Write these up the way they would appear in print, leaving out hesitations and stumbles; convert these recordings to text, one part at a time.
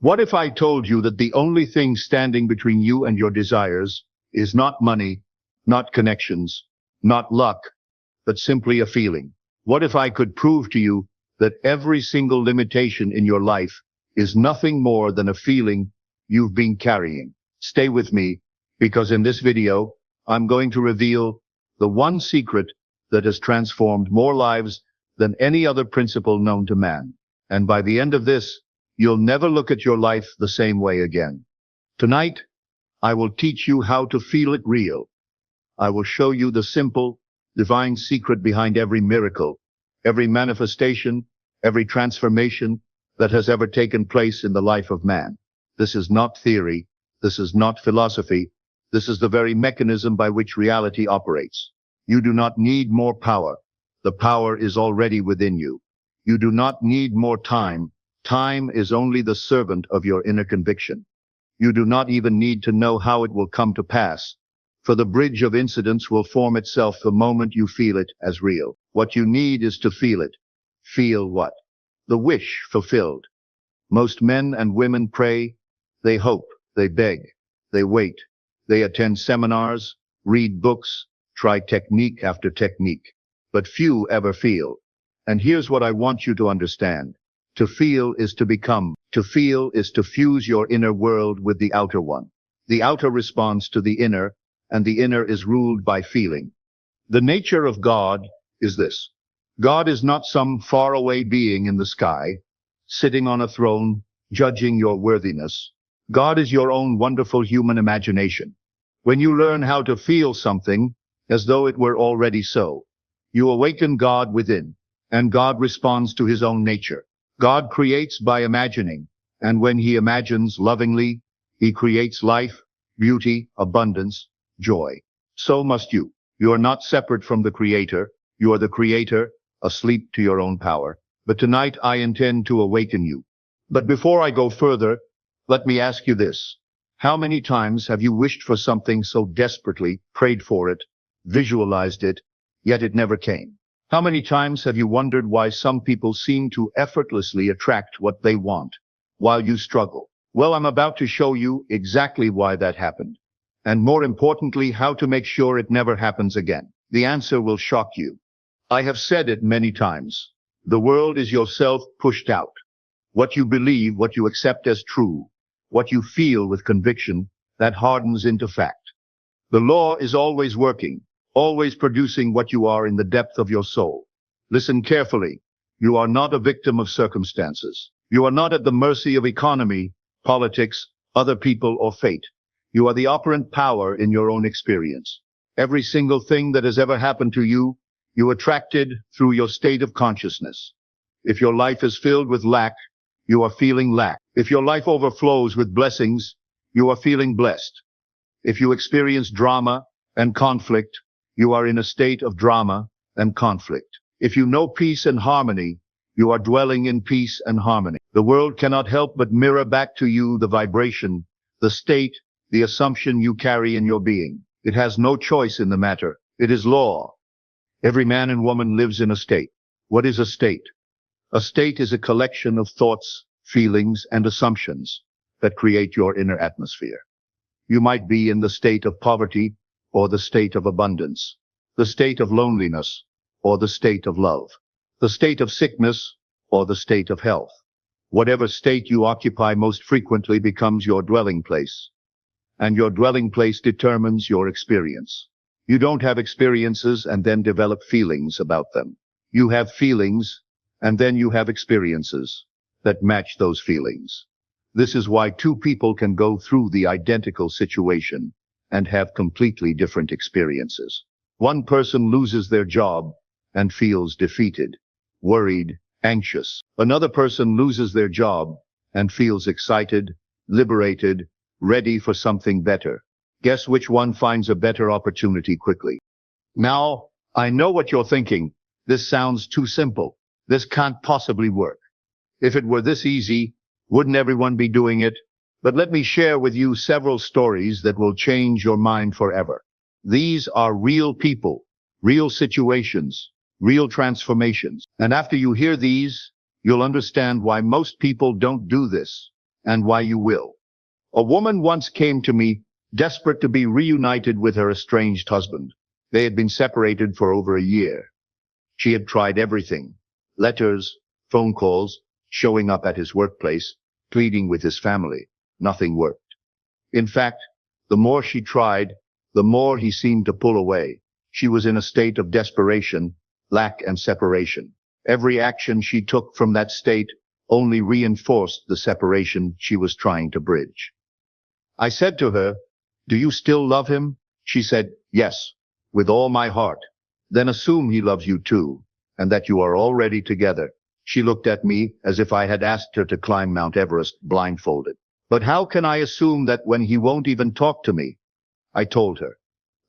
What if I told you that the only thing standing between you and your desires is not money, not connections, not luck, but simply a feeling? What if I could prove to you that every single limitation in your life is nothing more than a feeling you've been carrying? Stay with me, because in this video, I'm going to reveal the one secret that has transformed more lives than any other principle known to man. And by the end of this, you'll never look at your life the same way again. Tonight, I will teach you how to feel it real. I will show you the simple, divine secret behind every miracle, every manifestation, every transformation that has ever taken place in the life of man. This is not theory. This is not philosophy. This is the very mechanism by which reality operates. You do not need more power. The power is already within you. You do not need more time. Time is only the servant of your inner conviction. You do not even need to know how it will come to pass, for the bridge of incidents will form itself the moment you feel it as real. What you need is to feel it. Feel what? The wish fulfilled. Most men and women pray, they hope, they beg, they wait, they attend seminars, read books, try technique after technique, but few ever feel. And here's what I want you to understand. To feel is to become. To feel is to fuse your inner world with the outer one. The outer responds to the inner, and the inner is ruled by feeling. The nature of God is this. God is not some faraway being in the sky, sitting on a throne, judging your worthiness. God is your own wonderful human imagination. When you learn how to feel something, as though it were already so, you awaken God within, and God responds to his own nature. God creates by imagining, and when he imagines lovingly, he creates life, beauty, abundance, joy. So must you. You are not separate from the Creator. You are the Creator, asleep to your own power. But tonight I intend to awaken you. But before I go further, let me ask you this. How many times have you wished for something so desperately, prayed for it, visualized it, yet it never came? How many times have you wondered why some people seem to effortlessly attract what they want, while you struggle? Well, I'm about to show you exactly why that happened. And more importantly, how to make sure it never happens again. The answer will shock you. I have said it many times. The world is yourself pushed out. What you believe, what you accept as true, what you feel with conviction, that hardens into fact. The law is always working, always producing what you are in the depth of your soul. Listen carefully. You are not a victim of circumstances. You are not at the mercy of economy, politics, other people, or fate. You are the operant power in your own experience. Every single thing that has ever happened to you, you attracted through your state of consciousness. If your life is filled with lack, you are feeling lack. If your life overflows with blessings, you are feeling blessed. If you experience drama and conflict, you are in a state of drama and conflict. If you know peace and harmony, you are dwelling in peace and harmony. The world cannot help but mirror back to you the vibration, the state, the assumption you carry in your being. It has no choice in the matter. It is law. Every man and woman lives in a state. What is a state? A state is a collection of thoughts, feelings, and assumptions that create your inner atmosphere. You might be in the state of poverty, or the state of abundance, the state of loneliness, or the state of love, the state of sickness, or the state of health. Whatever state you occupy most frequently becomes your dwelling place, and your dwelling place determines your experience. You don't have experiences and then develop feelings about them. You have feelings, and then you have experiences that match those feelings. This is why two people can go through the identical situation and have completely different experiences. One person loses their job and feels defeated, worried, anxious. Another person loses their job and feels excited, liberated, ready for something better. Guess which one finds a better opportunity quickly? Now, I know what you're thinking. This sounds too simple. This can't possibly work. If it were this easy, wouldn't everyone be doing it? But let me share with you several stories that will change your mind forever. These are real people, real situations, real transformations. And after you hear these, you'll understand why most people don't do this. and why you will. A woman once came to me, desperate to be reunited with her estranged husband. They had been separated for over a year. She had tried everything: letters, phone calls, showing up at his workplace, pleading with his family. Nothing worked. In fact, the more she tried, the more he seemed to pull away. She was in a state of desperation, lack, and separation. Every action she took from that state only reinforced the separation she was trying to bridge. I said to her, "Do you still love him?" She said, "Yes, with all my heart." "Then assume he loves you too, and that you are already together." She looked at me as if I had asked her to climb Mount Everest blindfolded. "But how can I assume that when he won't even talk to me?" I told her,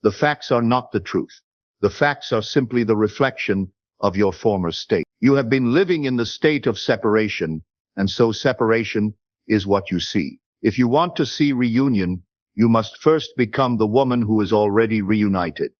"The facts are not the truth. The facts are simply the reflection of your former state. You have been living in the state of separation, and so separation is what you see. If you want to see reunion, you must first become the woman who is already reunited.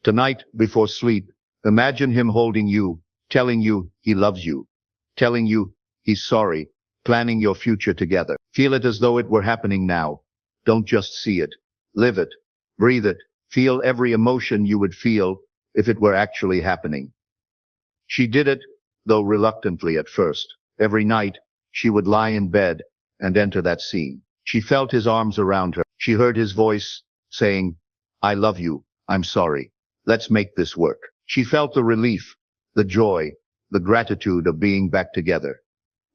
Tonight, before sleep, imagine him holding you, telling you he loves you, telling you he's sorry, planning your future together. Feel it as though it were happening now. Don't just see it. Live it. Breathe it. Feel every emotion you would feel if it were actually happening." She did it, though reluctantly at first. Every night, she would lie in bed and enter that scene. She felt his arms around her. She heard his voice saying, "I love you. I'm sorry. Let's make this work." She felt the relief, the joy, the gratitude of being back together.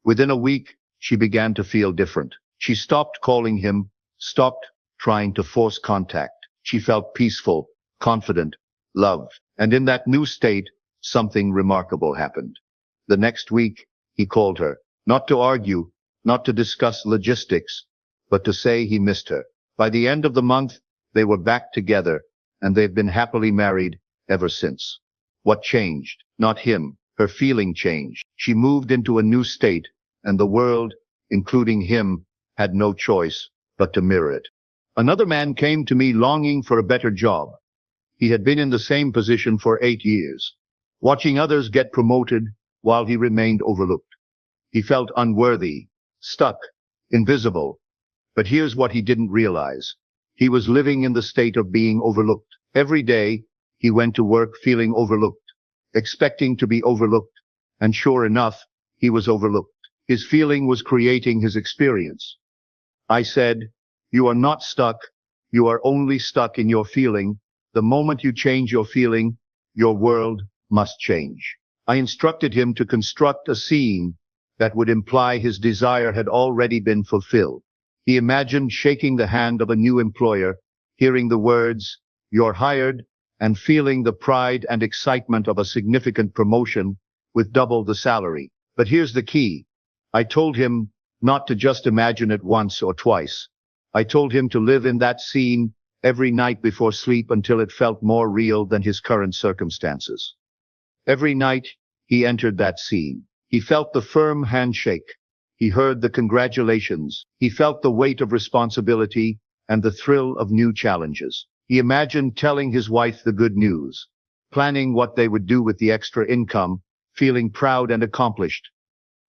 Within a week, she began to feel different. She stopped calling him, stopped trying to force contact. She felt peaceful, confident, loved. And in that new state, something remarkable happened. The next week, he called her, not to argue, not to discuss logistics, but to say he missed her. By the end of the month, they were back together, and they've been happily married ever since. What changed? Not him. Her feeling changed. She moved into a new state, and the world, including him, had no choice but to mirror it. Another man came to me longing for a better job. He had been in the same position for 8 years, watching others get promoted while he remained overlooked. He felt unworthy, stuck, invisible. But here's what he didn't realize. He was living in the state of being overlooked. Every day, he went to work feeling overlooked, expecting to be overlooked, and sure enough, he was overlooked. His feeling was creating his experience. I said, "You are not stuck. You are only stuck in your feeling. The moment you change your feeling, your world must change." I instructed him to construct a scene that would imply his desire had already been fulfilled. He imagined shaking the hand of a new employer, hearing the words, "You're hired," and feeling the pride and excitement of a significant promotion with double the salary. But here's the key. I told him not to just imagine it once or twice. I told him to live in that scene every night before sleep until it felt more real than his current circumstances. Every night, he entered that scene. He felt the firm handshake. He heard the congratulations. He felt the weight of responsibility and the thrill of new challenges. He imagined telling his wife the good news, planning what they would do with the extra income, feeling proud and accomplished.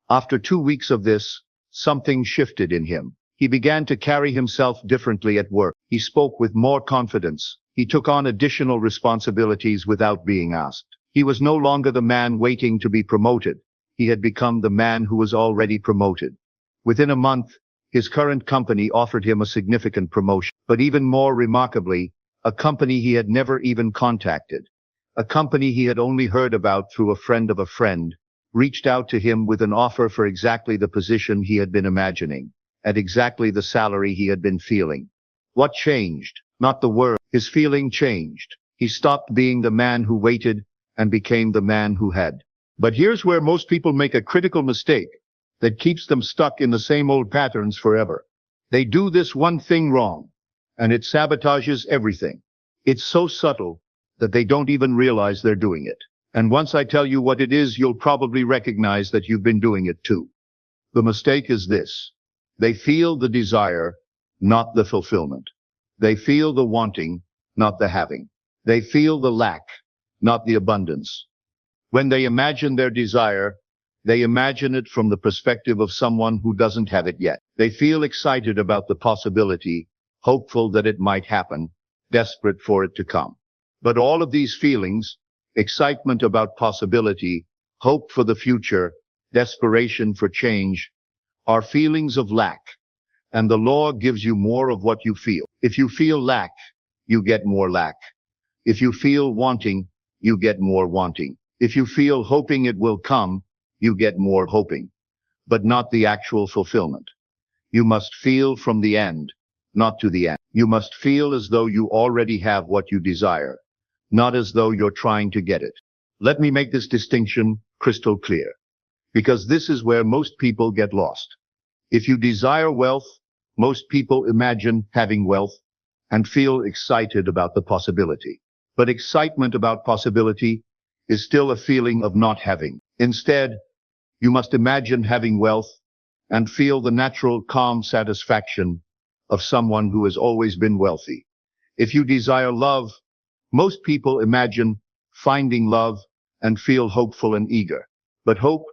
After 2 weeks of this, something shifted in him. He began to carry himself differently at work. He spoke with more confidence. He took on additional responsibilities without being asked. He was no longer the man waiting to be promoted. He had become the man who was already promoted. Within a month, his current company offered him a significant promotion. But even more remarkably, a company he had never even contacted, a company he had only heard about through a friend of a friend, reached out to him with an offer for exactly the position he had been imagining, at exactly the salary he had been feeling. What changed? Not the word. His feeling changed. He stopped being the man who waited and became the man who had. But here's where most people make a critical mistake that keeps them stuck in the same old patterns forever. They do this one thing wrong, and it sabotages everything. It's so subtle that they don't even realize they're doing it. And once I tell you what it is, you'll probably recognize that you've been doing it too. The mistake is this. They feel the desire, not the fulfillment. They feel the wanting, not the having. They feel the lack, not the abundance. When they imagine their desire, They imagine it from the perspective of someone who doesn't have it yet. They feel excited about the possibility, hopeful that it might happen, desperate for it to come. But all of these feelings, excitement about possibility, hope for the future, desperation for change, are feelings of lack. And the law gives you more of what you feel. If you feel lack, you get more lack. If you feel wanting, you get more wanting. If you feel hoping it will come, you get more hoping, but not the actual fulfillment. You must feel from the end, not to the end. You must feel as though you already have what you desire, not as though you're trying to get it. Let me make this distinction crystal clear, because this is where most people get lost. If you desire wealth, most people imagine having wealth and feel excited about the possibility. But excitement about possibility is still a feeling of not having. Instead, you must imagine having wealth and feel the natural calm satisfaction of someone who has always been wealthy. If you desire love, most people imagine finding love and feel hopeful and eager. But hope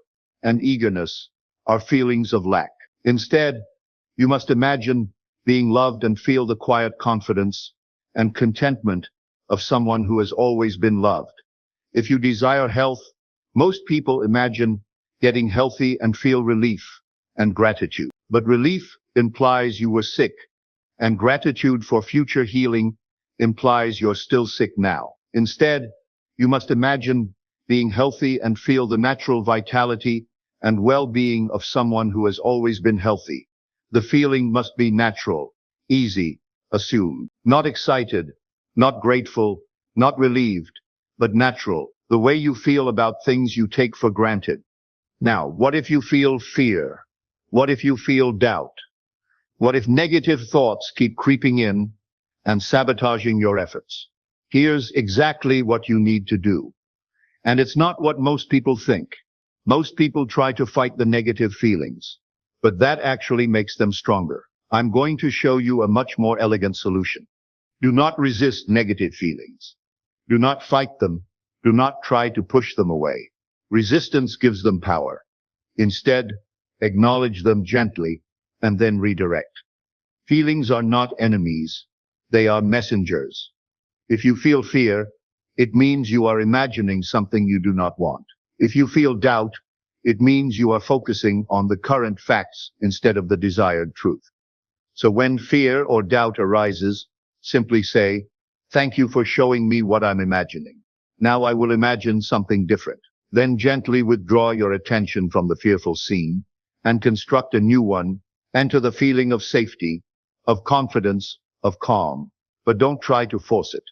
and eagerness are feelings of lack. Instead, you must imagine being loved and feel the quiet confidence and contentment of someone who has always been loved. If you desire health, most people imagine getting healthy and feel relief and gratitude. But relief implies you were sick, and gratitude for future healing implies you're still sick now. Instead, you must imagine being healthy and feel the natural vitality and well-being of someone who has always been healthy. The feeling must be natural, easy, assumed, not excited, not grateful, not relieved, but natural, the way you feel about things you take for granted. Now, what if you feel fear? What if you feel doubt? What if negative thoughts keep creeping in and sabotaging your efforts? Here's exactly what you need to do. And it's not what most people think. Most people try to fight the negative feelings, but that actually makes them stronger. I'm going to show you a much more elegant solution. Do not resist negative feelings. Do not fight them. Do not try to push them away. Resistance gives them power. Instead, acknowledge them gently and then redirect. Feelings are not enemies. They are messengers. If you feel fear, it means you are imagining something you do not want. If you feel doubt, it means you are focusing on the current facts instead of the desired truth. So when fear or doubt arises, simply say, "Thank you for showing me what I'm imagining. Now I will imagine something different." Then gently withdraw your attention from the fearful scene and construct a new one. Enter the feeling of safety, of confidence, of calm, but don't try to force it.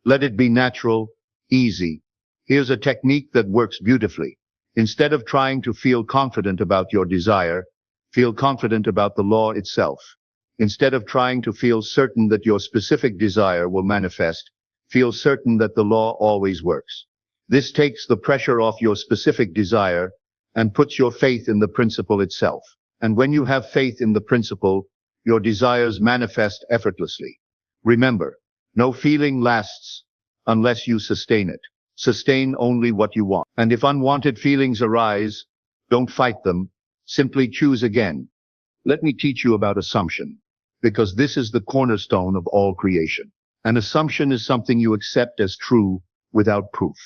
Let it be natural, easy. Here's a technique that works beautifully. Instead of trying to feel confident about your desire, feel confident about the law itself. Instead of trying to feel certain that your specific desire will manifest, feel certain that the law always works. This takes the pressure off your specific desire and puts your faith in the principle itself. And when you have faith in the principle, your desires manifest effortlessly. Remember, no feeling lasts unless you sustain it. Sustain only what you want. And if unwanted feelings arise, don't fight them. Simply choose again. Let me teach you about assumption, because this is the cornerstone of all creation. An assumption is something you accept as true without proof.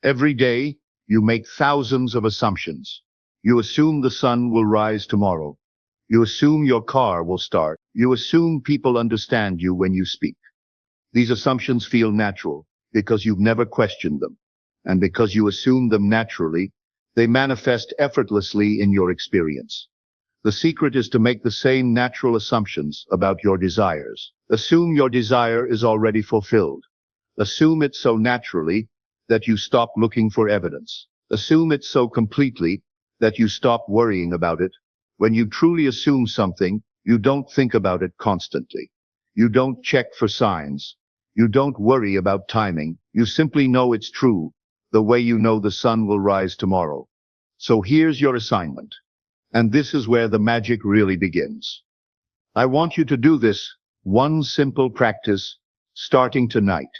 Every day, you make thousands of assumptions. You assume the sun will rise tomorrow. You assume your car will start. You assume people understand you when you speak. These assumptions feel natural because you've never questioned them. And because you assume them naturally, they manifest effortlessly in your experience. The secret is to make the same natural assumptions about your desires. Assume your desire is already fulfilled. Assume it so naturally that you stop looking for evidence. Assume it so completely that you stop worrying about it. When you truly assume something, you don't think about it constantly. You don't check for signs. You don't worry about timing. You simply know it's true, the way you know the sun will rise tomorrow. So here's your assignment. And this is where the magic really begins. I want you to do this one simple practice starting tonight.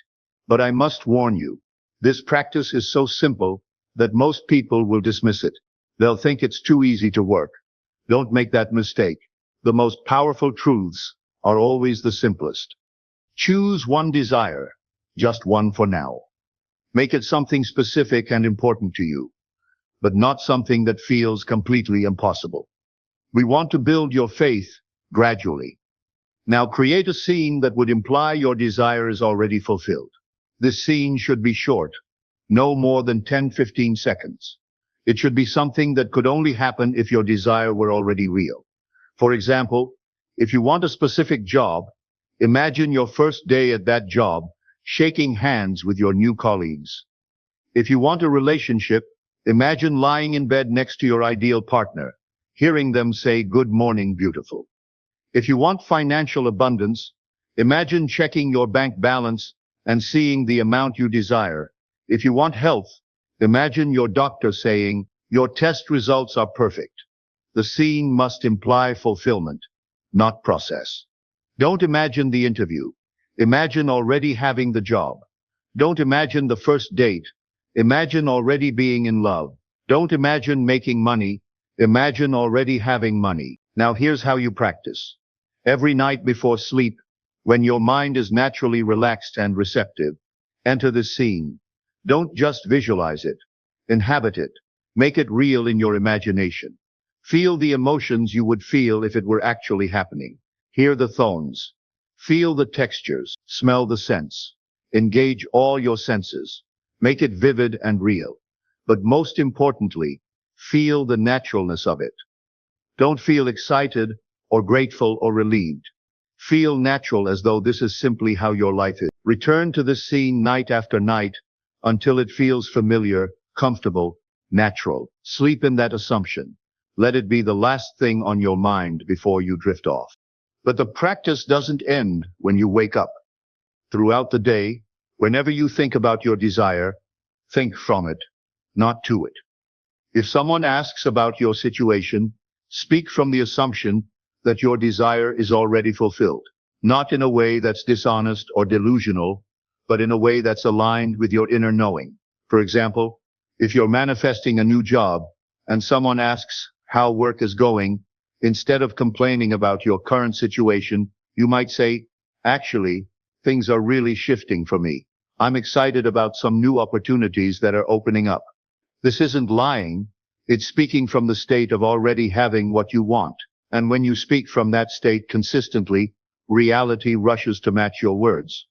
But I must warn you, this practice is so simple that most people will dismiss it. They'll think it's too easy to work. Don't make that mistake. The most powerful truths are always the simplest. Choose one desire, just one for now. Make it something specific and important to you, but not something that feels completely impossible. We want to build your faith gradually. Now create a scene that would imply your desire is already fulfilled. This scene should be short, no more than 10-15 seconds. It should be something that could only happen if your desire were already real. For example, if you want a specific job, imagine your first day at that job, shaking hands with your new colleagues. If you want a relationship, imagine lying in bed next to your ideal partner, hearing them say, "Good morning, beautiful." If you want financial abundance, imagine checking your bank balance and seeing the amount you desire. If you want health, imagine your doctor saying, "Your test results are perfect." The scene must imply fulfillment, not process. Don't imagine the interview. Imagine already having the job. Don't imagine the first date. Imagine already being in love. Don't imagine making money. Imagine already having money. Now here's how you practice. Every night before sleep, when your mind is naturally relaxed and receptive, enter the scene. Don't just visualize it. Inhabit it. Make it real in your imagination. Feel the emotions you would feel if it were actually happening. Hear the tones. Feel the textures. Smell the scents. Engage all your senses. Make it vivid and real. But most importantly, feel the naturalness of it. Don't feel excited or grateful or relieved. Feel natural, as though this is simply how your life is. Return to this scene night after night until it feels familiar, comfortable, natural. Sleep in that assumption. Let it be the last thing on your mind before you drift off. But the practice doesn't end when you wake up. Throughout the day, whenever you think about your desire, think from it, not to it. If someone asks about your situation, speak from the assumption that your desire is already fulfilled, not in a way that's dishonest or delusional, but in a way that's aligned with your inner knowing. For example, if you're manifesting a new job and someone asks how work is going, instead of complaining about your current situation, you might say, "Actually, things are really shifting for me. I'm excited about some new opportunities that are opening up." This isn't lying. It's speaking from the state of already having what you want. And when you speak from that state consistently, reality rushes to match your words.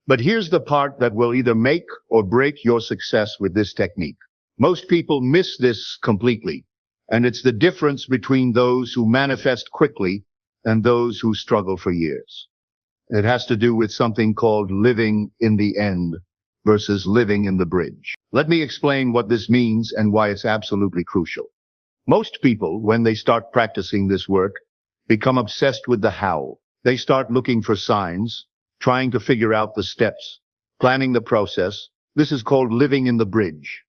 But here's the part that will either make or break your success with this technique. Most people miss this completely, and it's the difference between those who manifest quickly and those who struggle for years. It has to do with something called living in the end versus living in the bridge. Let me explain what this means and why it's absolutely crucial. Most people, when they start practicing this work, become obsessed with the how. They start looking for signs, trying to figure out the steps, planning the process. This is called living in the bridge.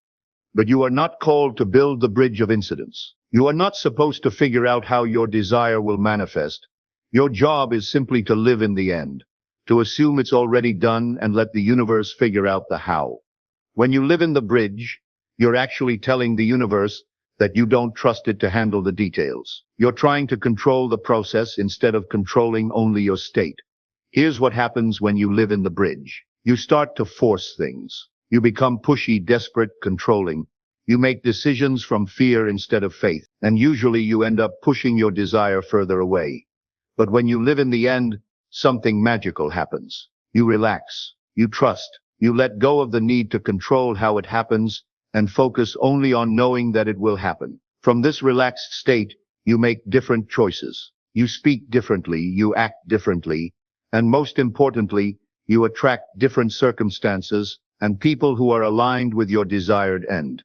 But you are not called to build the bridge of incidents. You are not supposed to figure out how your desire will manifest. Your job is simply to live in the end, to assume it's already done and let the universe figure out the how. When you live in the bridge, you're actually telling the universe that you don't trust it to handle the details. You're trying to control the process instead of controlling only your state. Here's what happens when you live in the bridge. You start to force things. You become pushy, desperate, controlling. You make decisions from fear instead of faith, and usually you end up pushing your desire further away. But when you live in the end, something magical happens. You relax. You trust. You let go of the need to control how it happens and focus only on knowing that it will happen. From this relaxed state, you make different choices. You speak differently, you act differently, and most importantly, you attract different circumstances and people who are aligned with your desired end.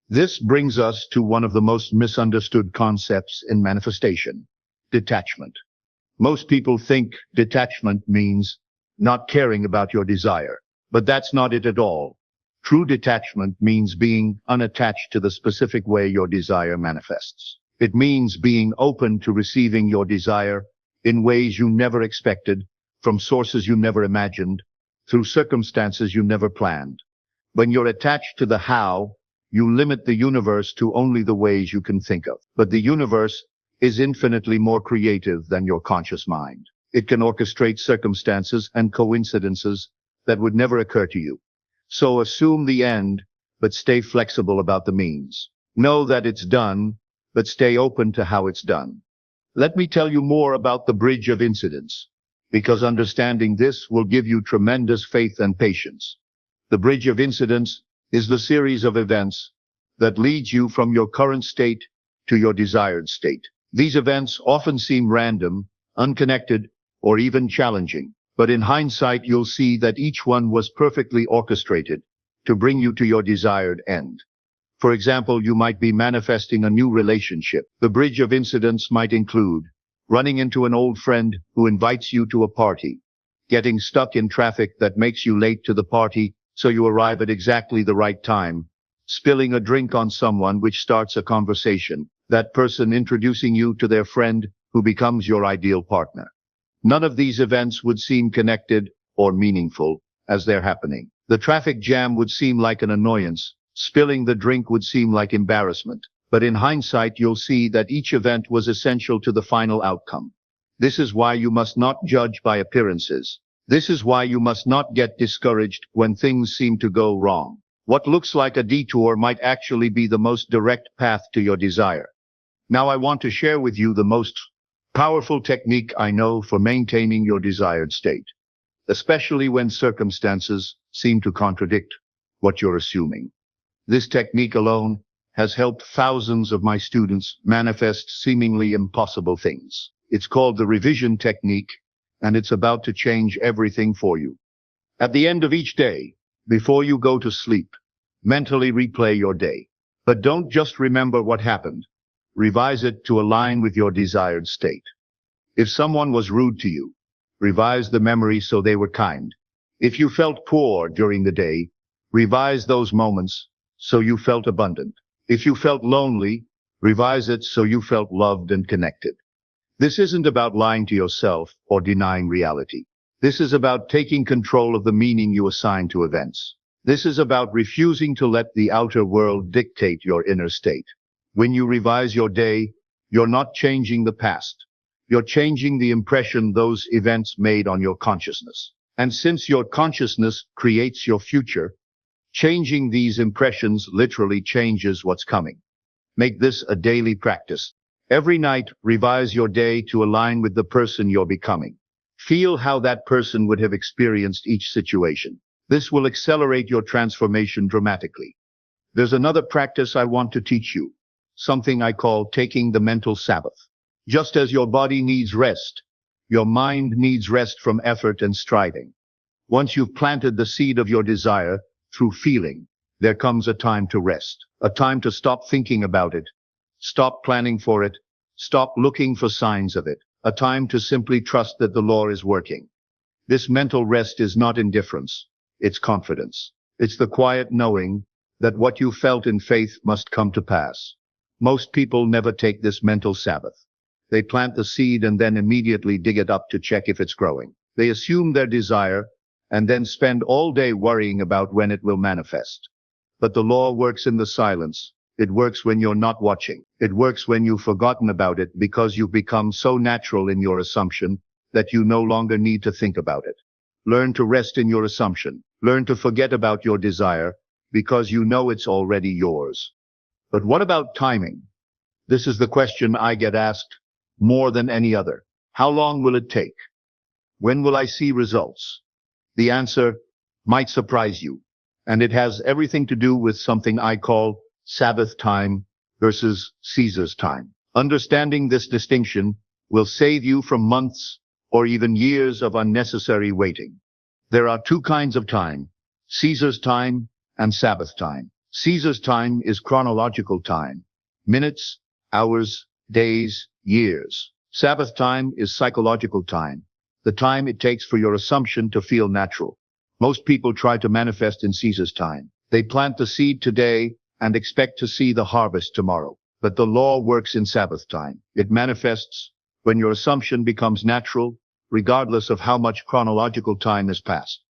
This brings us to one of the most misunderstood concepts in manifestation: detachment. Most people think detachment means not caring about your desire, but that's not it at all. True detachment means being unattached to the specific way your desire manifests. It means being open to receiving your desire in ways you never expected, from sources you never imagined, through circumstances you never planned. When you're attached to the how, You limit the universe to only the ways you can think of. But the universe is infinitely more creative than your conscious mind. It can orchestrate circumstances and coincidences that would never occur to you. So assume the end, but stay flexible about the means. Know that it's done, but stay open to how it's done. Let me tell you more about the bridge of incidents, because understanding this will give you tremendous faith and patience. The bridge of incidents is the series of events that leads you from your current state to your desired state. These events often seem random, unconnected, or even challenging, but in hindsight you'll see that each one was perfectly orchestrated to bring you to your desired end. For example, you might be manifesting a new relationship. The bridge of incidents might include running into an old friend who invites you to a party, getting stuck in traffic that makes you late to the party so you arrive at exactly the right time, spilling a drink on someone which starts a conversation, that person introducing you to their friend who becomes your ideal partner. None of these events would seem connected or meaningful as they're happening. The traffic jam would seem like an annoyance. Spilling the drink would seem like embarrassment. But in hindsight, you'll see that each event was essential to the final outcome. This is why you must not judge by appearances. This is why you must not get discouraged when things seem to go wrong. What looks like a detour might actually be the most direct path to your desire. Now I want to share with you the most powerful technique I know for maintaining your desired state, especially when circumstances seem to contradict what you're assuming. This technique alone has helped thousands of my students manifest seemingly impossible things. It's called the revision technique, and it's about to change everything for you. At the end of each day, before you go to sleep, mentally replay your day. But don't just remember what happened. Revise it to align with your desired state. If someone was rude to you, revise the memory so they were kind. If you felt poor during the day, revise those moments so you felt abundant. If you felt lonely, revise it so you felt loved and connected. This isn't about lying to yourself or denying reality. This is about taking control of the meaning you assign to events. This is about refusing to let the outer world dictate your inner state. When you revise your day, you're not changing the past. You're changing the impression those events made on your consciousness. And since your consciousness creates your future, changing these impressions literally changes what's coming. Make this a daily practice. Every night, revise your day to align with the person you're becoming. Feel how that person would have experienced each situation. This will accelerate your transformation dramatically. There's another practice I want to teach you, something I call taking the mental Sabbath. Just as your body needs rest, your mind needs rest from effort and striving. Once you've planted the seed of your desire, through feeling, there comes a time to rest, a time to stop thinking about it, stop planning for it, stop looking for signs of it, a time to simply trust that the law is working. This mental rest is not indifference, it's confidence. It's the quiet knowing that what you felt in faith must come to pass. Most people never take this mental Sabbath. They plant the seed and then immediately dig it up to check if it's growing. They assume their desire and then spend all day worrying about when it will manifest. But the law works in the silence. It works when you're not watching. It works when you've forgotten about it because you've become so natural in your assumption that you no longer need to think about it. Learn to rest in your assumption. Learn to forget about your desire because you know it's already yours. But what about timing? This is the question I get asked more than any other. How long will it take? When will I see results? The answer might surprise you, and it has everything to do with something I call Sabbath time versus Caesar's time. Understanding this distinction will save you from months or even years of unnecessary waiting. There are two kinds of time, Caesar's time and Sabbath time. Caesar's time is chronological time, minutes, hours, days, years. Sabbath time is psychological time, the time it takes for your assumption to feel natural. Most people try to manifest in Caesar's time. They plant the seed today and expect to see the harvest tomorrow. But the law works in Sabbath time. It manifests when your assumption becomes natural, regardless of how much chronological time has passed.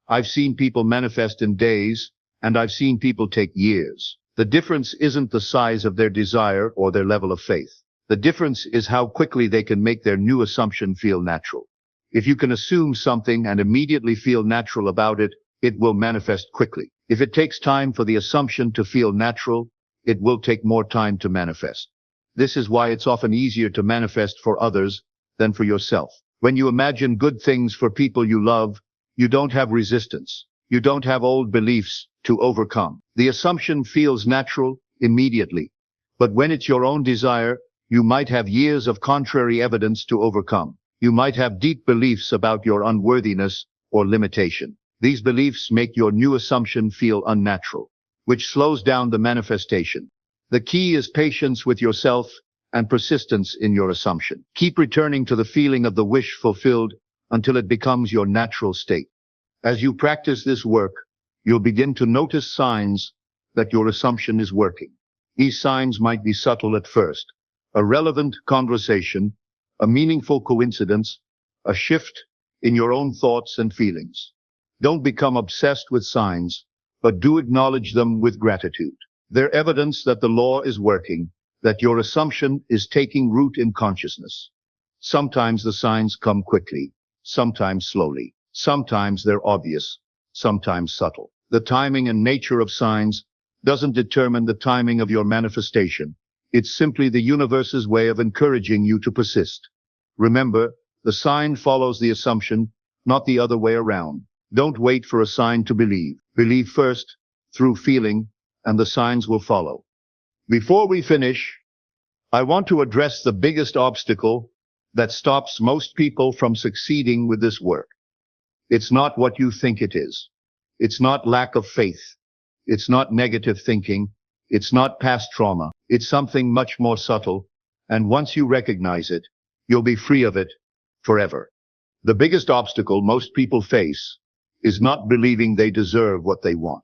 I've seen people manifest in days, and I've seen people take years. The difference isn't the size of their desire or their level of faith. The difference is how quickly they can make their new assumption feel natural. If you can assume something and immediately feel natural about it, it will manifest quickly. If it takes time for the assumption to feel natural, it will take more time to manifest. This is why it's often easier to manifest for others than for yourself. When you imagine good things for people you love, you don't have resistance. You don't have old beliefs to overcome. The assumption feels natural immediately. But when it's your own desire, you might have years of contrary evidence to overcome. You might have deep beliefs about your unworthiness or limitation. These beliefs make your new assumption feel unnatural, which slows down the manifestation. The key is patience with yourself and persistence in your assumption. Keep returning to the feeling of the wish fulfilled until it becomes your natural state. As you practice this work, you'll begin to notice signs that your assumption is working. These signs might be subtle at first. A relevant conversation, a meaningful coincidence, a shift in your own thoughts and feelings. Don't become obsessed with signs, but do acknowledge them with gratitude. They're evidence that the law is working, that your assumption is taking root in consciousness. Sometimes the signs come quickly, sometimes slowly. Sometimes they're obvious, sometimes subtle. The timing and nature of signs doesn't determine the timing of your manifestation. It's simply the universe's way of encouraging you to persist. Remember, the sign follows the assumption, not the other way around. Don't wait for a sign to believe. Believe first, through feeling, and the signs will follow. Before we finish, I want to address the biggest obstacle that stops most people from succeeding with this work. It's not what you think it is. It's not lack of faith. It's not negative thinking. It's not past trauma. It's something much more subtle, and once you recognize it, you'll be free of it forever. The biggest obstacle most people face is not believing they deserve what they want.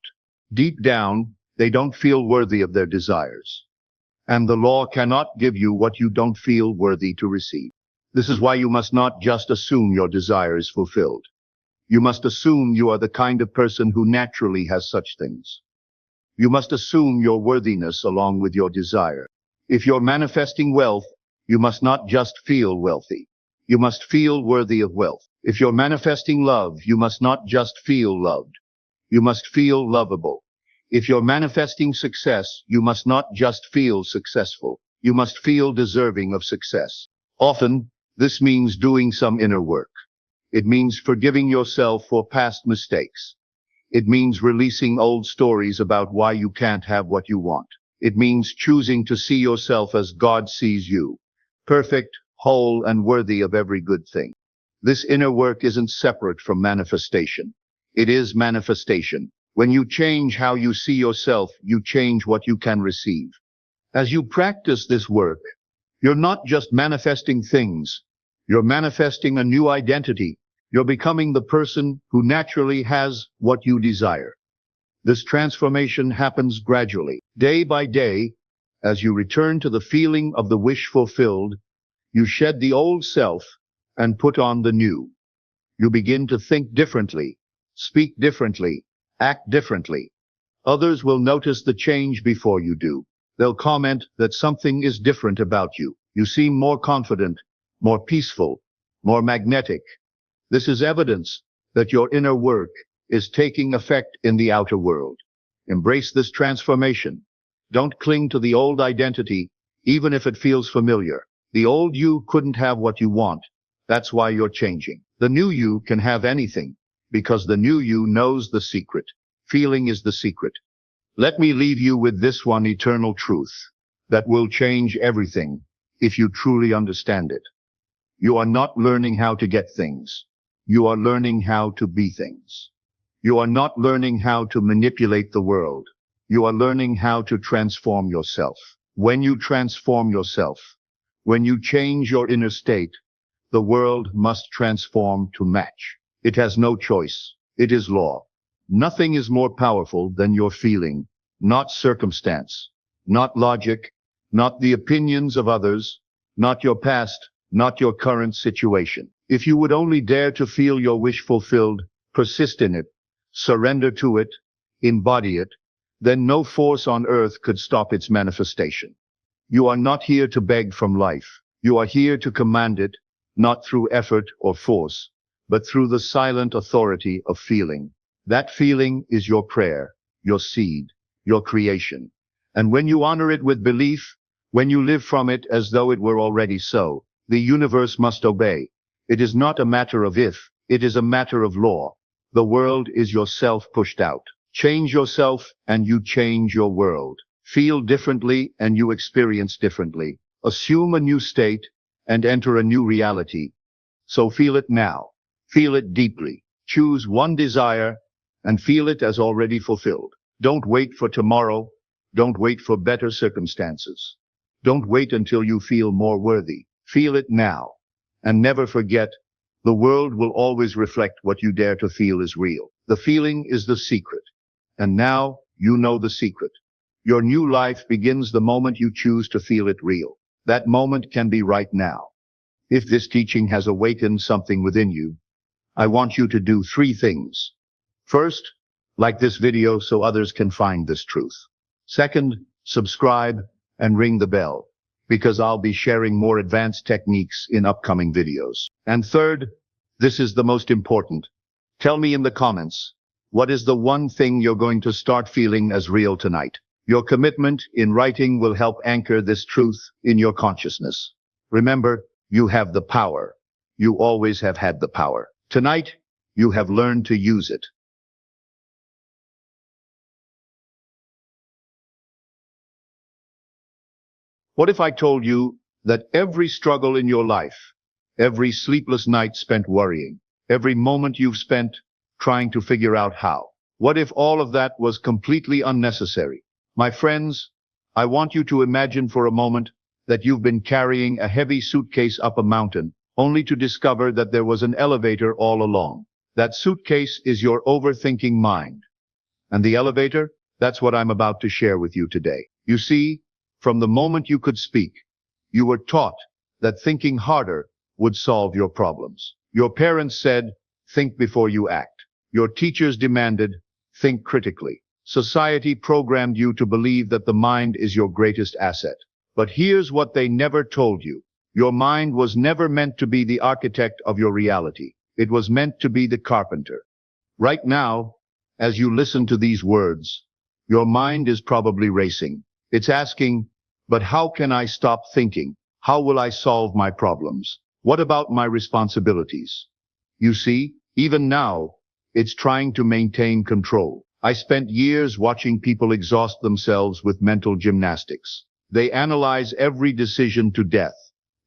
Deep down, they don't feel worthy of their desires. And the law cannot give you what you don't feel worthy to receive. This is why you must not just assume your desire is fulfilled. You must assume you are the kind of person who naturally has such things. You must assume your worthiness along with your desire. If you're manifesting wealth, you must not just feel wealthy. You must feel worthy of wealth. If you're manifesting love, you must not just feel loved. You must feel lovable. If you're manifesting success, you must not just feel successful. You must feel deserving of success. Often, this means doing some inner work. It means forgiving yourself for past mistakes. It means releasing old stories about why you can't have what you want. It means choosing to see yourself as God sees you, perfect, whole, and worthy of every good thing. This inner work isn't separate from manifestation. It is manifestation. When you change how you see yourself, you change what you can receive. As you practice this work, you're not just manifesting things. You're manifesting a new identity. You're becoming the person who naturally has what you desire. This transformation happens gradually, day by day. As you return to the feeling of the wish fulfilled, you shed the old self and put on the new. You begin to think differently, speak differently, act differently. Others will notice the change before you do. They'll comment that something is different about you. You seem more confident, more peaceful, more magnetic. This is evidence that your inner work is taking effect in the outer world. Embrace this transformation. Don't cling to the old identity, even if it feels familiar. The old you couldn't have what you want. That's why you're changing. The new you can have anything, because the new you knows the secret. Feeling is the secret. Let me leave you with this one eternal truth that will change everything if you truly understand it. You are not learning how to get things. You are learning how to be things. You are not learning how to manipulate the world. You are learning how to transform yourself. When you transform yourself, when you change your inner state, the world must transform to match. It has no choice. It is law. Nothing is more powerful than your feeling, not circumstance, not logic, not the opinions of others, not your past, not your current situation. If you would only dare to feel your wish fulfilled, persist in it, surrender to it, embody it, then no force on earth could stop its manifestation. You are not here to beg from life. You are here to command it, not through effort or force, but through the silent authority of feeling. That feeling is your prayer, your seed, your creation. And when you honor it with belief, when you live from it as though it were already so, the universe must obey. It is not a matter of if, it is a matter of law. The world is yourself pushed out. Change yourself and you change your world. Feel differently and you experience differently. Assume a new state and enter a new reality. So feel it now. Feel it deeply. Choose one desire and feel it as already fulfilled. Don't wait for tomorrow. Don't wait for better circumstances. Don't wait until you feel more worthy. Feel it now. And never forget, the world will always reflect what you dare to feel is real. The feeling is the secret. And now you know the secret. Your new life begins the moment you choose to feel it real. That moment can be right now. If this teaching has awakened something within you, I want you to do 3 things. First, like this video so others can find this truth. Second, subscribe and ring the bell, because I'll be sharing more advanced techniques in upcoming videos. And third, this is the most important. Tell me in the comments, what is the one thing you're going to start feeling as real tonight? Your commitment in writing will help anchor this truth in your consciousness. Remember, you have the power. You always have had the power. Tonight, you have learned to use it. What if I told you that every struggle in your life, every sleepless night spent worrying, every moment you've spent trying to figure out how, what if all of that was completely unnecessary? My friends, I want you to imagine for a moment that you've been carrying a heavy suitcase up a mountain, only to discover that there was an elevator all along. That suitcase is your overthinking mind. And the elevator, that's what I'm about to share with you today. You see, from the moment you could speak, you were taught that thinking harder would solve your problems. Your parents said, think before you act. Your teachers demanded, think critically. Society programmed you to believe that the mind is your greatest asset. But here's what they never told you. Your mind was never meant to be the architect of your reality. It was meant to be the carpenter. Right now, as you listen to these words, your mind is probably racing. It's asking, but how can I stop thinking? How will I solve my problems? What about my responsibilities? You see, even now, it's trying to maintain control. I spent years watching people exhaust themselves with mental gymnastics. They analyze every decision to death.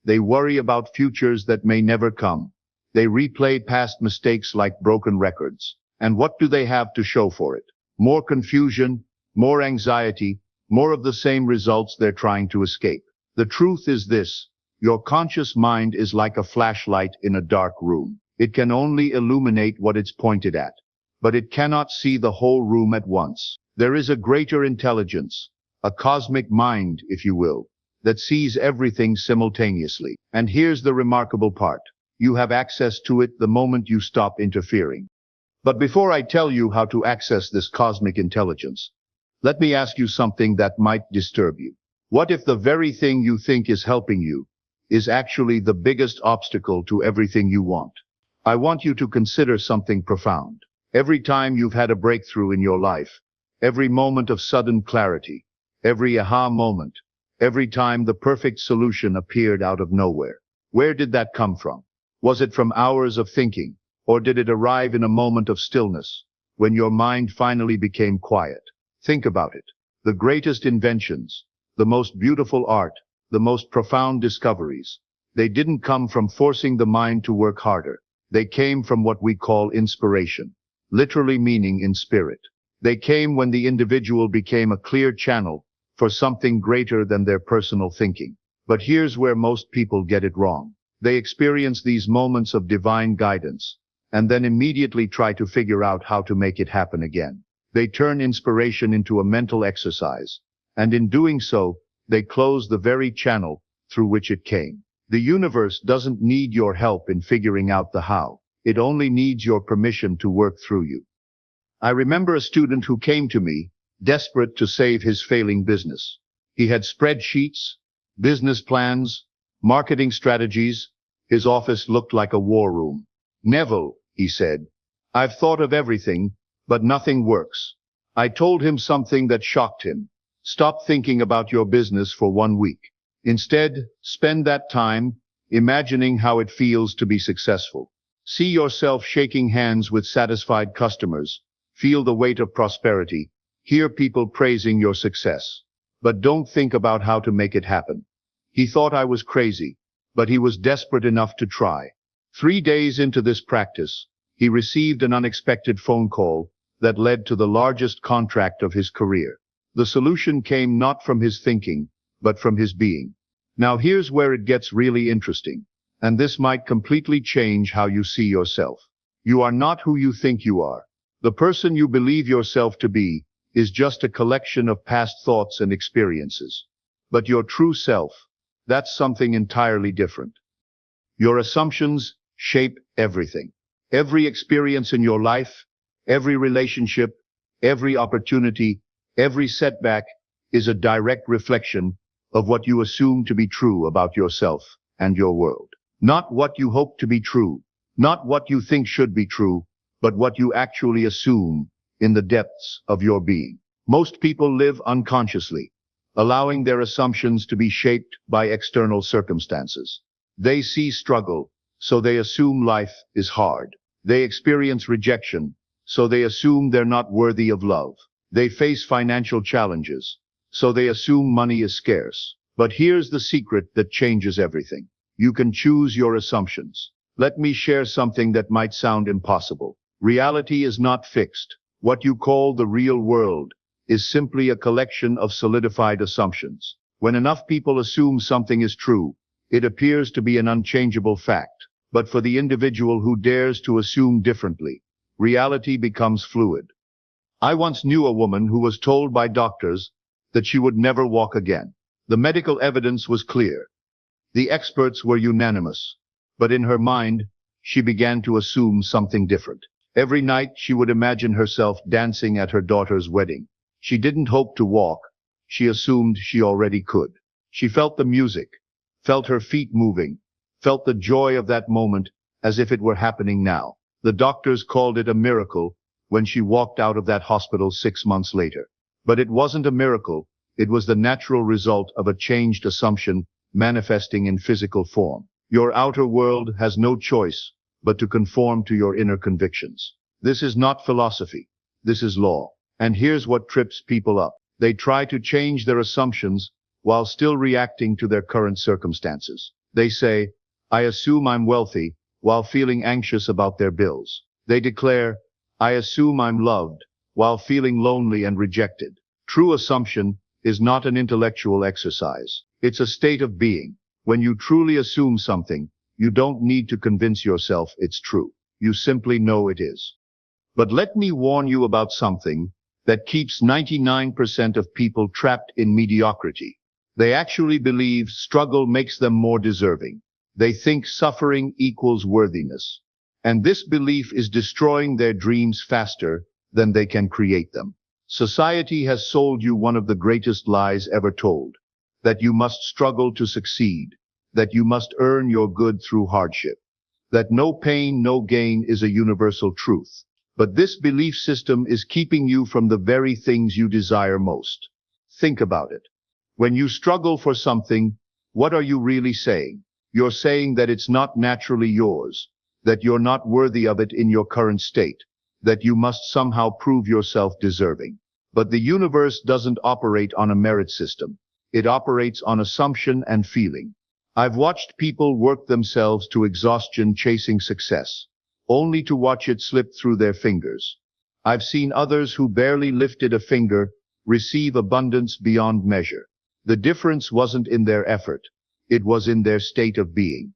They worry about futures that may never come. They replay past mistakes like broken records. And what do they have to show for it? More confusion, more anxiety, more of the same results they're trying to escape. The truth is this: your conscious mind is like a flashlight in a dark room. It can only illuminate what it's pointed at, but it cannot see the whole room at once. There is a greater intelligence, a cosmic mind, if you will, that sees everything simultaneously. And here's the remarkable part: you have access to it the moment you stop interfering. But before I tell you how to access this cosmic intelligence, let me ask you something that might disturb you. What if the very thing you think is helping you is actually the biggest obstacle to everything you want? I want you to consider something profound. Every time you've had a breakthrough in your life, every moment of sudden clarity, every aha moment, every time the perfect solution appeared out of nowhere, where did that come from? Was it from hours of thinking, or did it arrive in a moment of stillness, when your mind finally became quiet? Think about it. The greatest inventions, the most beautiful art, the most profound discoveries, they didn't come from forcing the mind to work harder. They came from what we call inspiration, literally meaning in spirit. They came when the individual became a clear channel for something greater than their personal thinking. But here's where most people get it wrong. They experience these moments of divine guidance, and then immediately try to figure out how to make it happen again. They turn inspiration into a mental exercise, and in doing so, they close the very channel through which it came. The universe doesn't need your help in figuring out the how. It only needs your permission to work through you. I remember a student who came to me, desperate to save his failing business. He had spreadsheets, business plans, marketing strategies. His office looked like a war room. "Neville," he said, "I've thought of everything, but nothing works." I told him something that shocked him. "Stop thinking about your business for 1 week. Instead, spend that time imagining how it feels to be successful. See yourself shaking hands with satisfied customers. Feel the weight of prosperity. Hear people praising your success. But don't think about how to make it happen." He thought I was crazy, but he was desperate enough to try. 3 days into this practice, he received an unexpected phone call that led to the largest contract of his career. The solution came not from his thinking, but from his being. Now here's where it gets really interesting, and this might completely change how you see yourself. You are not who you think you are. The person you believe yourself to be is just a collection of past thoughts and experiences. But your true self, that's something entirely different. Your assumptions shape everything. Every experience in your life, every relationship, every opportunity, every setback is a direct reflection of what you assume to be true about yourself and your world. Not what you hope to be true, not what you think should be true, but what you actually assume in the depths of your being. Most people live unconsciously, allowing their assumptions to be shaped by external circumstances. They see struggle, so they assume life is hard. They experience rejection, so they assume they're not worthy of love. They face financial challenges, so they assume money is scarce. But here's the secret that changes everything. You can choose your assumptions. Let me share something that might sound impossible. Reality is not fixed. What you call the real world is simply a collection of solidified assumptions. When enough people assume something is true, it appears to be an unchangeable fact. But for the individual who dares to assume differently, reality becomes fluid. I once knew a woman who was told by doctors that she would never walk again. The medical evidence was clear. The experts were unanimous. But in her mind, she began to assume something different. Every night she would imagine herself dancing at her daughter's wedding. She didn't hope to walk. She assumed she already could. She felt the music, felt her feet moving, felt the joy of that moment as if it were happening now. The doctors called it a miracle when she walked out of that hospital 6 months later. But it wasn't a miracle. It was the natural result of a changed assumption manifesting in physical form. Your outer world has no choice but to conform to your inner convictions. This is not philosophy. This is law. And here's what trips people up. They try to change their assumptions while still reacting to their current circumstances. They say, "I assume I'm wealthy," while feeling anxious about their bills. They declare, "I assume I'm loved," while feeling lonely and rejected. True assumption is not an intellectual exercise. It's a state of being. When you truly assume something, you don't need to convince yourself it's true. You simply know it is. But let me warn you about something that keeps 99% of people trapped in mediocrity. They actually believe struggle makes them more deserving. They think suffering equals worthiness. And this belief is destroying their dreams faster than they can create them. Society has sold you one of the greatest lies ever told, that you must struggle to succeed, that you must earn your good through hardship, that no pain, no gain is a universal truth. But this belief system is keeping you from the very things you desire most. Think about it. When you struggle for something, what are you really saying? You're saying that it's not naturally yours, that you're not worthy of it in your current state, that you must somehow prove yourself deserving. But the universe doesn't operate on a merit system. It operates on assumption and feeling. I've watched people work themselves to exhaustion chasing success, only to watch it slip through their fingers. I've seen others who barely lifted a finger receive abundance beyond measure. The difference wasn't in their effort. It was in their state of being.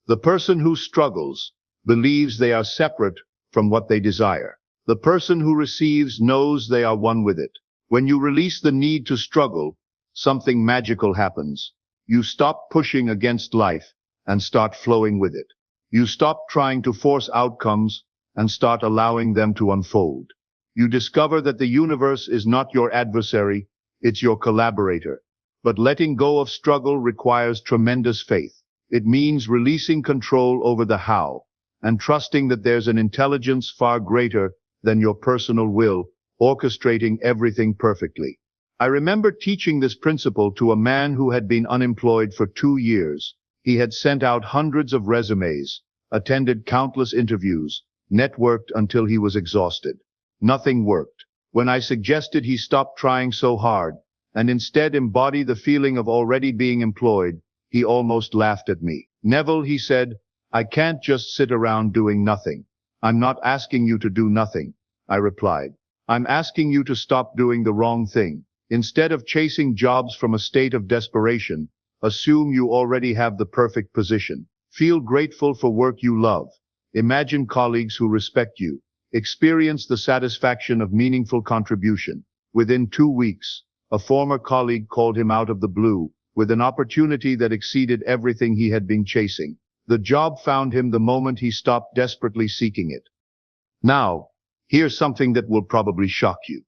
The person who struggles believes they are separate from what they desire. The person who receives knows they are one with it. When you release the need to struggle, something magical happens. You stop pushing against life and start flowing with it. You stop trying to force outcomes and start allowing them to unfold. You discover that the universe is not your adversary, it's your collaborator. But letting go of struggle requires tremendous faith. It means releasing control over the how, and trusting that there's an intelligence far greater than your personal will, orchestrating everything perfectly. I remember teaching this principle to a man who had been unemployed for 2 years. He had sent out hundreds of resumes, attended countless interviews, networked until he was exhausted. Nothing worked. When I suggested he stop trying so hard, and instead embody the feeling of already being employed, he almost laughed at me. "Neville," he said, "I can't just sit around doing nothing." "I'm not asking you to do nothing," I replied. "I'm asking you to stop doing the wrong thing. Instead of chasing jobs from a state of desperation, assume you already have the perfect position. Feel grateful for work you love. Imagine colleagues who respect you. Experience the satisfaction of meaningful contribution." Within 2 weeks, a former colleague called him out of the blue with an opportunity that exceeded everything he had been chasing. The job found him the moment he stopped desperately seeking it. Now, here's something that will probably shock you.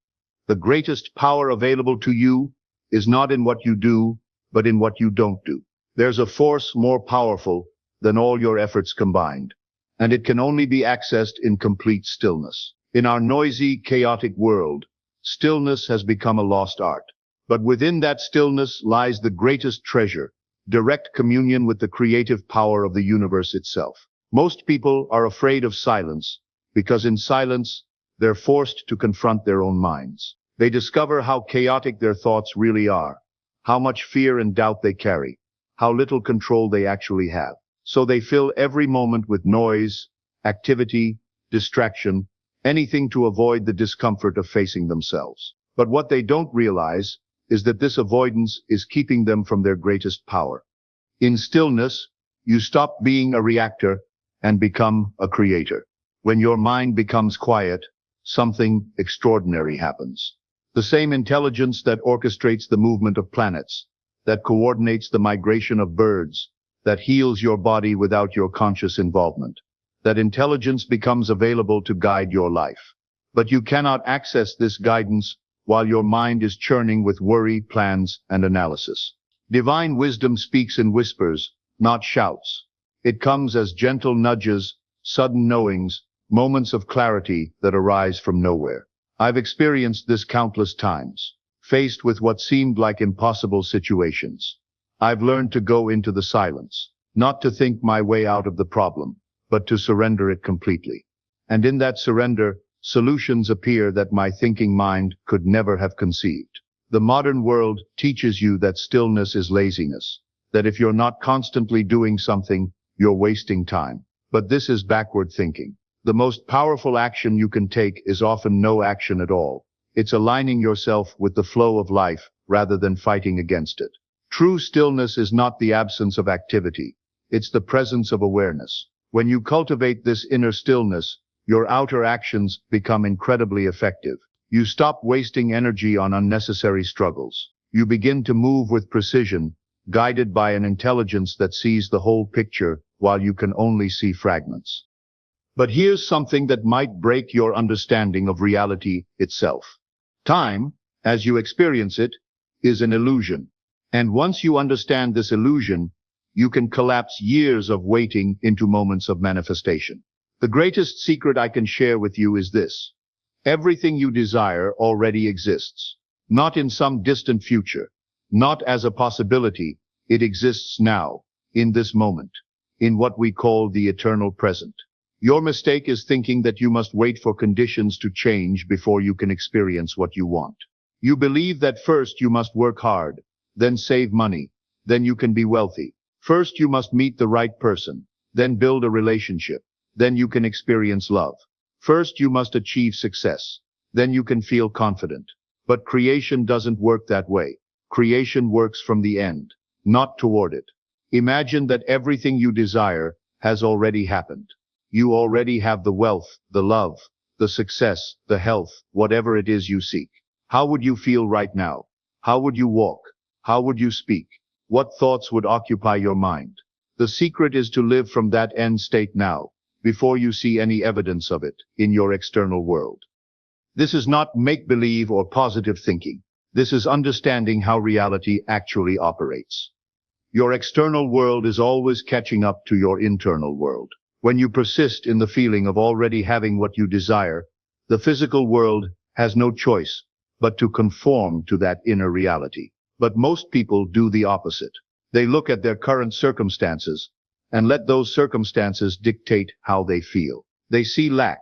The greatest power available to you is not in what you do, but in what you don't do. There's a force more powerful than all your efforts combined, and it can only be accessed in complete stillness. In our noisy, chaotic world, stillness has become a lost art. But within that stillness lies the greatest treasure, direct communion with the creative power of the universe itself. Most people are afraid of silence, because in silence, they're forced to confront their own minds. They discover how chaotic their thoughts really are, how much fear and doubt they carry, how little control they actually have. So they fill every moment with noise, activity, distraction, anything to avoid the discomfort of facing themselves. But what they don't realize is that this avoidance is keeping them from their greatest power. In stillness, you stop being a reactor and become a creator. When your mind becomes quiet, something extraordinary happens. The same intelligence that orchestrates the movement of planets, that coordinates the migration of birds, that heals your body without your conscious involvement. That intelligence becomes available to guide your life. But you cannot access this guidance while your mind is churning with worry, plans, and analysis. Divine wisdom speaks in whispers, not shouts. It comes as gentle nudges, sudden knowings, moments of clarity that arise from nowhere. I've experienced this countless times, faced with what seemed like impossible situations. I've learned to go into the silence, not to think my way out of the problem, but to surrender it completely. And in that surrender, solutions appear that my thinking mind could never have conceived. The modern world teaches you that stillness is laziness, that if you're not constantly doing something, you're wasting time. But this is backward thinking. The most powerful action you can take is often no action at all. It's aligning yourself with the flow of life rather than fighting against it. True stillness is not the absence of activity. It's the presence of awareness. When you cultivate this inner stillness, your outer actions become incredibly effective. You stop wasting energy on unnecessary struggles. You begin to move with precision, guided by an intelligence that sees the whole picture while you can only see fragments. But here's something that might break your understanding of reality itself. Time, as you experience it, is an illusion. And once you understand this illusion, you can collapse years of waiting into moments of manifestation. The greatest secret I can share with you is this. Everything you desire already exists. Not in some distant future. Not as a possibility. It exists now, in this moment, in what we call the eternal present. Your mistake is thinking that you must wait for conditions to change before you can experience what you want. You believe that first you must work hard, then save money, then you can be wealthy. First you must meet the right person, then build a relationship. Then you can experience love. First you must achieve success. Then you can feel confident. But creation doesn't work that way. Creation works from the end, not toward it. Imagine that everything you desire has already happened. You already have the wealth, the love, the success, the health, whatever it is you seek. How would you feel right now? How would you walk? How would you speak? What thoughts would occupy your mind? The secret is to live from that end state now, before you see any evidence of it in your external world. This is not make-believe or positive thinking. This is understanding how reality actually operates. Your external world is always catching up to your internal world. When you persist in the feeling of already having what you desire, the physical world has no choice but to conform to that inner reality. But most people do the opposite. They look at their current circumstances and let those circumstances dictate how they feel. They see lack,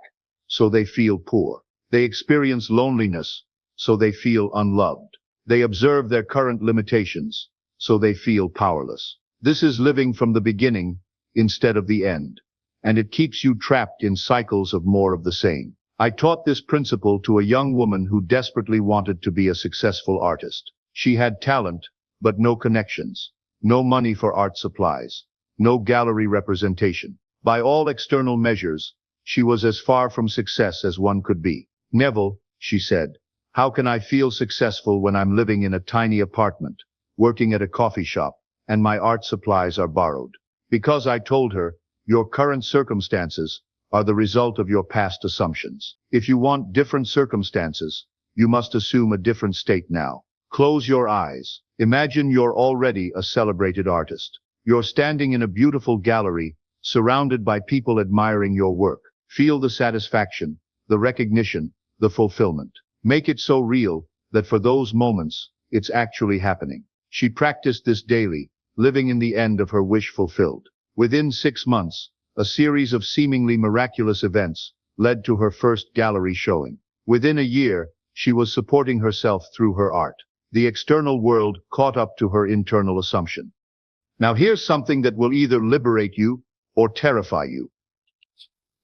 so they feel poor. They experience loneliness, so they feel unloved. They observe their current limitations, so they feel powerless. This is living from the beginning instead of the end, and it keeps you trapped in cycles of more of the same. I taught this principle to a young woman who desperately wanted to be a successful artist. She had talent, but no connections, no money for art supplies, no gallery representation. By all external measures, she was as far from success as one could be. "Neville," she said, "how can I feel successful when I'm living in a tiny apartment, working at a coffee shop, and my art supplies are borrowed?" Because I told her, your current circumstances are the result of your past assumptions. If you want different circumstances, you must assume a different state now. Close your eyes. Imagine you're already a celebrated artist. You're standing in a beautiful gallery, surrounded by people admiring your work. Feel the satisfaction, the recognition, the fulfillment. Make it so real that for those moments, it's actually happening. She practiced this daily, living in the end of her wish fulfilled. Within 6 months, a series of seemingly miraculous events led to her first gallery showing. Within a year, she was supporting herself through her art. The external world caught up to her internal assumption. Now here's something that will either liberate you or terrify you.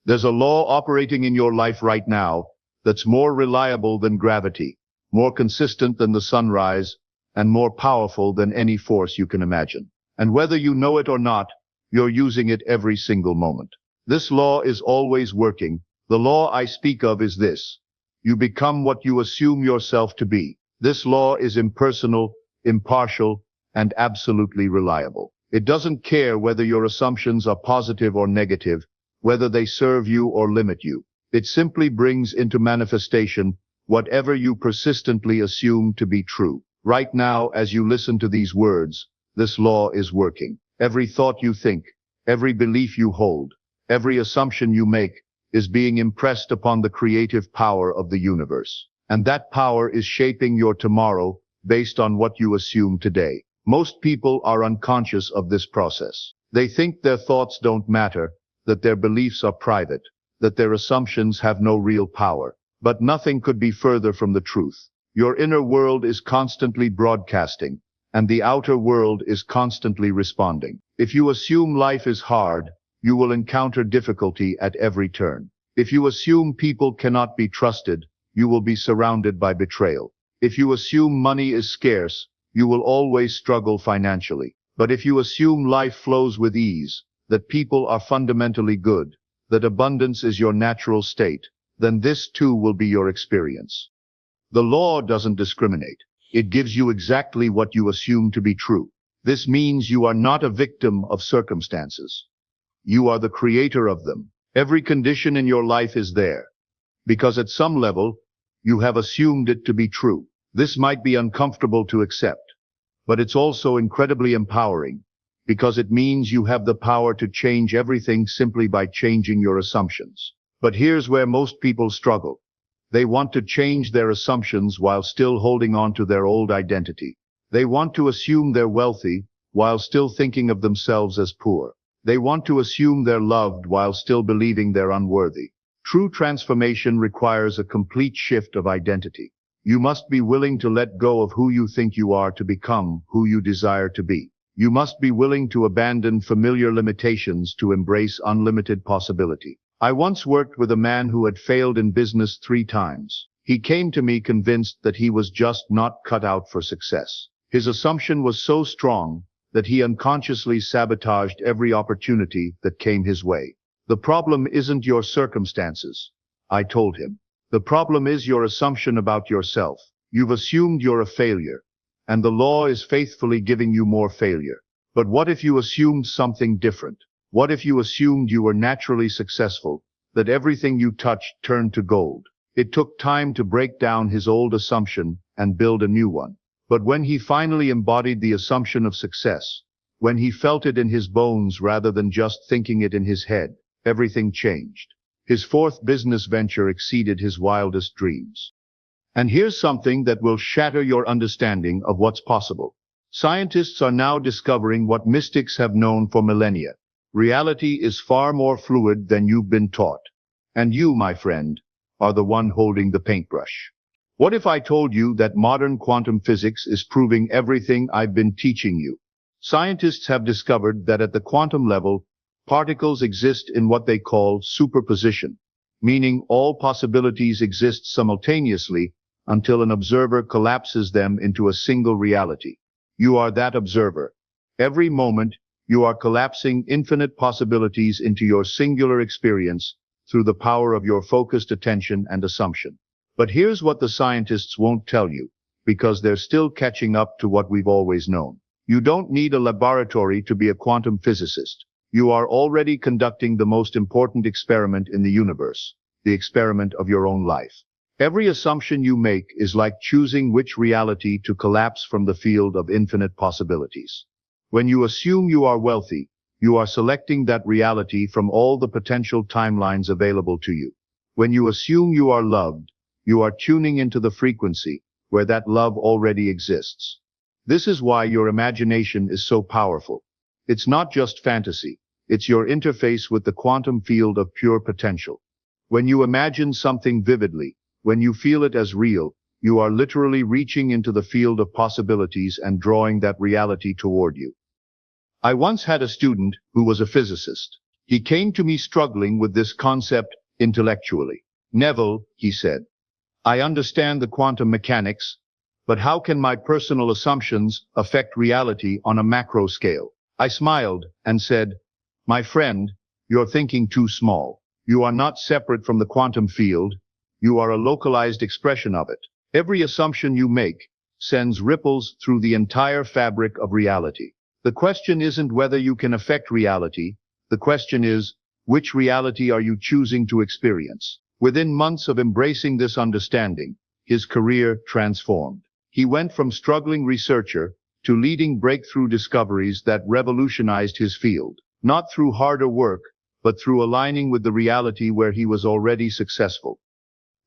There's a law operating in your life right now that's more reliable than gravity, more consistent than the sunrise, and more powerful than any force you can imagine. And whether you know it or not, you're using it every single moment. This law is always working. The law I speak of is this: you become what you assume yourself to be. This law is impersonal, impartial, and absolutely reliable. It doesn't care whether your assumptions are positive or negative, whether they serve you or limit you. It simply brings into manifestation whatever you persistently assume to be true. Right now, as you listen to these words, this law is working. Every thought you think, every belief you hold, every assumption you make is being impressed upon the creative power of the universe. And that power is shaping your tomorrow based on what you assume today. Most people are unconscious of this process. They think their thoughts don't matter, that their beliefs are private, that their assumptions have no real power. But nothing could be further from the truth. Your inner world is constantly broadcasting, and the outer world is constantly responding. If you assume life is hard, you will encounter difficulty at every turn. If you assume people cannot be trusted, you will be surrounded by betrayal. If you assume money is scarce, you will always struggle financially. But if you assume life flows with ease, that people are fundamentally good, that abundance is your natural state, then this too will be your experience. The law doesn't discriminate. It gives you exactly what you assume to be true. This means you are not a victim of circumstances. You are the creator of them. Every condition in your life is there, because at some level, you have assumed it to be true. This might be uncomfortable to accept, but it's also incredibly empowering, because it means you have the power to change everything simply by changing your assumptions. But here's where most people struggle. They want to change their assumptions while still holding on to their old identity. They want to assume they're wealthy while still thinking of themselves as poor. They want to assume they're loved while still believing they're unworthy. True transformation requires a complete shift of identity. You must be willing to let go of who you think you are to become who you desire to be. You must be willing to abandon familiar limitations to embrace unlimited possibility. I once worked with a man who had failed in business 3 times. He came to me convinced that he was just not cut out for success. His assumption was so strong that he unconsciously sabotaged every opportunity that came his way. The problem isn't your circumstances, I told him. The problem is your assumption about yourself. You've assumed you're a failure, and the law is faithfully giving you more failure. But what if you assumed something different? What if you assumed you were naturally successful, that everything you touched turned to gold? It took time to break down his old assumption and build a new one. But when he finally embodied the assumption of success, when he felt it in his bones rather than just thinking it in his head, everything changed. His fourth business venture exceeded his wildest dreams. And here's something that will shatter your understanding of what's possible. Scientists are now discovering what mystics have known for millennia. Reality is far more fluid than you've been taught. And you, my friend, are the one holding the paintbrush. What if I told you that modern quantum physics is proving everything I've been teaching you? Scientists have discovered that at the quantum level, particles exist in what they call superposition, meaning all possibilities exist simultaneously until an observer collapses them into a single reality. You are that observer. Every moment, you are collapsing infinite possibilities into your singular experience through the power of your focused attention and assumption. But here's what the scientists won't tell you, because they're still catching up to what we've always known. You don't need a laboratory to be a quantum physicist. You are already conducting the most important experiment in the universe, the experiment of your own life. Every assumption you make is like choosing which reality to collapse from the field of infinite possibilities. When you assume you are wealthy, you are selecting that reality from all the potential timelines available to you. When you assume you are loved, you are tuning into the frequency where that love already exists. This is why your imagination is so powerful. It's not just fantasy. It's your interface with the quantum field of pure potential. When you imagine something vividly, when you feel it as real, you are literally reaching into the field of possibilities and drawing that reality toward you. I once had a student who was a physicist. He came to me struggling with this concept intellectually. Neville, he said, I understand the quantum mechanics, but how can my personal assumptions affect reality on a macro scale? I smiled and said, my friend, you're thinking too small. You are not separate from the quantum field. You are a localized expression of it. Every assumption you make sends ripples through the entire fabric of reality. The question isn't whether you can affect reality. The question is, which reality are you choosing to experience? Within months of embracing this understanding, his career transformed. He went from struggling researcher to leading breakthrough discoveries that revolutionized his field, not through harder work, but through aligning with the reality where he was already successful.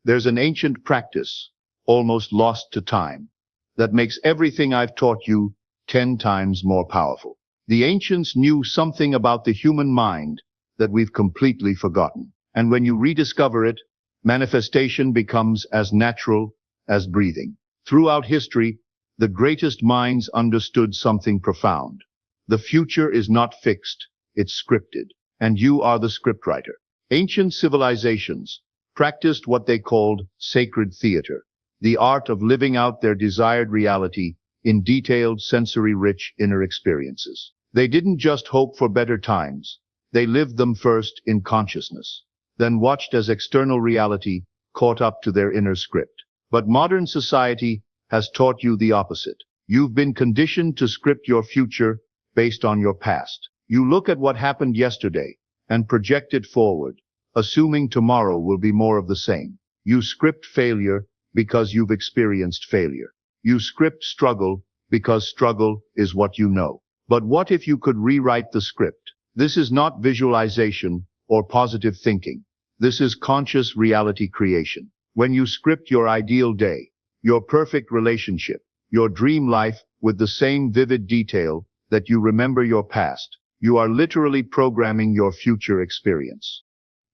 There's an ancient practice, almost lost to time, that makes everything I've taught you 10 times more powerful. The ancients knew something about the human mind that we've completely forgotten. And when you rediscover it, manifestation becomes as natural as breathing. Throughout history, the greatest minds understood something profound. The future is not fixed, it's scripted, and you are the scriptwriter. Ancient civilizations practiced what they called sacred theater, the art of living out their desired reality in detailed, sensory-rich inner experiences. They didn't just hope for better times, they lived them first in consciousness, then watched as external reality caught up to their inner script. But modern society has taught you the opposite. You've been conditioned to script your future based on your past. You look at what happened yesterday and project it forward, assuming tomorrow will be more of the same. You script failure because you've experienced failure. You script struggle because struggle is what you know. But what if you could rewrite the script? This is not visualization or positive thinking. This is conscious reality creation. When you script your ideal day, your perfect relationship, your dream life with the same vivid detail that you remember your past, you are literally programming your future experience.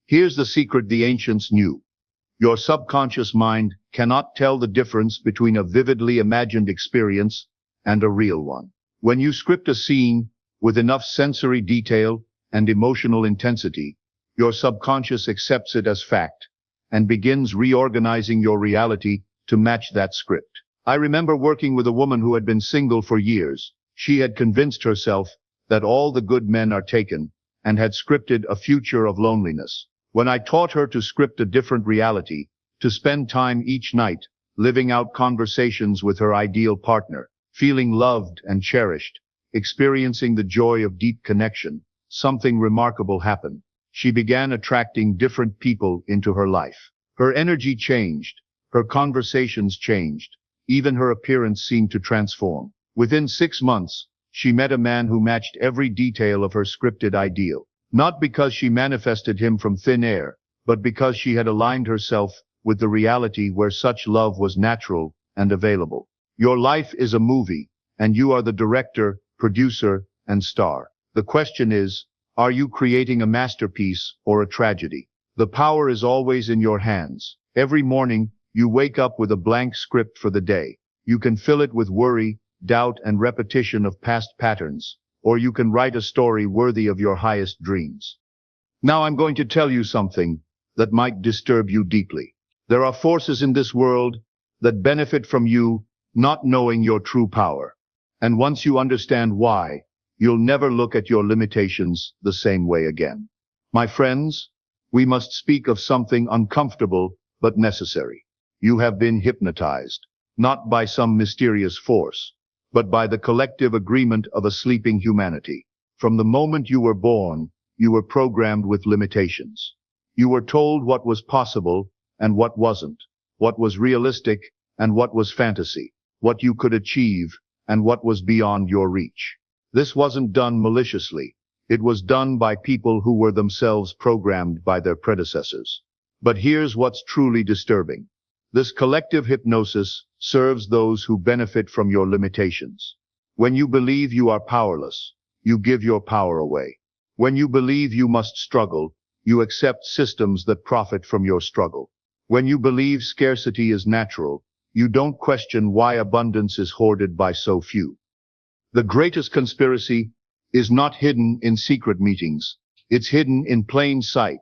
Here's the secret the ancients knew. Your subconscious mind cannot tell the difference between a vividly imagined experience and a real one. When you script a scene with enough sensory detail and emotional intensity, your subconscious accepts it as fact and begins reorganizing your reality to match that script. I remember working with a woman who had been single for years. She had convinced herself that all the good men are taken and had scripted a future of loneliness. When I taught her to script a different reality, to spend time each night living out conversations with her ideal partner, feeling loved and cherished, experiencing the joy of deep connection, something remarkable happened. She began attracting different people into her life. Her energy changed. Her conversations changed. Even her appearance seemed to transform. Within 6 months, she met a man who matched every detail of her scripted ideal. Not because she manifested him from thin air, but because she had aligned herself with the reality where such love was natural and available. Your life is a movie, and you are the director, producer, and star. The question is, are you creating a masterpiece or a tragedy? The power is always in your hands. Every morning, you wake up with a blank script for the day. You can fill it with worry, doubt, and repetition of past patterns, or you can write a story worthy of your highest dreams. Now I'm going to tell you something that might disturb you deeply. There are forces in this world that benefit from you not knowing your true power. And once you understand why, you'll never look at your limitations the same way again. My friends, we must speak of something uncomfortable but necessary. You have been hypnotized, not by some mysterious force, but by the collective agreement of a sleeping humanity. From the moment you were born, you were programmed with limitations. You were told what was possible and what wasn't, what was realistic and what was fantasy, what you could achieve and what was beyond your reach. This wasn't done maliciously. It was done by people who were themselves programmed by their predecessors. But here's what's truly disturbing. This collective hypnosis serves those who benefit from your limitations. When you believe you are powerless, you give your power away. When you believe you must struggle, you accept systems that profit from your struggle. When you believe scarcity is natural, you don't question why abundance is hoarded by so few. The greatest conspiracy is not hidden in secret meetings. It's hidden in plain sight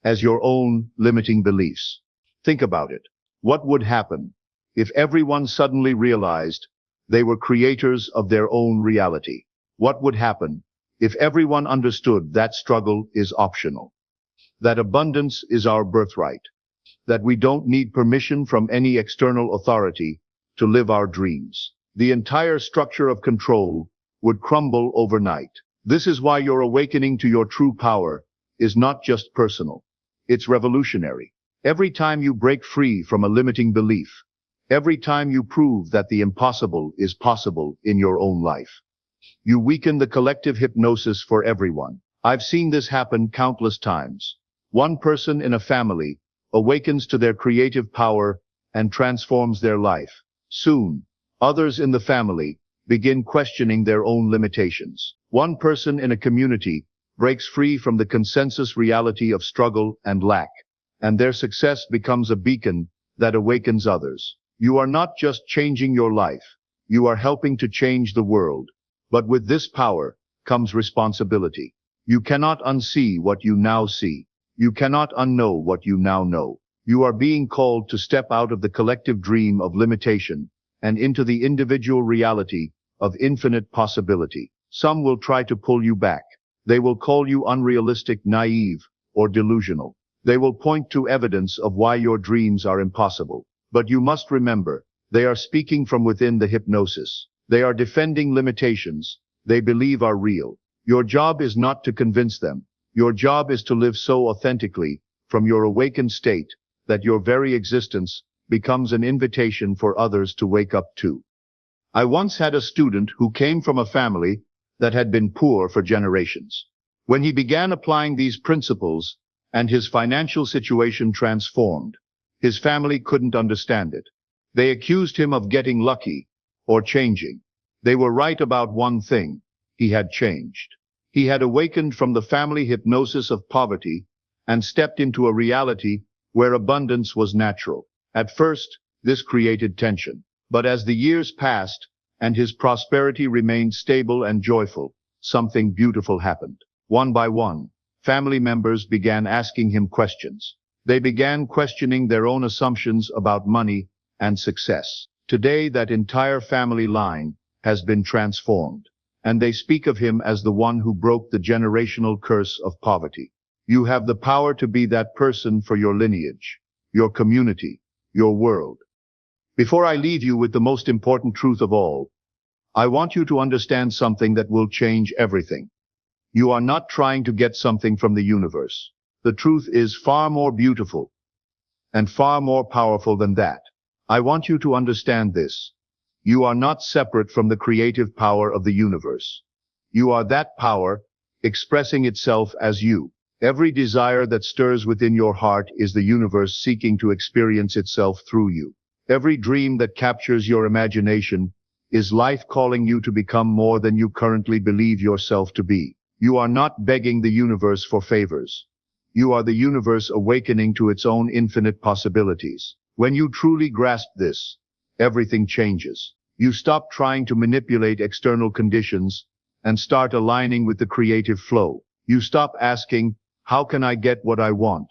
as your own limiting beliefs. Think about it. What would happen if everyone suddenly realized they were creators of their own reality? What would happen if everyone understood that struggle is optional, that abundance is our birthright, that we don't need permission from any external authority to live our dreams? The entire structure of control would crumble overnight. This is why your awakening to your true power is not just personal. It's revolutionary. Every time you break free from a limiting belief, every time you prove that the impossible is possible in your own life, you weaken the collective hypnosis for everyone. I've seen this happen countless times. One person in a family awakens to their creative power and transforms their life. Soon, others in the family begin questioning their own limitations. One person in a community breaks free from the consensus reality of struggle and lack, and their success becomes a beacon that awakens others. You are not just changing your life, you are helping to change the world. But with this power comes responsibility. You cannot unsee what you now see. You cannot unknow what you now know. You are being called to step out of the collective dream of limitation and into the individual reality of infinite possibility. Some will try to pull you back. They will call you unrealistic, naive, or delusional. They will point to evidence of why your dreams are impossible. But you must remember, they are speaking from within the hypnosis. They are defending limitations they believe are real. Your job is not to convince them. Your job is to live so authentically from your awakened state that your very existence becomes an invitation for others to wake up too. I once had a student who came from a family that had been poor for generations. When he began applying these principles and his financial situation transformed, his family couldn't understand it. They accused him of getting lucky or changing. They were right about one thing: he had changed. He had awakened from the family hypnosis of poverty and stepped into a reality where abundance was natural. At first, this created tension. But as the years passed and his prosperity remained stable and joyful, something beautiful happened. One by one, family members began asking him questions. They began questioning their own assumptions about money and success. Today, that entire family line has been transformed, and they speak of him as the one who broke the generational curse of poverty. You have the power to be that person for your lineage, your community, your world. Before I leave you with the most important truth of all, I want you to understand something that will change everything. You are not trying to get something from the universe. The truth is far more beautiful and far more powerful than that. I want you to understand this. You are not separate from the creative power of the universe. You are that power, expressing itself as you. Every desire that stirs within your heart is the universe seeking to experience itself through you. Every dream that captures your imagination is life calling you to become more than you currently believe yourself to be. You are not begging the universe for favors. You are the universe awakening to its own infinite possibilities. When you truly grasp this, everything changes. You stop trying to manipulate external conditions and start aligning with the creative flow. You stop asking, how can I get what I want?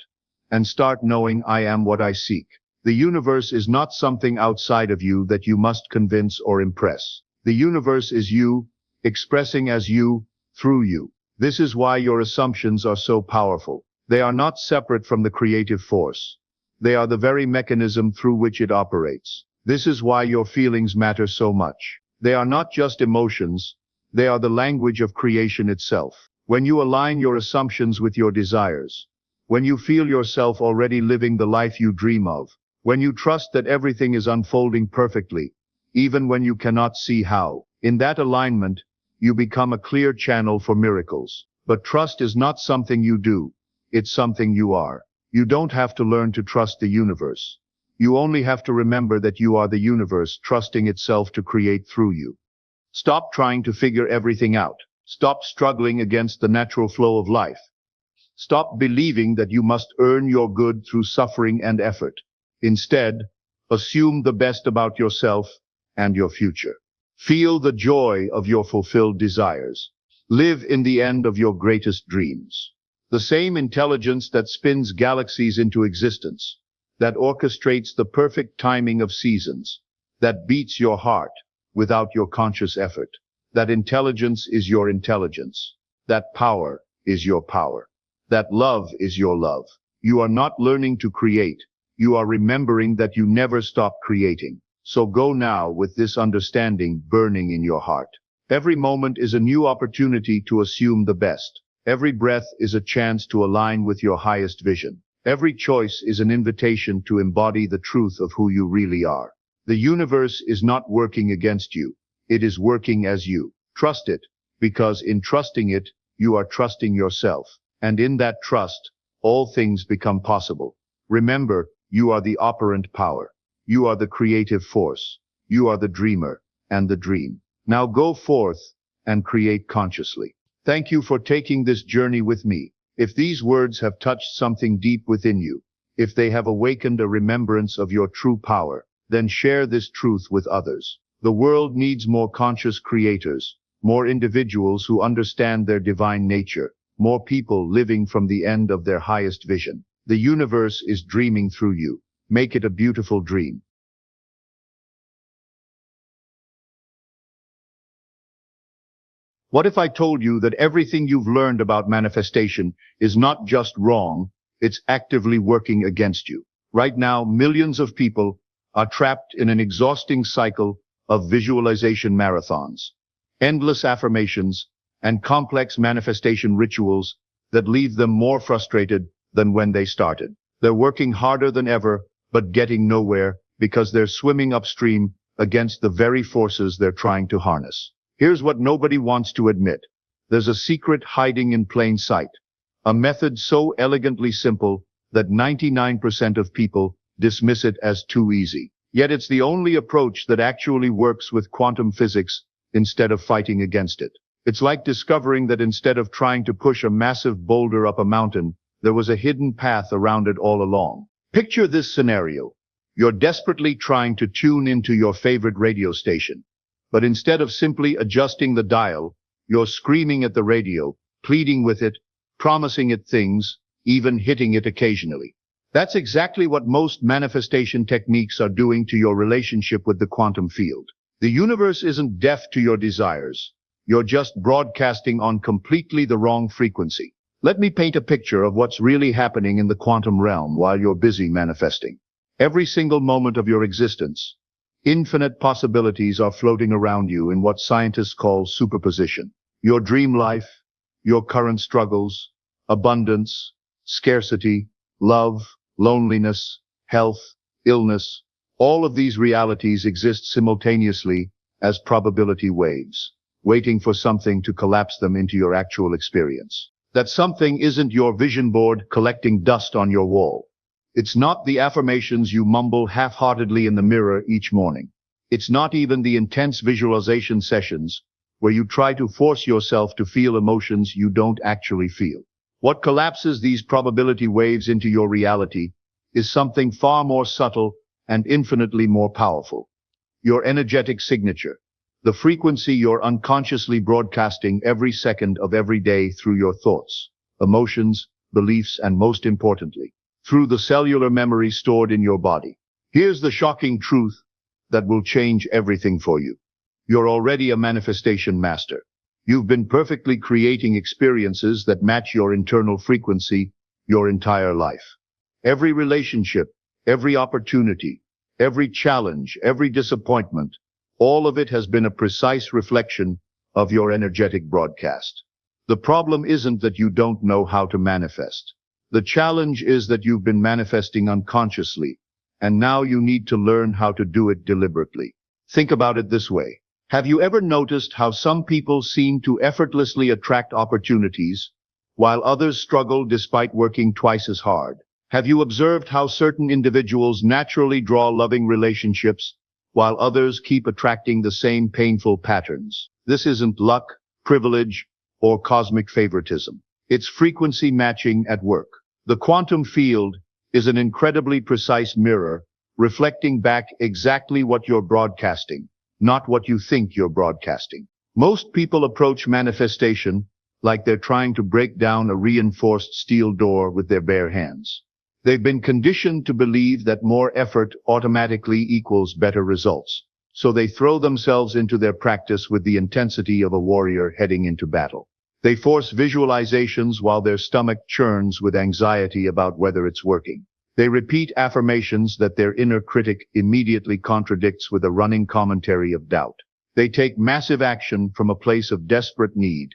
And start knowing I am what I seek. The universe is not something outside of you that you must convince or impress. The universe is you, expressing as you, through you. This is why your assumptions are so powerful. They are not separate from the creative force. They are the very mechanism through which it operates. This is why your feelings matter so much. They are not just emotions. They are the language of creation itself. When you align your assumptions with your desires, when you feel yourself already living the life you dream of, when you trust that everything is unfolding perfectly, even when you cannot see how, in that alignment, you become a clear channel for miracles. But trust is not something you do. It's something you are. You don't have to learn to trust the universe. You only have to remember that you are the universe trusting itself to create through you. Stop trying to figure everything out. Stop struggling against the natural flow of life. Stop believing that you must earn your good through suffering and effort. Instead, assume the best about yourself and your future. Feel the joy of your fulfilled desires. Live in the end of your greatest dreams. The same intelligence that spins galaxies into existence, that orchestrates the perfect timing of seasons, that beats your heart without your conscious effort. That intelligence is your intelligence. That power is your power. That love is your love. You are not learning to create. You are remembering that you never stop creating. So go now with this understanding burning in your heart. Every moment is a new opportunity to assume the best. Every breath is a chance to align with your highest vision. Every choice is an invitation to embody the truth of who you really are. The universe is not working against you. It is working as you. Trust it, because in trusting it, you are trusting yourself. And in that trust, all things become possible. Remember, you are the operant power. You are the creative force. You are the dreamer and the dream. Now go forth and create consciously. Thank you for taking this journey with me. If these words have touched something deep within you, if they have awakened a remembrance of your true power, then share this truth with others. The world needs more conscious creators, more individuals who understand their divine nature, more people living from the end of their highest vision. The universe is dreaming through you. Make it a beautiful dream. What if I told you that everything you've learned about manifestation is not just wrong, it's actively working against you? Right now, millions of people are trapped in an exhausting cycle of visualization marathons, endless affirmations, and complex manifestation rituals that leave them more frustrated than when they started. They're working harder than ever, but getting nowhere because they're swimming upstream against the very forces they're trying to harness. Here's what nobody wants to admit. There's a secret hiding in plain sight. A method so elegantly simple that 99% of people dismiss it as too easy. Yet it's the only approach that actually works with quantum physics instead of fighting against it. It's like discovering that instead of trying to push a massive boulder up a mountain, there was a hidden path around it all along. Picture this scenario. You're desperately trying to tune into your favorite radio station. But instead of simply adjusting the dial, you're screaming at the radio, pleading with it, promising it things, even hitting it occasionally. That's exactly what most manifestation techniques are doing to your relationship with the quantum field. The universe isn't deaf to your desires. You're just broadcasting on completely the wrong frequency. Let me paint a picture of what's really happening in the quantum realm while you're busy manifesting. Every single moment of your existence, infinite possibilities are floating around you in what scientists call superposition. Your dream life, your current struggles, abundance, scarcity, love, loneliness, health, illness. All of these realities exist simultaneously as probability waves, waiting for something to collapse them into your actual experience. That something isn't your vision board collecting dust on your wall. It's not the affirmations you mumble half-heartedly in the mirror each morning. It's not even the intense visualization sessions where you try to force yourself to feel emotions you don't actually feel. What collapses these probability waves into your reality is something far more subtle and infinitely more powerful. Your energetic signature, the frequency you're unconsciously broadcasting every second of every day through your thoughts, emotions, beliefs, and most importantly, through the cellular memory stored in your body. Here's the shocking truth that will change everything for you. You're already a manifestation master. You've been perfectly creating experiences that match your internal frequency your entire life. Every relationship, every opportunity, every challenge, every disappointment, all of it has been a precise reflection of your energetic broadcast. The problem isn't that you don't know how to manifest. The challenge is that you've been manifesting unconsciously, and now you need to learn how to do it deliberately. Think about it this way. Have you ever noticed how some people seem to effortlessly attract opportunities, while others struggle despite working twice as hard? Have you observed how certain individuals naturally draw loving relationships, while others keep attracting the same painful patterns? This isn't luck, privilege, or cosmic favoritism. It's frequency matching at work. The quantum field is an incredibly precise mirror, reflecting back exactly what you're broadcasting, not what you think you're broadcasting. Most people approach manifestation like they're trying to break down a reinforced steel door with their bare hands. They've been conditioned to believe that more effort automatically equals better results, so they throw themselves into their practice with the intensity of a warrior heading into battle. They force visualizations while their stomach churns with anxiety about whether it's working. They repeat affirmations that their inner critic immediately contradicts with a running commentary of doubt. They take massive action from a place of desperate need,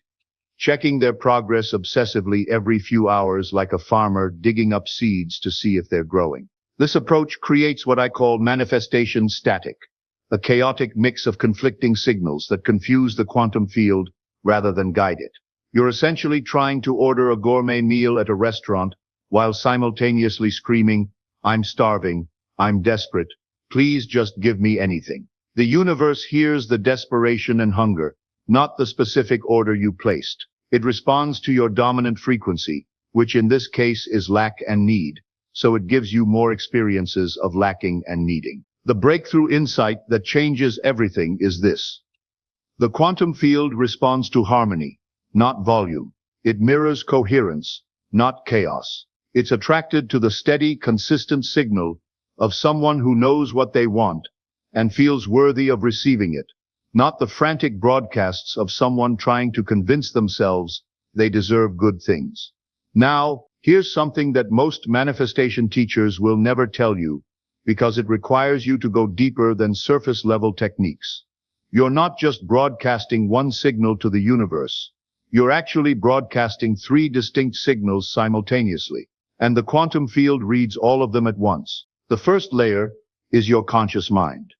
checking their progress obsessively every few hours like a farmer digging up seeds to see if they're growing. This approach creates what I call manifestation static, a chaotic mix of conflicting signals that confuse the quantum field rather than guide it. You're essentially trying to order a gourmet meal at a restaurant while simultaneously screaming, "I'm starving, I'm desperate, please just give me anything." The universe hears the desperation and hunger, not the specific order you placed. It responds to your dominant frequency, which in this case is lack and need, so it gives you more experiences of lacking and needing. The breakthrough insight that changes everything is this. The quantum field responds to harmony, not volume. It mirrors coherence, not chaos. It's attracted to the steady, consistent signal of someone who knows what they want and feels worthy of receiving it, not the frantic broadcasts of someone trying to convince themselves they deserve good things. Now, here's something that most manifestation teachers will never tell you, because it requires you to go deeper than surface-level techniques. You're not just broadcasting one signal to the universe. You're actually broadcasting 3 distinct signals simultaneously, and the quantum field reads all of them at once. The first layer is your conscious mind,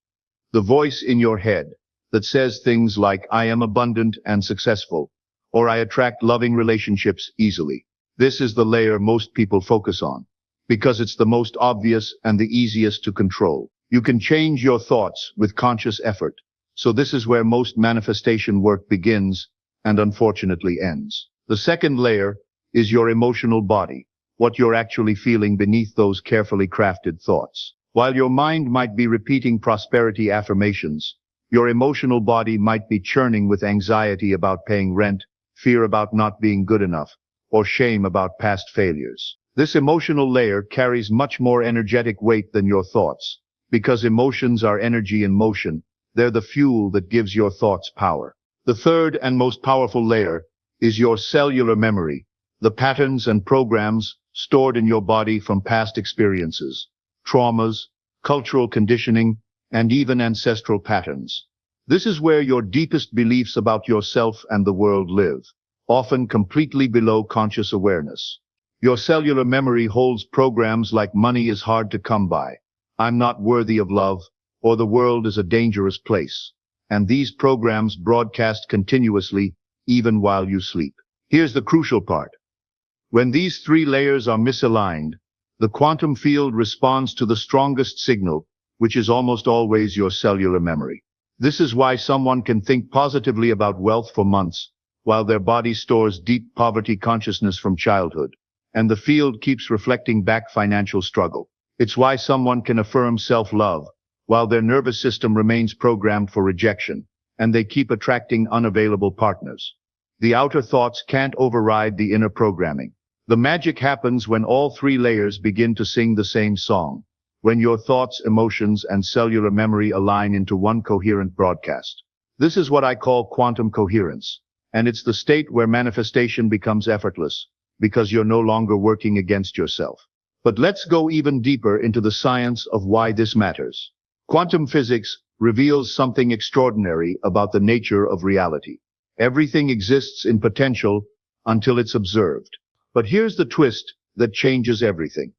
the voice in your head that says things like, "I am abundant and successful," or "I attract loving relationships easily." This is the layer most people focus on, because it's the most obvious and the easiest to control. You can change your thoughts with conscious effort, so this is where most manifestation work begins and unfortunately ends. The second layer is your emotional body, what you're actually feeling beneath those carefully crafted thoughts. While your mind might be repeating prosperity affirmations, your emotional body might be churning with anxiety about paying rent, fear about not being good enough, or shame about past failures. This emotional layer carries much more energetic weight than your thoughts, because emotions are energy in motion. They're the fuel that gives your thoughts power. The third and most powerful layer is your cellular memory, the patterns and programs stored in your body from past experiences, traumas, cultural conditioning, and even ancestral patterns. This is where your deepest beliefs about yourself and the world live, often completely below conscious awareness. Your cellular memory holds programs like money is hard to come by, I'm not worthy of love, or the world is a dangerous place. And these programs broadcast continuously, even while you sleep. Here's the crucial part. When these three layers are misaligned, the quantum field responds to the strongest signal, which is almost always your cellular memory. This is why someone can think positively about wealth for months, while their body stores deep poverty consciousness from childhood, and the field keeps reflecting back financial struggle. It's why someone can affirm self-love, while their nervous system remains programmed for rejection, and they keep attracting unavailable partners. The outer thoughts can't override the inner programming. The magic happens when all three layers begin to sing the same song, when your thoughts, emotions, and cellular memory align into one coherent broadcast. This is what I call quantum coherence, and it's the state where manifestation becomes effortless, because you're no longer working against yourself. But let's go even deeper into the science of why this matters. Quantum physics reveals something extraordinary about the nature of reality. Everything exists in potential until it's observed. But here's the twist that changes everything.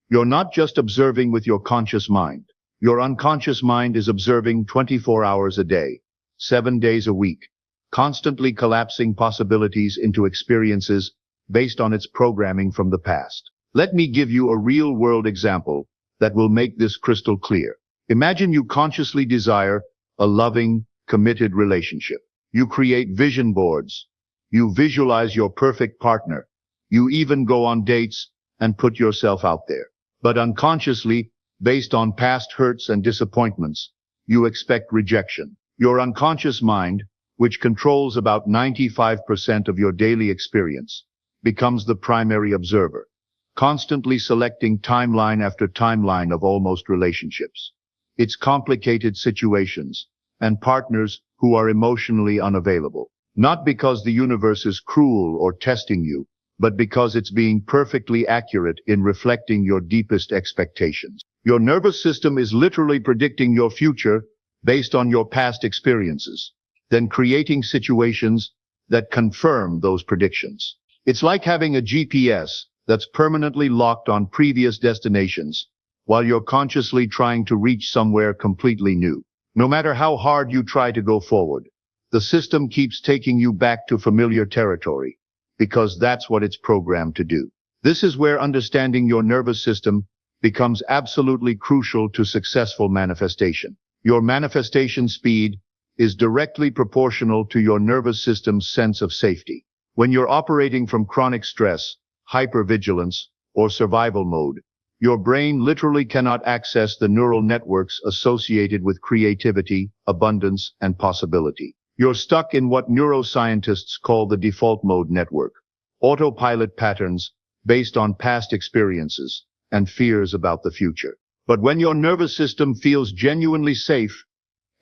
You're not just observing with your conscious mind. Your unconscious mind is observing 24 hours a day, 7 days a week, constantly collapsing possibilities into experiences based on its programming from the past. Let me give you a real-world example that will make this crystal clear. Imagine you consciously desire a loving, committed relationship. You create vision boards. You visualize your perfect partner. You even go on dates and put yourself out there. But unconsciously, based on past hurts and disappointments, you expect rejection. Your unconscious mind, which controls about 95% of your daily experience, becomes the primary observer, constantly selecting timeline after timeline of almost relationships. It's complicated situations and partners who are emotionally unavailable, not because the universe is cruel or testing you, but because it's being perfectly accurate in reflecting your deepest expectations. Your nervous system is literally predicting your future based on your past experiences, then creating situations that confirm those predictions. It's like having a GPS that's permanently locked on previous destinations, while you're consciously trying to reach somewhere completely new. No matter how hard you try to go forward, the system keeps taking you back to familiar territory, because that's what it's programmed to do. This is where understanding your nervous system becomes absolutely crucial to successful manifestation. Your manifestation speed is directly proportional to your nervous system's sense of safety. When you're operating from chronic stress, hypervigilance, or survival mode, your brain literally cannot access the neural networks associated with creativity, abundance, and possibility. You're stuck in what neuroscientists call the default mode network, autopilot patterns based on past experiences and fears about the future. But when your nervous system feels genuinely safe,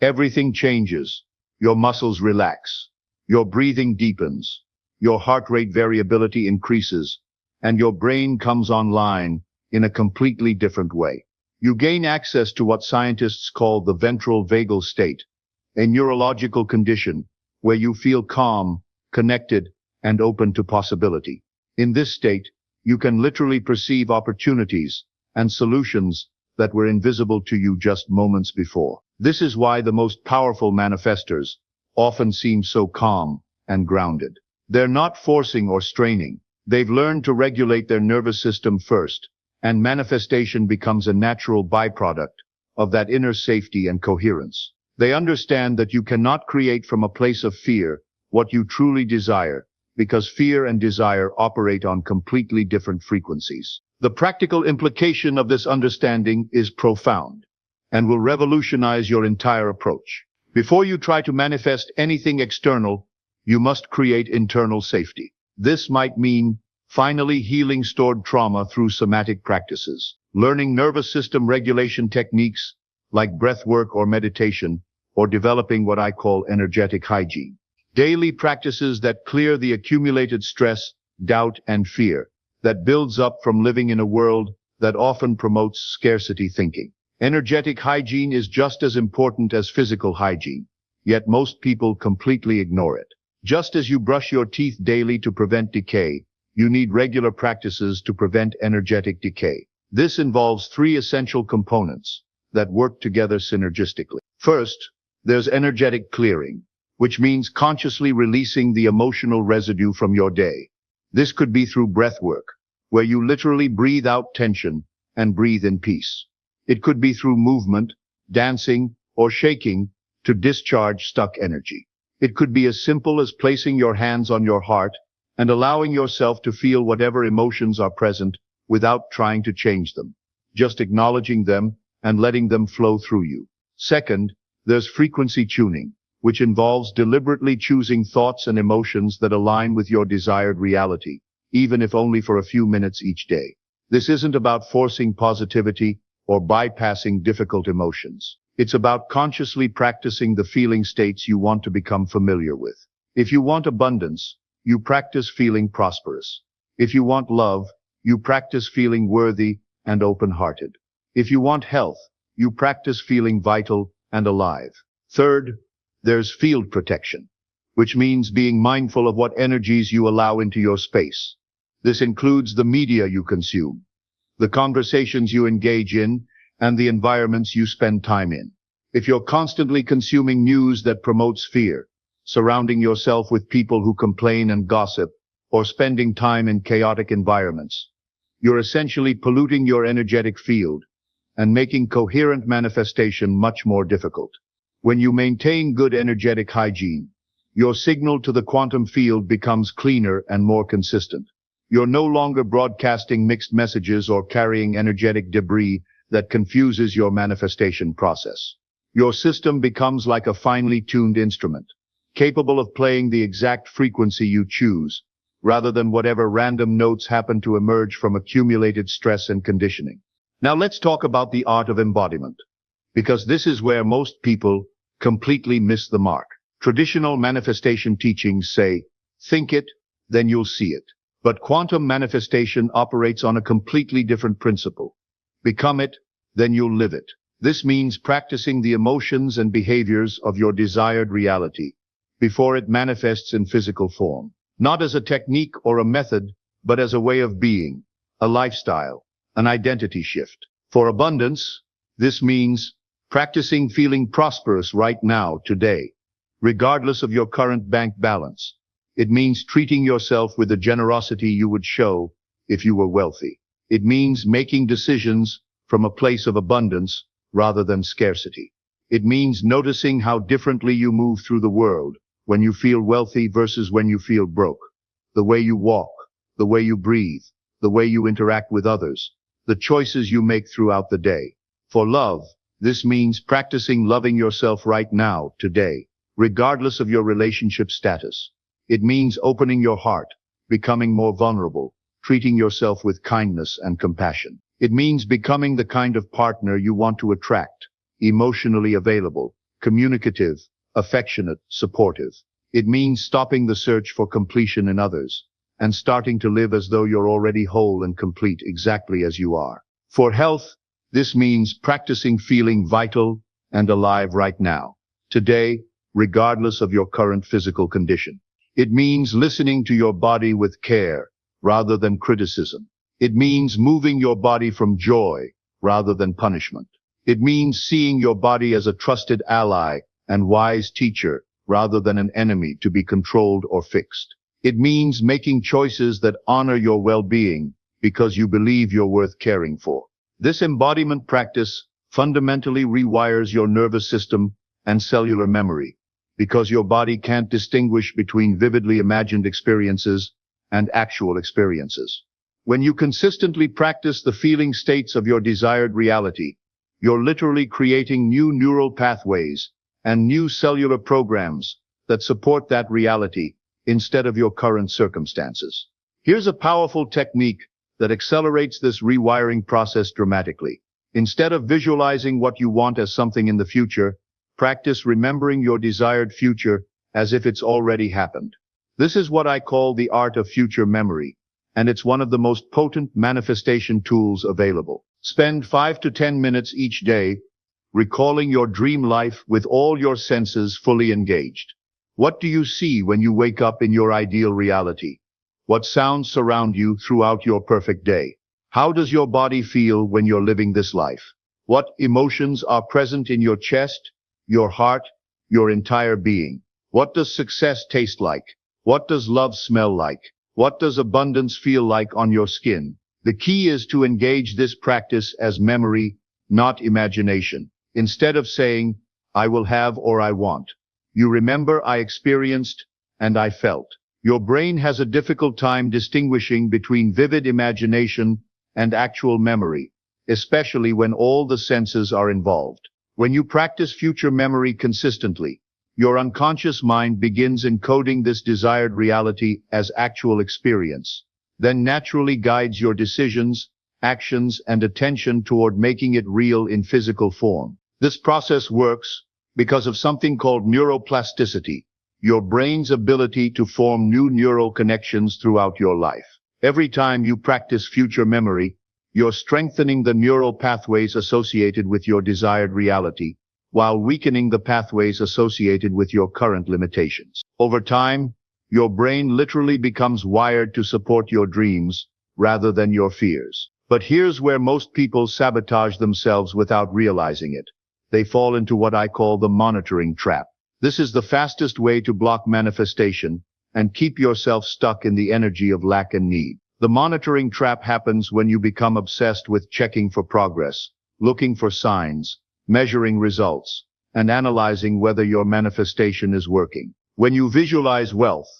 everything changes. Your muscles relax, your breathing deepens, your heart rate variability increases, and your brain comes online in a completely different way. You gain access to what scientists call the ventral vagal state, a neurological condition where you feel calm, connected, and open to possibility. In this state, you can literally perceive opportunities and solutions that were invisible to you just moments before. This is why the most powerful manifestors often seem so calm and grounded. They're not forcing or straining. They've learned to regulate their nervous system first, and manifestation becomes a natural byproduct of that inner safety and coherence. They understand that you cannot create from a place of fear what you truly desire, because fear and desire operate on completely different frequencies. The practical implication of this understanding is profound and will revolutionize your entire approach. Before you try to manifest anything external, you must create internal safety. This might mean finally healing stored trauma through somatic practices, learning nervous system regulation techniques like breath work or meditation, or developing what I call energetic hygiene. Daily practices that clear the accumulated stress, doubt, and fear that builds up from living in a world that often promotes scarcity thinking. Energetic hygiene is just as important as physical hygiene, yet most people completely ignore it. Just as you brush your teeth daily to prevent decay, you need regular practices to prevent energetic decay. This involves three essential components that work together synergistically. First, there's energetic clearing, which means consciously releasing the emotional residue from your day. This could be through breath work, where you literally breathe out tension and breathe in peace. It could be through movement, dancing, or shaking to discharge stuck energy. It could be as simple as placing your hands on your heart and allowing yourself to feel whatever emotions are present without trying to change them, just acknowledging them and letting them flow through you. Second, there's frequency tuning, which involves deliberately choosing thoughts and emotions that align with your desired reality, even if only for a few minutes each day. This isn't about forcing positivity or bypassing difficult emotions. It's about consciously practicing the feeling states you want to become familiar with. If you want abundance, you practice feeling prosperous. If you want love, you practice feeling worthy and open-hearted. If you want health, you practice feeling vital and alive. Third, there's field protection, which means being mindful of what energies you allow into your space. This includes the media you consume, the conversations you engage in, and the environments you spend time in. If you're constantly consuming news that promotes fear, surrounding yourself with people who complain and gossip, or spending time in chaotic environments, you're essentially polluting your energetic field and making coherent manifestation much more difficult. When you maintain good energetic hygiene, your signal to the quantum field becomes cleaner and more consistent. You're no longer broadcasting mixed messages or carrying energetic debris that confuses your manifestation process. Your system becomes like a finely tuned instrument, capable of playing the exact frequency you choose, rather than whatever random notes happen to emerge from accumulated stress and conditioning. Now let's talk about the art of embodiment, because this is where most people completely miss the mark. Traditional manifestation teachings say, think it, then you'll see it. But quantum manifestation operates on a completely different principle. Become it, then you'll live it. This means practicing the emotions and behaviors of your desired reality before it manifests in physical form. Not as a technique or a method, but as a way of being, a lifestyle, an identity shift. For abundance, this means practicing feeling prosperous right now, today, regardless of your current bank balance. It means treating yourself with the generosity you would show if you were wealthy. It means making decisions from a place of abundance rather than scarcity. It means noticing how differently you move through the world when you feel wealthy versus when you feel broke. The way you walk, the way you breathe, the way you interact with others, the choices you make throughout the day. For love, this means practicing loving yourself right now, today, regardless of your relationship status. It means opening your heart, becoming more vulnerable, treating yourself with kindness and compassion. It means becoming the kind of partner you want to attract, emotionally available, communicative, affectionate, supportive. It means stopping the search for completion in others and starting to live as though you're already whole and complete exactly as you are. For health, this means practicing feeling vital and alive right now, today, regardless of your current physical condition. It means listening to your body with care rather than criticism. It means moving your body from joy rather than punishment. It means seeing your body as a trusted ally and wise teacher rather than an enemy to be controlled or fixed. It means making choices that honor your well-being because you believe you're worth caring for. This embodiment practice fundamentally rewires your nervous system and cellular memory, because your body can't distinguish between vividly imagined experiences and actual experiences. When you consistently practice the feeling states of your desired reality, you're literally creating new neural pathways and new cellular programs that support that reality instead of your current circumstances. Here's a powerful technique that accelerates this rewiring process dramatically. Instead of visualizing what you want as something in the future, practice remembering your desired future as if it's already happened. This is what I call the art of future memory, and it's one of the most potent manifestation tools available. Spend 5 to 10 minutes each day recalling your dream life with all your senses fully engaged. What do you see when you wake up in your ideal reality? What sounds surround you throughout your perfect day? How does your body feel when you're living this life? What emotions are present in your chest, your heart, your entire being? What does success taste like? What does love smell like? What does abundance feel like on your skin? The key is to engage this practice as memory, not imagination. Instead of saying, I will have or I want, you remember I experienced and I felt. Your brain has a difficult time distinguishing between vivid imagination and actual memory, especially when all the senses are involved. When you practice future memory consistently, your unconscious mind begins encoding this desired reality as actual experience, then naturally guides your decisions, actions, and attention toward making it real in physical form. This process works because of something called neuroplasticity, your brain's ability to form new neural connections throughout your life. Every time you practice future memory, you're strengthening the neural pathways associated with your desired reality, while weakening the pathways associated with your current limitations. Over time, your brain literally becomes wired to support your dreams rather than your fears. But here's where most people sabotage themselves without realizing it. They fall into what I call the monitoring trap. This is the fastest way to block manifestation and keep yourself stuck in the energy of lack and need. The monitoring trap happens when you become obsessed with checking for progress, looking for signs, measuring results, and analyzing whether your manifestation is working. When you visualize wealth,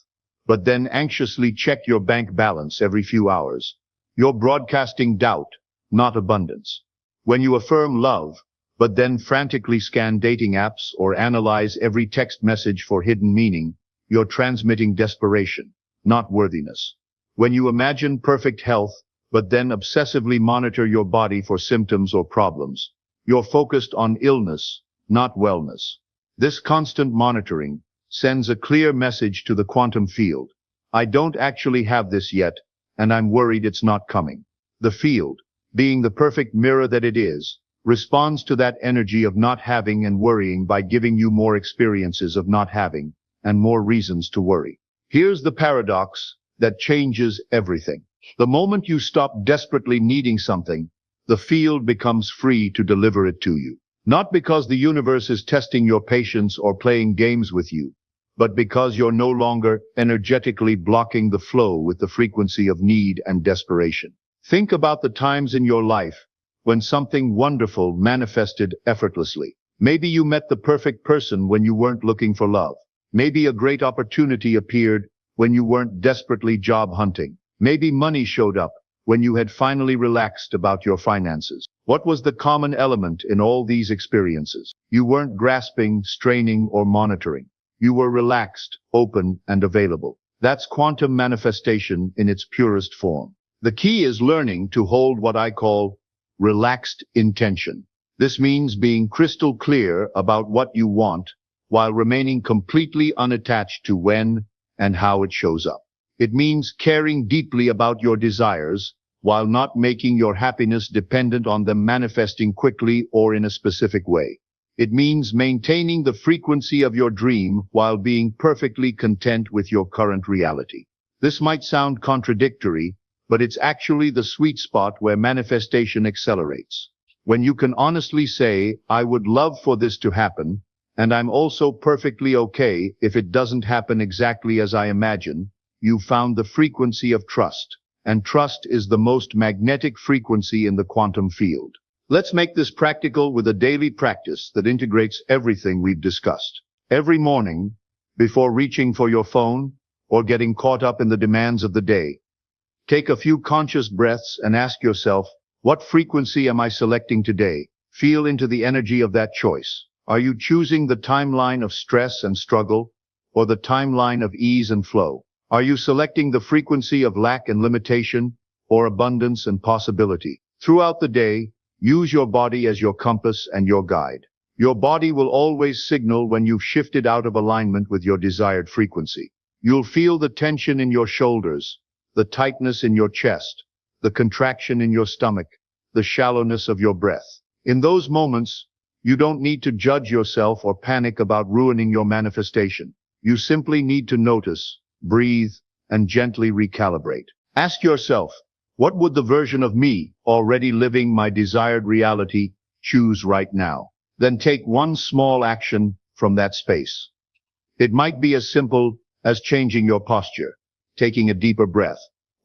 but then anxiously check your bank balance every few hours, you're broadcasting doubt, not abundance. When you affirm love, but then frantically scan dating apps or analyze every text message for hidden meaning, you're transmitting desperation, not worthiness. When you imagine perfect health, but then obsessively monitor your body for symptoms or problems, you're focused on illness, not wellness. This constant monitoring sends a clear message to the quantum field. I don't actually have this yet, and I'm worried it's not coming. The field, being the perfect mirror that it is, responds to that energy of not having and worrying by giving you more experiences of not having and more reasons to worry. Here's the paradox that changes everything. The moment you stop desperately needing something, the field becomes free to deliver it to you. Not because the universe is testing your patience or playing games with you, but because you're no longer energetically blocking the flow with the frequency of need and desperation. Think about the times in your life when something wonderful manifested effortlessly. Maybe you met the perfect person when you weren't looking for love. Maybe a great opportunity appeared when you weren't desperately job hunting. Maybe money showed up when you had finally relaxed about your finances. What was the common element in all these experiences? You weren't grasping, straining, or monitoring. You were relaxed, open, and available. That's quantum manifestation in its purest form. The key is learning to hold what I call relaxed intention. This means being crystal clear about what you want while remaining completely unattached to when and how it shows up. It means caring deeply about your desires while not making your happiness dependent on them manifesting quickly or in a specific way. It means maintaining the frequency of your dream while being perfectly content with your current reality. This might sound contradictory, but it's actually the sweet spot where manifestation accelerates. When you can honestly say, I would love for this to happen, and I'm also perfectly okay if it doesn't happen exactly as I imagine, you found the frequency of trust, and trust is the most magnetic frequency in the quantum field. Let's make this practical with a daily practice that integrates everything we've discussed. Every morning, before reaching for your phone or getting caught up in the demands of the day, take a few conscious breaths and ask yourself, what frequency am I selecting today? Feel into the energy of that choice. Are you choosing the timeline of stress and struggle or the timeline of ease and flow? Are you selecting the frequency of lack and limitation or abundance and possibility? Throughout the day, use your body as your compass and your guide. Your body will always signal when you've shifted out of alignment with your desired frequency. You'll feel the tension in your shoulders, the tightness in your chest, the contraction in your stomach, the shallowness of your breath. In those moments, you don't need to judge yourself or panic about ruining your manifestation. You simply need to notice, breathe, and gently recalibrate. Ask yourself, what would the version of me already living my desired reality choose right now? Then take one small action from that space. It might be as simple as changing your posture, taking a deeper breath,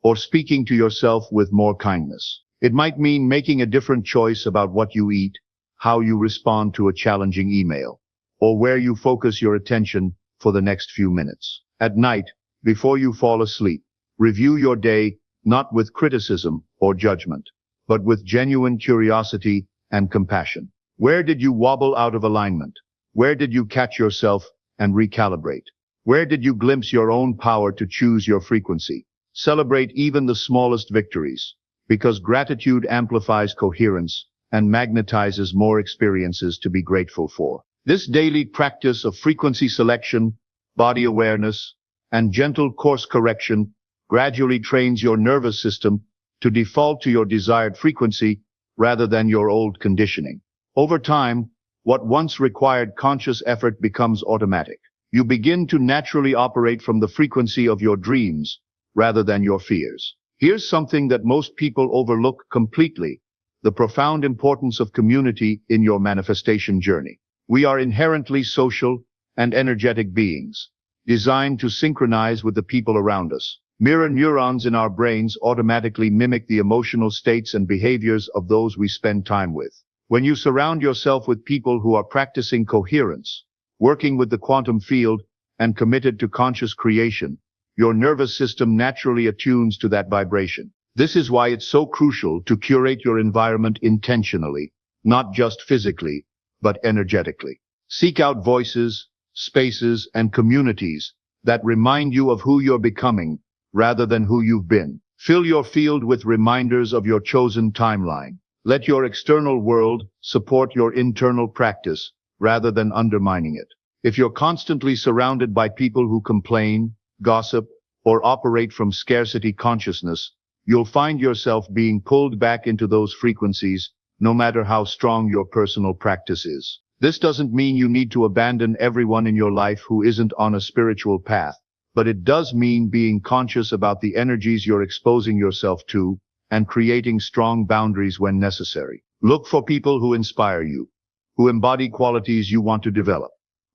or speaking to yourself with more kindness. It might mean making a different choice about what you eat, how you respond to a challenging email, or where you focus your attention for the next few minutes. At night, before you fall asleep, review your day not with criticism or judgment, but with genuine curiosity and compassion. Where did you wobble out of alignment? Where did you catch yourself and recalibrate? Where did you glimpse your own power to choose your frequency? Celebrate even the smallest victories, because gratitude amplifies coherence and magnetizes more experiences to be grateful for. This daily practice of frequency selection, body awareness, and gentle course correction gradually trains your nervous system to default to your desired frequency rather than your old conditioning. Over time, what once required conscious effort becomes automatic. You begin to naturally operate from the frequency of your dreams rather than your fears. Here's something that most people overlook completely: the profound importance of community in your manifestation journey. We are inherently social and energetic beings, designed to synchronize with the people around us. Mirror neurons in our brains automatically mimic the emotional states and behaviors of those we spend time with. When you surround yourself with people who are practicing coherence, working with the quantum field, and committed to conscious creation, your nervous system naturally attunes to that vibration. This is why it's so crucial to curate your environment intentionally, not just physically, but energetically. Seek out voices, spaces, and communities that remind you of who you're becoming rather than who you've been. Fill your field with reminders of your chosen timeline. Let your external world support your internal practice rather than undermining it. If you're constantly surrounded by people who complain, gossip, or operate from scarcity consciousness, you'll find yourself being pulled back into those frequencies, no matter how strong your personal practice is. This doesn't mean you need to abandon everyone in your life who isn't on a spiritual path, but it does mean being conscious about the energies you're exposing yourself to and creating strong boundaries when necessary. Look for people who inspire you, who embody qualities you want to develop,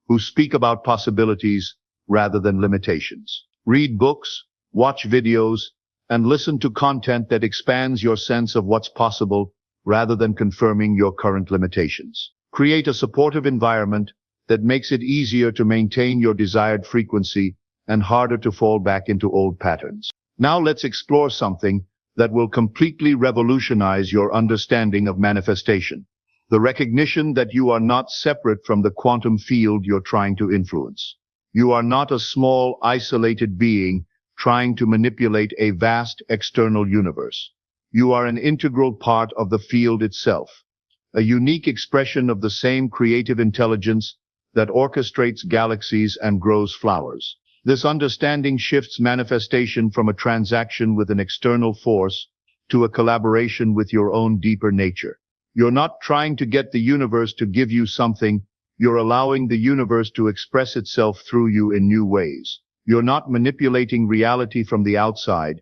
who speak about possibilities rather than limitations. Read books, watch videos, and listen to content that expands your sense of what's possible rather than confirming your current limitations. Create a supportive environment that makes it easier to maintain your desired frequency and harder to fall back into old patterns. Now let's explore something that will completely revolutionize your understanding of manifestation: the recognition that you are not separate from the quantum field you're trying to influence. You are not a small, isolated being trying to manipulate a vast external universe. You are an integral part of the field itself, a unique expression of the same creative intelligence that orchestrates galaxies and grows flowers. This understanding shifts manifestation from a transaction with an external force to a collaboration with your own deeper nature. You're not trying to get the universe to give you something. You're allowing the universe to express itself through you in new ways. You're not manipulating reality from the outside.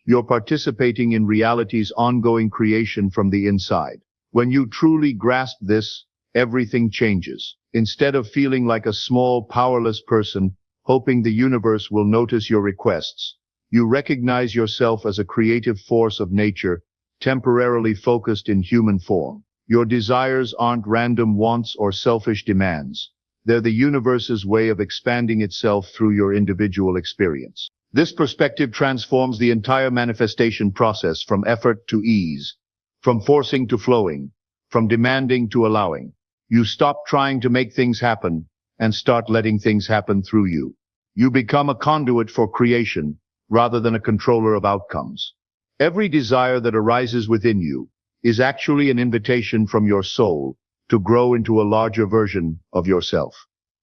You're participating in reality's ongoing creation from the inside. When you truly grasp this, everything changes. Instead of feeling like a small, powerless person, hoping the universe will notice your requests, you recognize yourself as a creative force of nature, temporarily focused in human form. Your desires aren't random wants or selfish demands. They're the universe's way of expanding itself through your individual experience. This perspective transforms the entire manifestation process from effort to ease, from forcing to flowing, from demanding to allowing. You stop trying to make things happen and start letting things happen through you. You become a conduit for creation rather than a controller of outcomes. Every desire that arises within you is actually an invitation from your soul to grow into a larger version of yourself.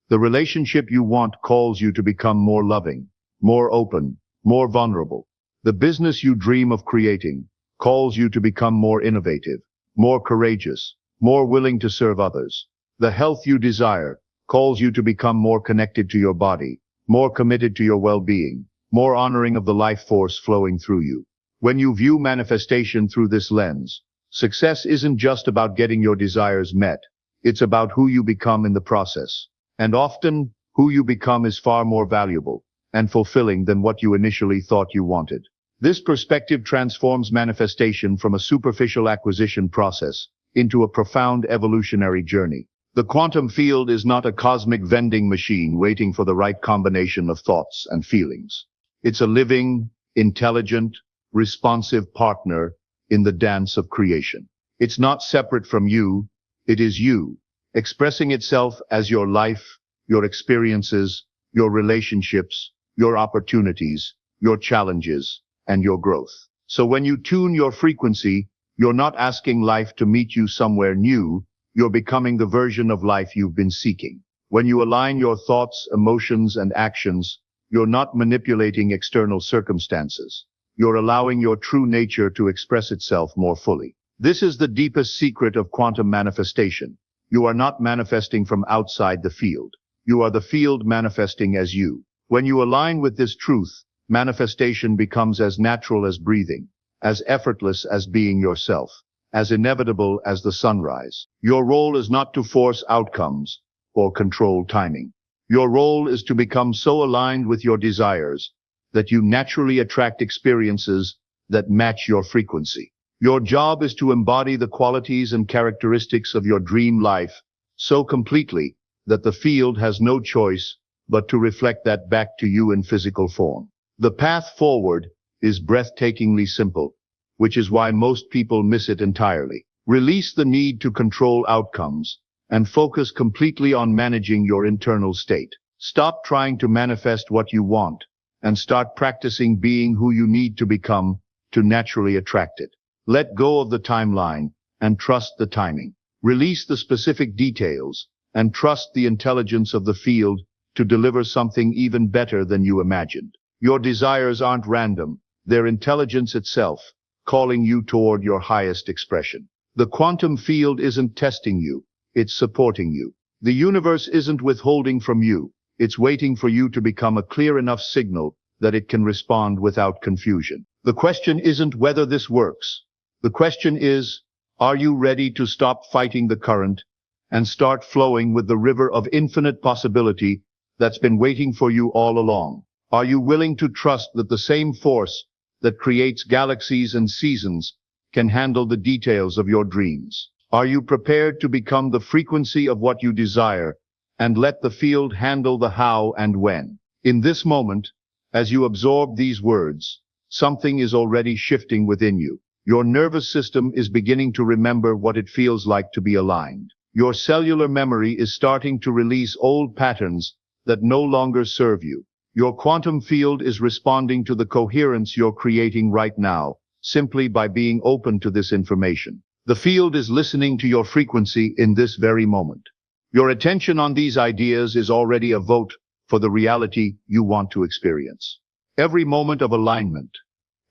The relationship you want calls you to become more loving, more open, more vulnerable. The business you dream of creating calls you to become more innovative, more courageous, more willing to serve others. The health you desire calls you to become more connected to your body, more committed to your well-being, more honoring of the life force flowing through you. When you view manifestation through this lens, success isn't just about getting your desires met, it's about who you become in the process. And often, who you become is far more valuable and fulfilling than what you initially thought you wanted. This perspective transforms manifestation from a superficial acquisition process into a profound evolutionary journey. The quantum field is not a cosmic vending machine waiting for the right combination of thoughts and feelings. It's a living, intelligent, responsive partner in the dance of creation. It's not separate from you, it is you, expressing itself as your life, your experiences, your relationships, your opportunities, your challenges, and your growth. So when you tune your frequency, you're not asking life to meet you somewhere new, you're becoming the version of life you've been seeking. When you align your thoughts, emotions, and actions, you're not manipulating external circumstances. You're allowing your true nature to express itself more fully. This is the deepest secret of quantum manifestation. You are not manifesting from outside the field. You are the field manifesting as you. When you align with this truth, manifestation becomes as natural as breathing, as effortless as being yourself, as inevitable as the sunrise. Your role is not to force outcomes or control timing. Your role is to become so aligned with your desires that you naturally attract experiences that match your frequency. Your job is to embody the qualities and characteristics of your dream life so completely that the field has no choice but to reflect that back to you in physical form. The path forward is breathtakingly simple, which is why most people miss it entirely. Release the need to control outcomes and focus completely on managing your internal state. Stop trying to manifest what you want and start practicing being who you need to become to naturally attract it. Let go of the timeline and trust the timing. Release the specific details and trust the intelligence of the field to deliver something even better than you imagined. Your desires aren't random, they're intelligence itself, calling you toward your highest expression. The quantum field isn't testing you, it's supporting you. The universe isn't withholding from you, it's waiting for you to become a clear enough signal that it can respond without confusion. The question isn't whether this works. The question is, are you ready to stop fighting the current and start flowing with the river of infinite possibility that's been waiting for you all along? Are you willing to trust that the same force that creates galaxies and seasons can handle the details of your dreams? Are you prepared to become the frequency of what you desire and let the field handle the how and when? In this moment, as you absorb these words, something is already shifting within you. Your nervous system is beginning to remember what it feels like to be aligned. Your cellular memory is starting to release old patterns that no longer serve you. Your quantum field is responding to the coherence you're creating right now, simply by being open to this information. The field is listening to your frequency in this very moment. Your attention on these ideas is already a vote for the reality you want to experience. Every moment of alignment,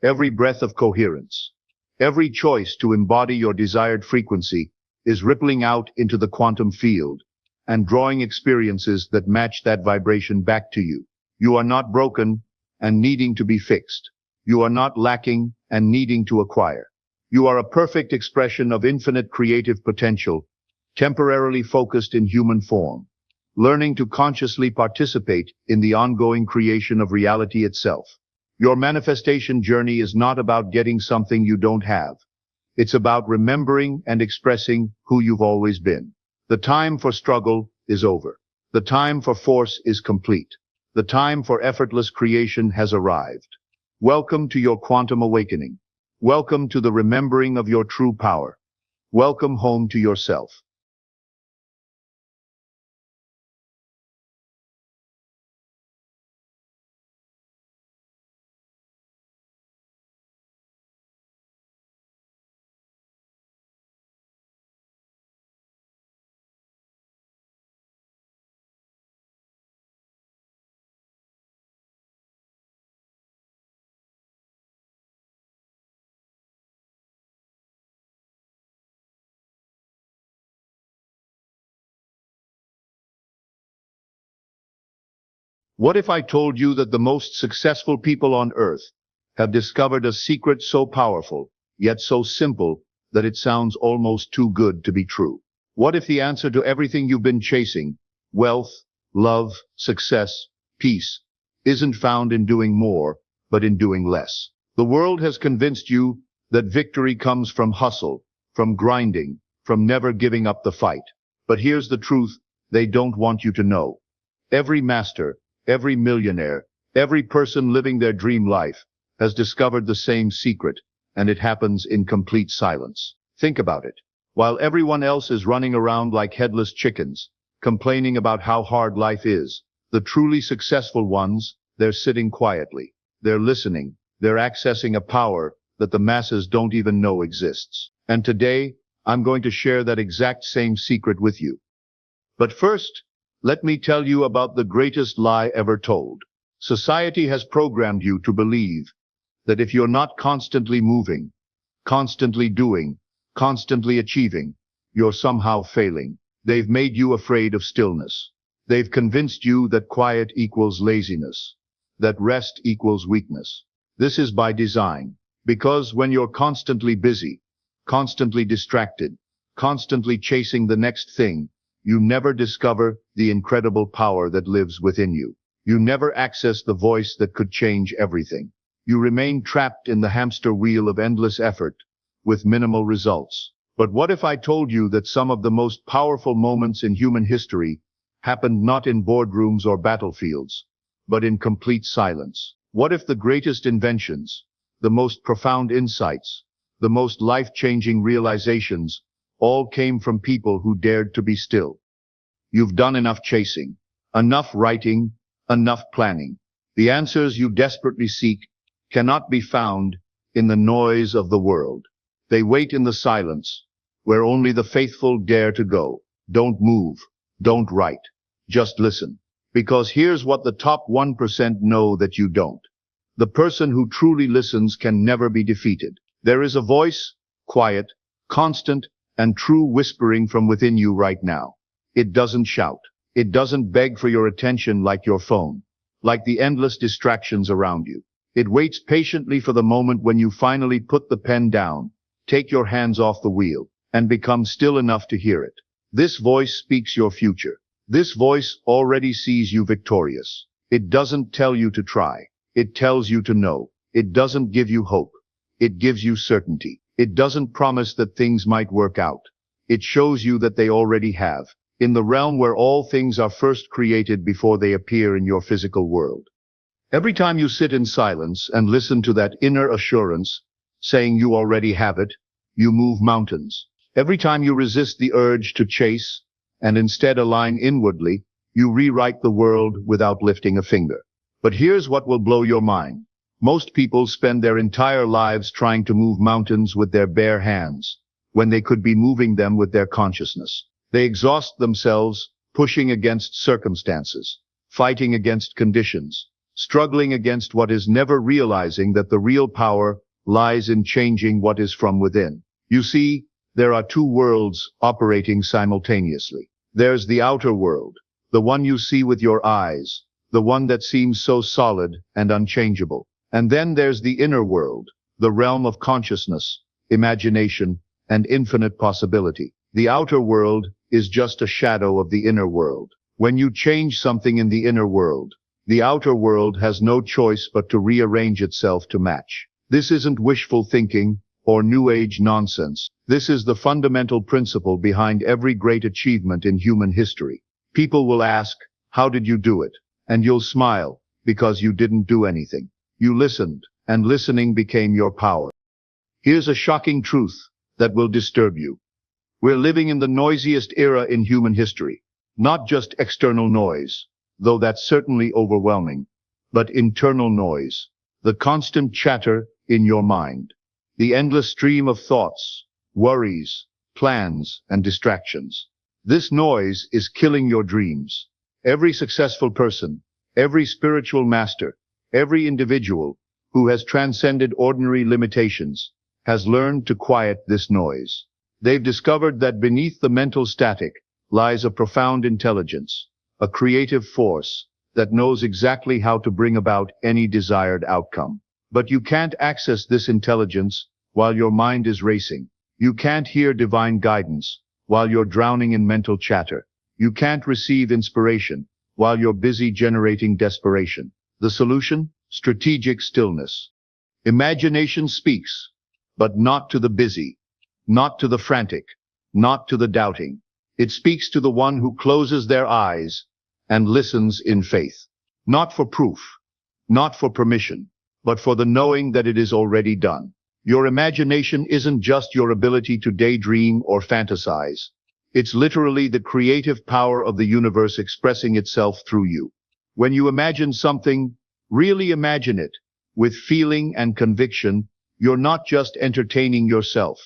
every breath of coherence, every choice to embody your desired frequency is rippling out into the quantum field and drawing experiences that match that vibration back to you. You are not broken and needing to be fixed. You are not lacking and needing to acquire. You are a perfect expression of infinite creative potential, temporarily focused in human form, learning to consciously participate in the ongoing creation of reality itself. Your manifestation journey is not about getting something you don't have. It's about remembering and expressing who you've always been. The time for struggle is over. The time for force is complete. The time for effortless creation has arrived. Welcome to your quantum awakening. Welcome to the remembering of your true power. Welcome home to yourself. What if I told you that the most successful people on earth have discovered a secret so powerful, yet so simple, that it sounds almost too good to be true? What if the answer to everything you've been chasing, wealth, love, success, peace, isn't found in doing more, but in doing less? The world has convinced you that victory comes from hustle, from grinding, from never giving up the fight. But here's the truth they don't want you to know. Every master, every millionaire, every person living their dream life has discovered the same secret, and it happens in complete silence. Think about it. While everyone else is running around like headless chickens, complaining about how hard life is, the truly successful ones, they're sitting quietly. They're listening. They're accessing a power that the masses don't even know exists. And today, I'm going to share that exact same secret with you. But first, let me tell you about the greatest lie ever told. Society has programmed you to believe that if you're not constantly moving, constantly doing, constantly achieving, you're somehow failing. They've made you afraid of stillness. They've convinced you that quiet equals laziness, that rest equals weakness. This is by design, because when you're constantly busy, constantly distracted, constantly chasing the next thing, you never discover the incredible power that lives within you. You never access the voice that could change everything. You remain trapped in the hamster wheel of endless effort, with minimal results. But what if I told you that some of the most powerful moments in human history happened not in boardrooms or battlefields, but in complete silence? What if the greatest inventions, the most profound insights, the most life-changing realizations all came from people who dared to be still? You've done enough chasing, enough writing, enough planning. The answers you desperately seek cannot be found in the noise of the world. They wait in the silence, where only the faithful dare to go. Don't move, don't write, just listen. Because here's what the top 1% know that you don't. The person who truly listens can never be defeated. There is a voice, quiet, constant, and true, whispering from within you right now. It doesn't shout. It doesn't beg for your attention like your phone, like the endless distractions around you. It waits patiently for the moment when you finally put the pen down, take your hands off the wheel, and become still enough to hear it. This voice speaks your future. This voice already sees you victorious. It doesn't tell you to try. It tells you to know. It doesn't give you hope. It gives you certainty. It doesn't promise that things might work out. It shows you that they already have, in the realm where all things are first created before they appear in your physical world. Every time you sit in silence and listen to that inner assurance, saying you already have it, you move mountains. Every time you resist the urge to chase, and instead align inwardly, you rewrite the world without lifting a finger. But here's what will blow your mind. Most people spend their entire lives trying to move mountains with their bare hands, when they could be moving them with their consciousness. They exhaust themselves, pushing against circumstances, fighting against conditions, struggling against what is, never realizing that the real power lies in changing what is from within. You see, there are two worlds operating simultaneously. There's the outer world, the one you see with your eyes, the one that seems so solid and unchangeable. And then there's the inner world, the realm of consciousness, imagination, and infinite possibility. The outer world is just a shadow of the inner world. When you change something in the inner world, the outer world has no choice but to rearrange itself to match. This isn't wishful thinking or New Age nonsense. This is the fundamental principle behind every great achievement in human history. People will ask, how did you do it? And you'll smile, because you didn't do anything. You listened, and listening became your power. Here's a shocking truth that will disturb you. We're living in the noisiest era in human history. Not just external noise, though that's certainly overwhelming, but internal noise. The constant chatter in your mind. The endless stream of thoughts, worries, plans, and distractions. This noise is killing your dreams. Every successful person, every spiritual master, every individual who has transcended ordinary limitations has learned to quiet this noise. They've discovered that beneath the mental static lies a profound intelligence, a creative force that knows exactly how to bring about any desired outcome. But you can't access this intelligence while your mind is racing. You can't hear divine guidance while you're drowning in mental chatter. You can't receive inspiration while you're busy generating desperation. The solution? Strategic stillness. Imagination speaks, but not to the busy, not to the frantic, not to the doubting. It speaks to the one who closes their eyes and listens in faith. Not for proof, not for permission, but for the knowing that it is already done. Your imagination isn't just your ability to daydream or fantasize. It's literally the creative power of the universe expressing itself through you. When you imagine something, really imagine it. With feeling and conviction, you're not just entertaining yourself.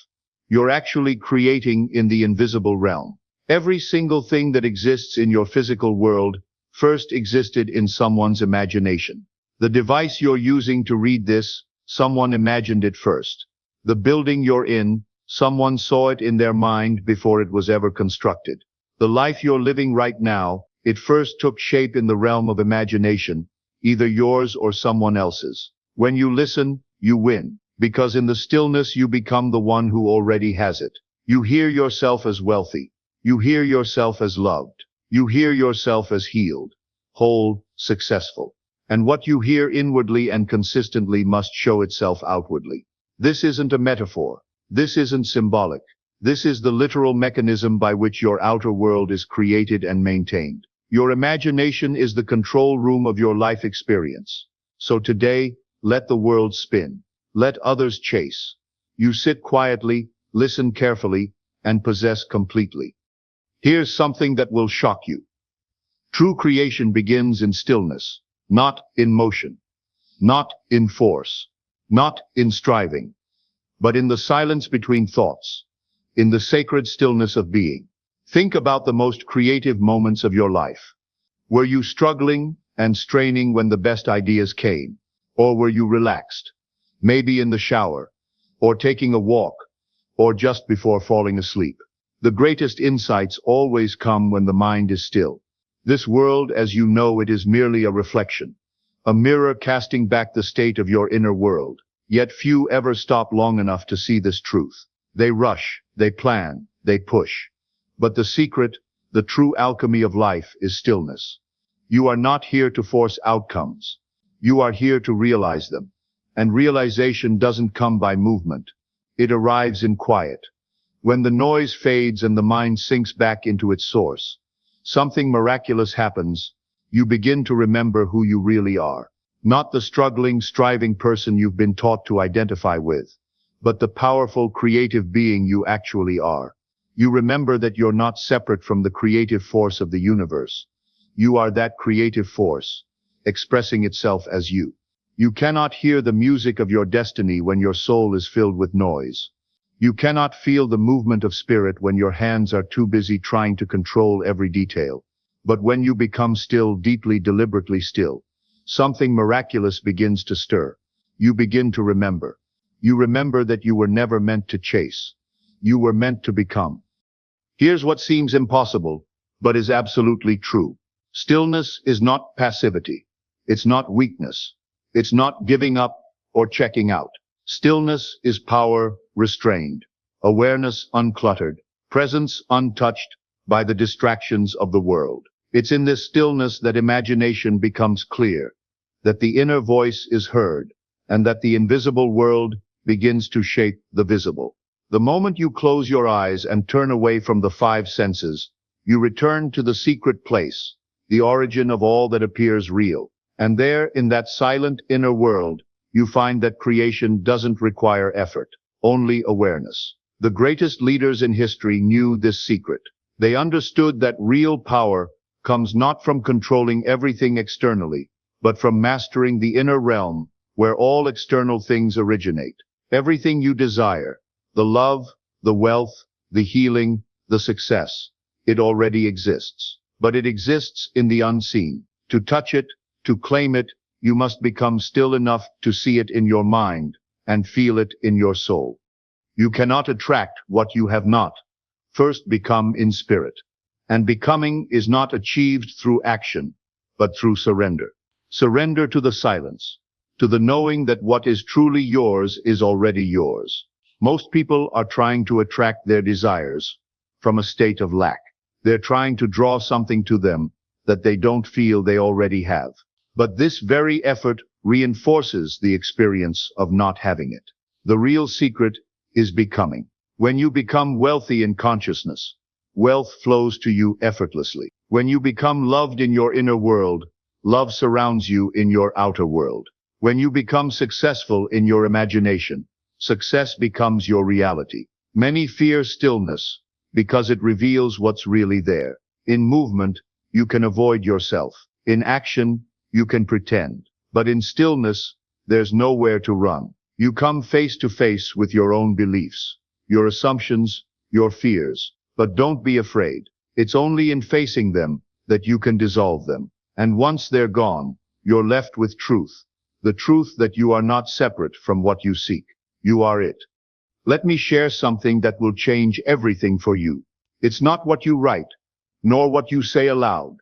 You're actually creating in the invisible realm. Every single thing that exists in your physical world first existed in someone's imagination. The device you're using to read this, someone imagined it first. The building you're in, someone saw it in their mind before it was ever constructed. The life you're living right now, it first took shape in the realm of imagination, either yours or someone else's. When you listen, you win, because in the stillness you become the one who already has it. You hear yourself as wealthy. You hear yourself as loved. You hear yourself as healed, whole, successful. And what you hear inwardly and consistently must show itself outwardly. This isn't a metaphor. This isn't symbolic. This is the literal mechanism by which your outer world is created and maintained. Your imagination is the control room of your life experience. So today, let the world spin. Let others chase. You sit quietly, listen carefully, and possess completely. Here's something that will shock you. True creation begins in stillness, not in motion, not in force, not in striving, but in the silence between thoughts, in the sacred stillness of being. Think about the most creative moments of your life. Were you struggling and straining when the best ideas came? Or were you relaxed? Maybe in the shower, or taking a walk, or just before falling asleep. The greatest insights always come when the mind is still. This world, as you know it, is merely a reflection, a mirror casting back the state of your inner world. Yet few ever stop long enough to see this truth. They rush, they plan, they push. But the secret, the true alchemy of life is stillness. You are not here to force outcomes. You are here to realize them. And realization doesn't come by movement. It arrives in quiet. When the noise fades and the mind sinks back into its source, something miraculous happens. You begin to remember who you really are. Not the struggling, striving person you've been taught to identify with, but the powerful, creative being you actually are. You remember that you're not separate from the creative force of the universe. You are that creative force, expressing itself as you. You cannot hear the music of your destiny when your soul is filled with noise. You cannot feel the movement of spirit when your hands are too busy trying to control every detail. But when you become still, deeply, deliberately still, something miraculous begins to stir. You begin to remember. You remember that you were never meant to chase. You were meant to become. Here's what seems impossible, but is absolutely true. Stillness is not passivity. It's not weakness. It's not giving up or checking out. Stillness is power restrained, awareness uncluttered, presence untouched by the distractions of the world. It's in this stillness that imagination becomes clear, that the inner voice is heard, and that the invisible world begins to shape the visible. The moment you close your eyes and turn away from the five senses, you return to the secret place, the origin of all that appears real. And there, in that silent inner world, you find that creation doesn't require effort, only awareness. The greatest leaders in history knew this secret. They understood that real power comes not from controlling everything externally, but from mastering the inner realm where all external things originate. Everything you desire, the love, the wealth, the healing, the success, it already exists. But it exists in the unseen. To touch it, to claim it, you must become still enough to see it in your mind and feel it in your soul. You cannot attract what you have not. First become in spirit. And becoming is not achieved through action, but through surrender. Surrender to the silence, to the knowing that what is truly yours is already yours. Most people are trying to attract their desires from a state of lack. They're trying to draw something to them that they don't feel they already have. But this very effort reinforces the experience of not having it. The real secret is becoming. When you become wealthy in consciousness, wealth flows to you effortlessly. When you become loved in your inner world, love surrounds you in your outer world. When you become successful in your imagination, success becomes your reality. Many fear stillness because it reveals what's really there. In movement, you can avoid yourself. In action, you can pretend. But in stillness, there's nowhere to run. You come face to face with your own beliefs, your assumptions, your fears. But don't be afraid. It's only in facing them that you can dissolve them. And once they're gone, you're left with truth. The truth that you are not separate from what you seek. You are it. Let me share something that will change everything for you. It's not what you write, nor what you say aloud,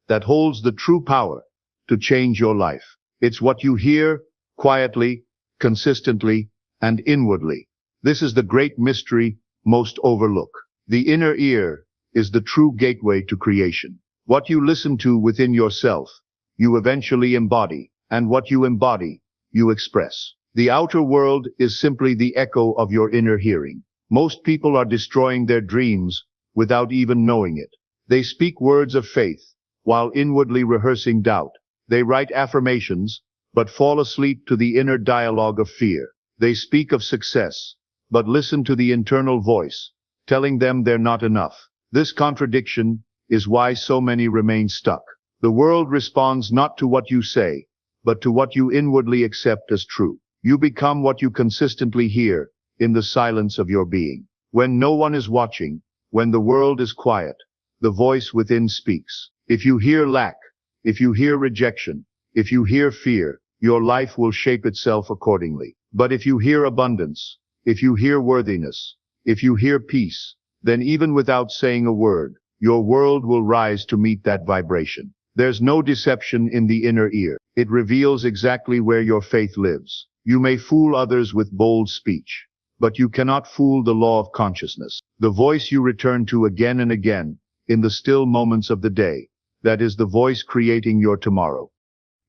that holds the true power to change your life. It's what you hear, quietly, consistently, and inwardly. This is the great mystery most overlook. The inner ear is the true gateway to creation. What you listen to within yourself, you eventually embody, and what you embody, you express. The outer world is simply the echo of your inner hearing. Most people are destroying their dreams without even knowing it. They speak words of faith while inwardly rehearsing doubt. They write affirmations, but fall asleep to the inner dialogue of fear. They speak of success, but listen to the internal voice, telling them they're not enough. This contradiction is why so many remain stuck. The world responds not to what you say, but to what you inwardly accept as true. You become what you consistently hear in the silence of your being. When no one is watching, when the world is quiet, the voice within speaks. If you hear lack, if you hear rejection, if you hear fear, your life will shape itself accordingly. But if you hear abundance, if you hear worthiness, if you hear peace, then even without saying a word, your world will rise to meet that vibration. There's no deception in the inner ear. It reveals exactly where your faith lives. You may fool others with bold speech, but you cannot fool the law of consciousness. The voice you return to again and again, in the still moments of the day, that is the voice creating your tomorrow.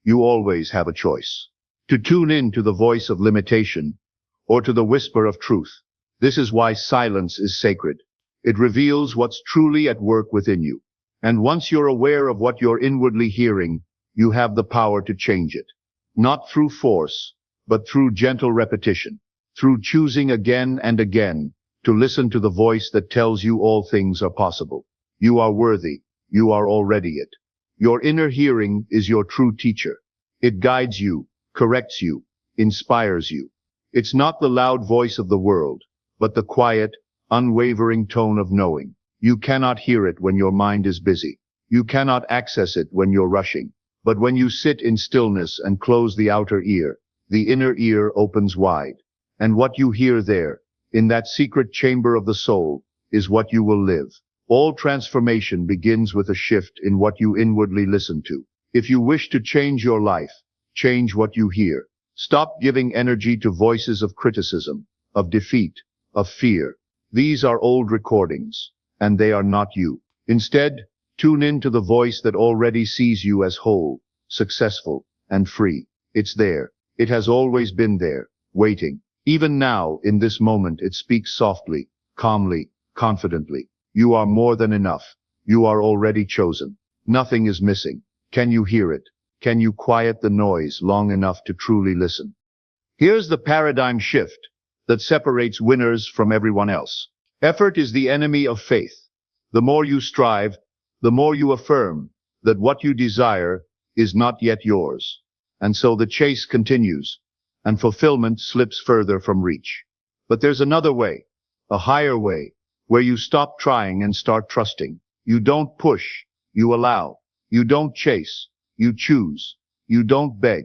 You always have a choice. To tune in to the voice of limitation, or to the whisper of truth. This is why silence is sacred. It reveals what's truly at work within you. And once you're aware of what you're inwardly hearing, you have the power to change it. Not through force, but through gentle repetition. Through choosing again and again to listen to the voice that tells you all things are possible. You are worthy. You are already it. Your inner hearing is your true teacher. It guides you, corrects you, inspires you. It's not the loud voice of the world, but the quiet, unwavering tone of knowing. You cannot hear it when your mind is busy. You cannot access it when you're rushing. But when you sit in stillness and close the outer ear, the inner ear opens wide. And what you hear there, in that secret chamber of the soul, is what you will live. All transformation begins with a shift in what you inwardly listen to. If you wish to change your life, change what you hear. Stop giving energy to voices of criticism, of defeat, of fear. These are old recordings, and they are not you. Instead, tune in to the voice that already sees you as whole, successful, and free. It's there. It has always been there, waiting. Even now, in this moment, it speaks softly, calmly, confidently. You are more than enough. You are already chosen. Nothing is missing. Can you hear it? Can you quiet the noise long enough to truly listen? Here's the paradigm shift that separates winners from everyone else. Effort is the enemy of faith. The more you strive, the more you affirm that what you desire is not yet yours. And so the chase continues, and fulfillment slips further from reach. But there's another way, a higher way, where you stop trying and start trusting. You don't push, you allow. You don't chase, you choose. You don't beg,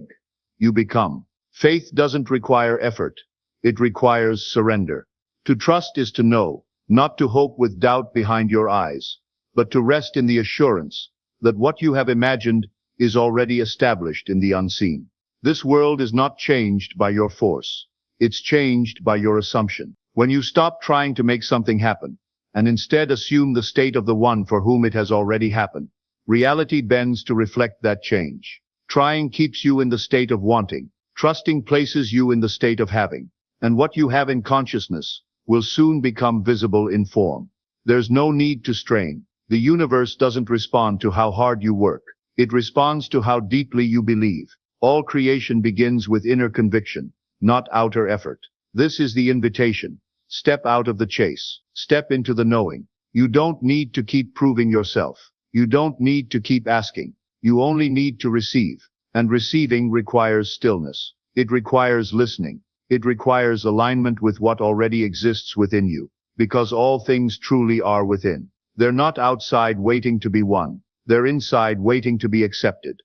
you become. Faith doesn't require effort. It requires surrender. To trust is to know, not to hope with doubt behind your eyes, but to rest in the assurance that what you have imagined is already established in the unseen. This world is not changed by your force. It's changed by your assumption. When you stop trying to make something happen, and instead assume the state of the one for whom it has already happened, reality bends to reflect that change. Trying keeps you in the state of wanting. Trusting places you in the state of having. And what you have in consciousness will soon become visible in form. There's no need to strain. The universe doesn't respond to how hard you work. It responds to how deeply you believe. All creation begins with inner conviction, not outer effort. This is the invitation. Step out of the chase. Step into the knowing. You don't need to keep proving yourself. You don't need to keep asking. You only need to receive. And receiving requires stillness. It requires listening. It requires alignment with what already exists within you. Because all things truly are within. They're not outside waiting to be won. They're inside waiting to be accepted.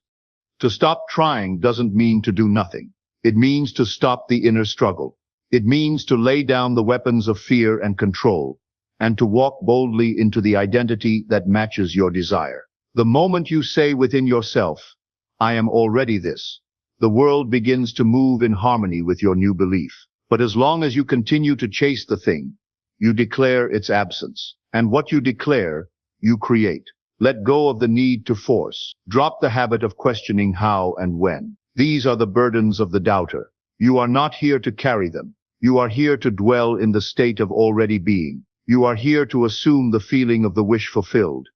To stop trying doesn't mean to do nothing. It means to stop the inner struggle. It means to lay down the weapons of fear and control, and to walk boldly into the identity that matches your desire. The moment you say within yourself, I am already this, the world begins to move in harmony with your new belief. But as long as you continue to chase the thing, you declare its absence. And what you declare, you create. Let go of the need to force. Drop the habit of questioning how and when. These are the burdens of the doubter. You are not here to carry them. You are here to dwell in the state of already being. You are here to assume the feeling of the wish fulfilled,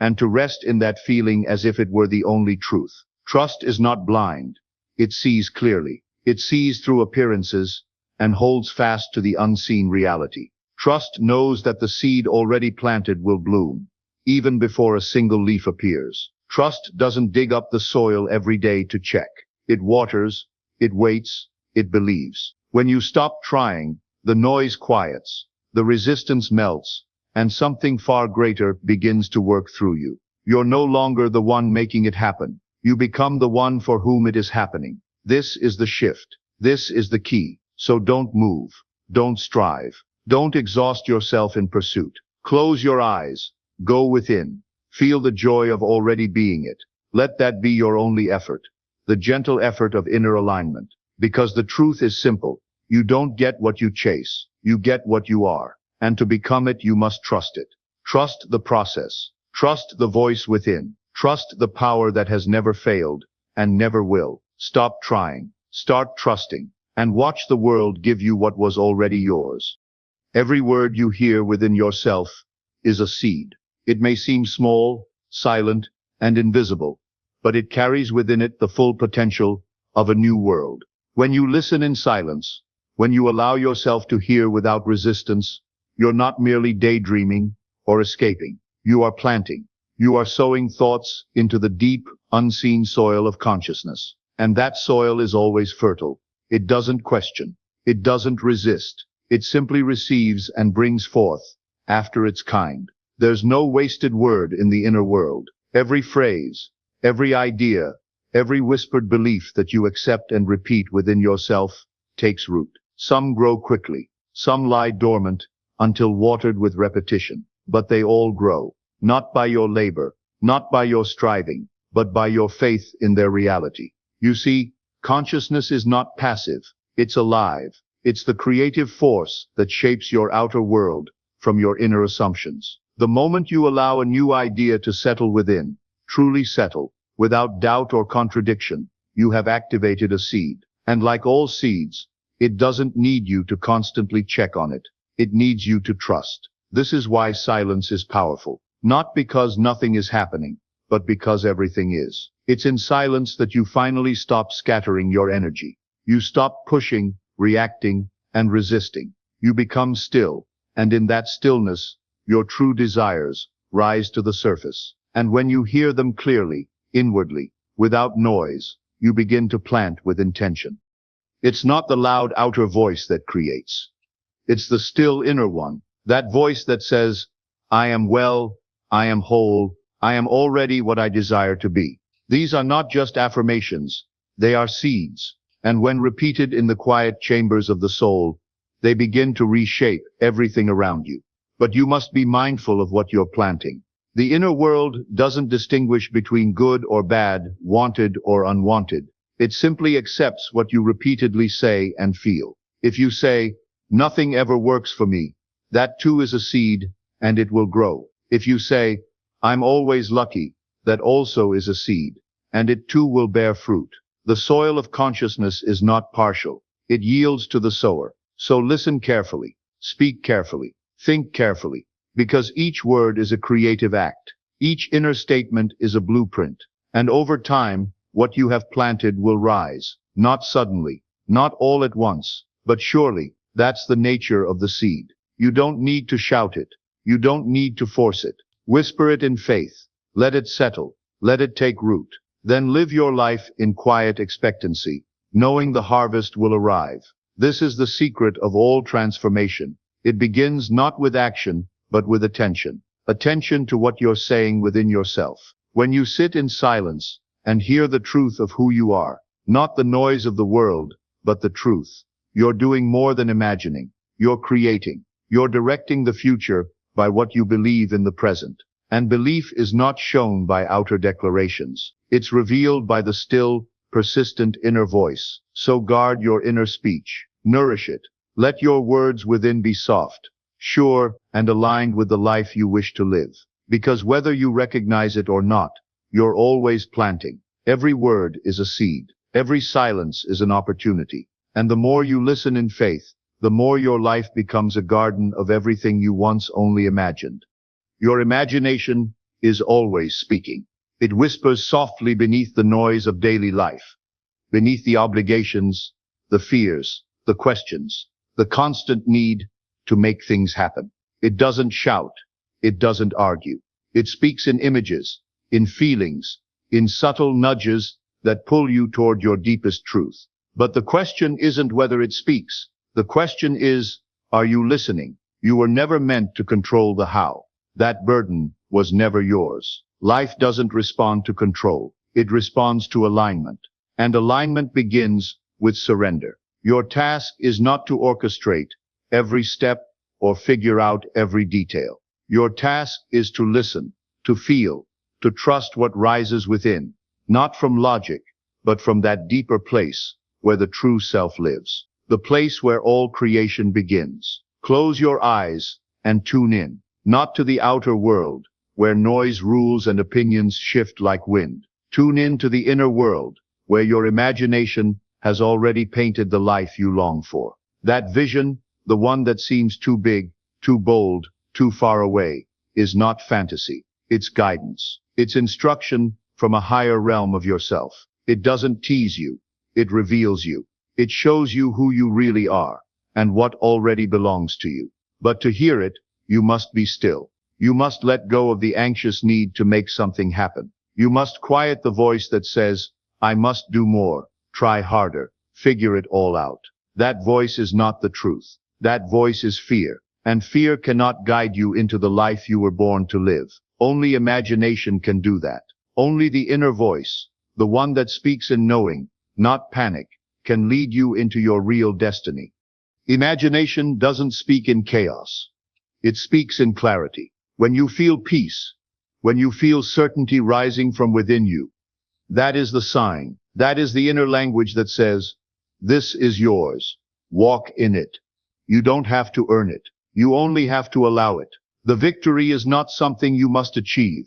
and to rest in that feeling as if it were the only truth. Trust is not blind. It sees clearly. It sees through appearances and holds fast to the unseen reality. Trust knows that the seed already planted will bloom, even before a single leaf appears. Trust doesn't dig up the soil every day to check. It waters, it waits, it believes. When you stop trying, the noise quiets, the resistance melts, and something far greater begins to work through you. You're no longer the one making it happen. You become the one for whom it is happening. This is the shift. This is the key. So don't move. Don't strive. Don't exhaust yourself in pursuit. Close your eyes. Go within. Feel the joy of already being it. Let that be your only effort. The gentle effort of inner alignment. Because the truth is simple. You don't get what you chase. You get what you are. And to become it, you must trust it. Trust the process. Trust the voice within. Trust the power that has never failed and never will. Stop trying. Start trusting. And watch the world give you what was already yours. Every word you hear within yourself is a seed. It may seem small, silent, and invisible, but it carries within it the full potential of a new world. When you listen in silence, when you allow yourself to hear without resistance, you're not merely daydreaming or escaping. You are planting. You are sowing thoughts into the deep, unseen soil of consciousness. And that soil is always fertile. It doesn't question. It doesn't resist. It simply receives and brings forth after its kind. There's no wasted word in the inner world. Every phrase, every idea, every whispered belief that you accept and repeat within yourself takes root. Some grow quickly. Some lie dormant until watered with repetition. But they all grow, not by your labor, not by your striving, but by your faith in their reality. You see, consciousness is not passive. It's alive. It's the creative force that shapes your outer world from your inner assumptions. The moment you allow a new idea to settle within, truly settle, without doubt or contradiction, you have activated a seed. And like all seeds, it doesn't need you to constantly check on it. It needs you to trust. This is why silence is powerful. Not because nothing is happening, but because everything is. It's in silence that you finally stop scattering your energy. You stop pushing, reacting, and resisting. You become still, and in that stillness, your true desires rise to the surface. And when you hear them clearly, inwardly, without noise, you begin to plant with intention. It's not the loud outer voice that creates. It's the still inner one, that voice that says, I am well, I am whole, I am already what I desire to be. These are not just affirmations, they are seeds. And when repeated in the quiet chambers of the soul, they begin to reshape everything around you. But you must be mindful of what you're planting. The inner world doesn't distinguish between good or bad, wanted or unwanted. It simply accepts what you repeatedly say and feel. If you say, "Nothing ever works for me," that too is a seed, and it will grow. If you say, "I'm always lucky," that also is a seed, and it too will bear fruit. The soil of consciousness is not partial. It yields to the sower. So listen carefully, speak carefully, think carefully, because each word is a creative act. Each inner statement is a blueprint, and over time, what you have planted will rise, not suddenly, not all at once, but surely. That's the nature of the seed. You don't need to shout it. You don't need to force it. Whisper it in faith. Let it settle. Let it take root. Then live your life in quiet expectancy, knowing the harvest will arrive. This is the secret of all transformation. It begins not with action, but with attention. Attention to what you're saying within yourself. When you sit in silence and hear the truth of who you are, not the noise of the world, but the truth, you're doing more than imagining. You're creating. You're directing the future by what you believe in the present. And belief is not shown by outer declarations. It's revealed by the still, persistent inner voice. So guard your inner speech. Nourish it. Let your words within be soft, sure, and aligned with the life you wish to live. Because whether you recognize it or not, you're always planting. Every word is a seed. Every silence is an opportunity. And the more you listen in faith, the more your life becomes a garden of everything you once only imagined. Your imagination is always speaking. It whispers softly beneath the noise of daily life, beneath the obligations, the fears, the questions, the constant need to make things happen. It doesn't shout. It doesn't argue. It speaks in images, in feelings, in subtle nudges that pull you toward your deepest truth. But the question isn't whether it speaks. The question is, are you listening? You were never meant to control the how. That burden was never yours. Life doesn't respond to control. It responds to alignment. And alignment begins with surrender. Your task is not to orchestrate every step or figure out every detail. Your task is to listen, to feel, to trust what rises within, not from logic, but from that deeper place where the true self lives, the place where all creation begins. Close your eyes and tune in, not to the outer world, where noise rules and opinions shift like wind. Tune in to the inner world, where your imagination has already painted the life you long for. That vision, the one that seems too big, too bold, too far away, is not fantasy. It's guidance. It's instruction from a higher realm of yourself. It doesn't tease you. It reveals you. It shows you who you really are and what already belongs to you. But to hear it, you must be still. You must let go of the anxious need to make something happen. You must quiet the voice that says, "I must do more, try harder, figure it all out." That voice is not the truth. That voice is fear. And fear cannot guide you into the life you were born to live. Only imagination can do that. Only the inner voice, the one that speaks in knowing, not panic, can lead you into your real destiny. Imagination doesn't speak in chaos. It speaks in clarity. When you feel peace, when you feel certainty rising from within you, that is the sign. That is the inner language that says, "This is yours. Walk in it." You don't have to earn it. You only have to allow it. The victory is not something you must achieve.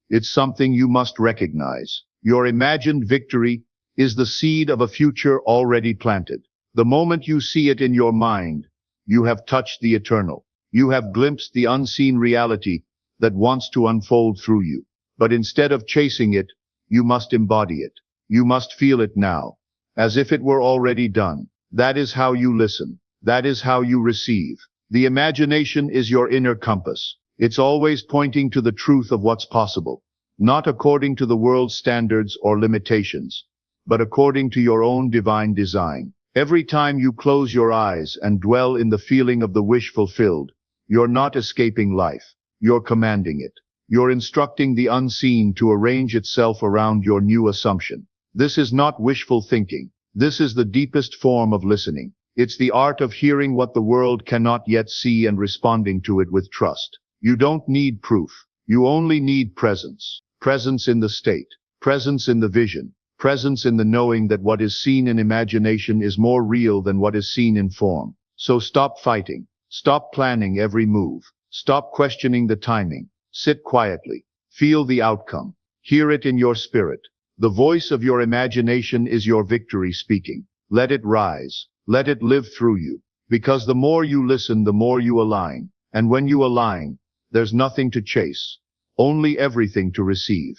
It's something you must recognize. Your imagined victory is the seed of a future already planted. The moment you see it in your mind, you have touched the eternal. You have glimpsed the unseen reality that wants to unfold through you. But instead of chasing it, you must embody it. You must feel it now, as if it were already done. That is how you listen. That is how you receive. The imagination is your inner compass. It's always pointing to the truth of what's possible, not according to the world's standards or limitations, but according to your own divine design. Every time you close your eyes and dwell in the feeling of the wish fulfilled, you're not escaping life. You're commanding it. You're instructing the unseen to arrange itself around your new assumption. This is not wishful thinking. This is the deepest form of listening. It's the art of hearing what the world cannot yet see and responding to it with trust. You don't need proof. You only need presence. Presence in the state. Presence in the vision. Presence in the knowing that what is seen in imagination is more real than what is seen in form. So stop fighting. Stop planning every move. Stop questioning the timing. Sit quietly. Feel the outcome. Hear it in your spirit. The voice of your imagination is your victory speaking. Let it rise. Let it live through you. Because the more you listen, the more you align. And when you align, there's nothing to chase. Only everything to receive.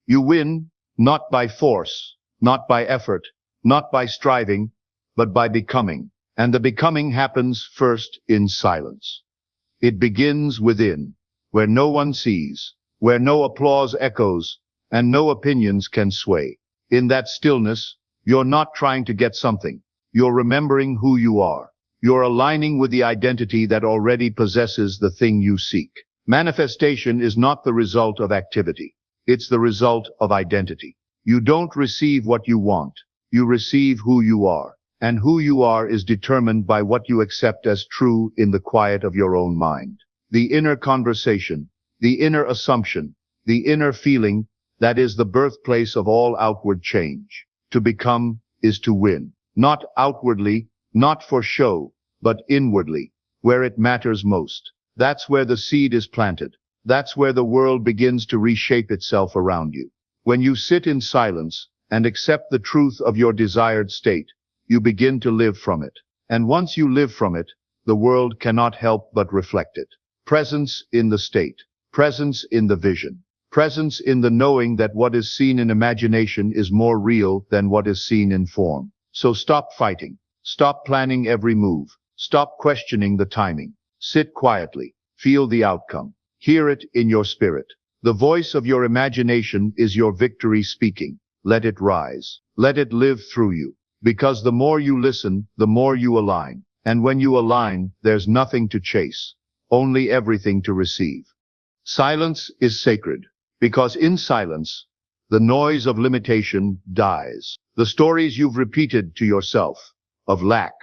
You win, not by force, not by effort, not by striving, but by becoming. And the becoming happens first in silence. It begins within, where no one sees, where no applause echoes, and no opinions can sway. In that stillness, you're not trying to get something. You're remembering who you are. You're aligning with the identity that already possesses the thing you seek. Manifestation is not the result of activity. It's the result of identity. You don't receive what you want. You receive who you are. And who you are is determined by what you accept as true in the quiet of your own mind. The inner conversation, the inner assumption, the inner feeling, that is the birthplace of all outward change. To become is to win. Not outwardly, not for show, but inwardly, where it matters most. That's where the seed is planted. That's where the world begins to reshape itself around you. When you sit in silence and accept the truth of your desired state, you begin to live from it. And once you live from it, the world cannot help but reflect it. Presence in the state. Presence in the vision. Presence in the knowing that what is seen in imagination is more real than what is seen in form. So stop fighting. Stop planning every move. Stop questioning the timing. Sit quietly. Feel the outcome. Hear it in your spirit. The voice of your imagination is your victory speaking. Let it rise. Let it live through you. Because the more you listen, the more you align. And when you align, there's nothing to chase. Only everything to receive. Silence is sacred. Because in silence, the noise of limitation dies. The stories you've repeated to yourself, of lack,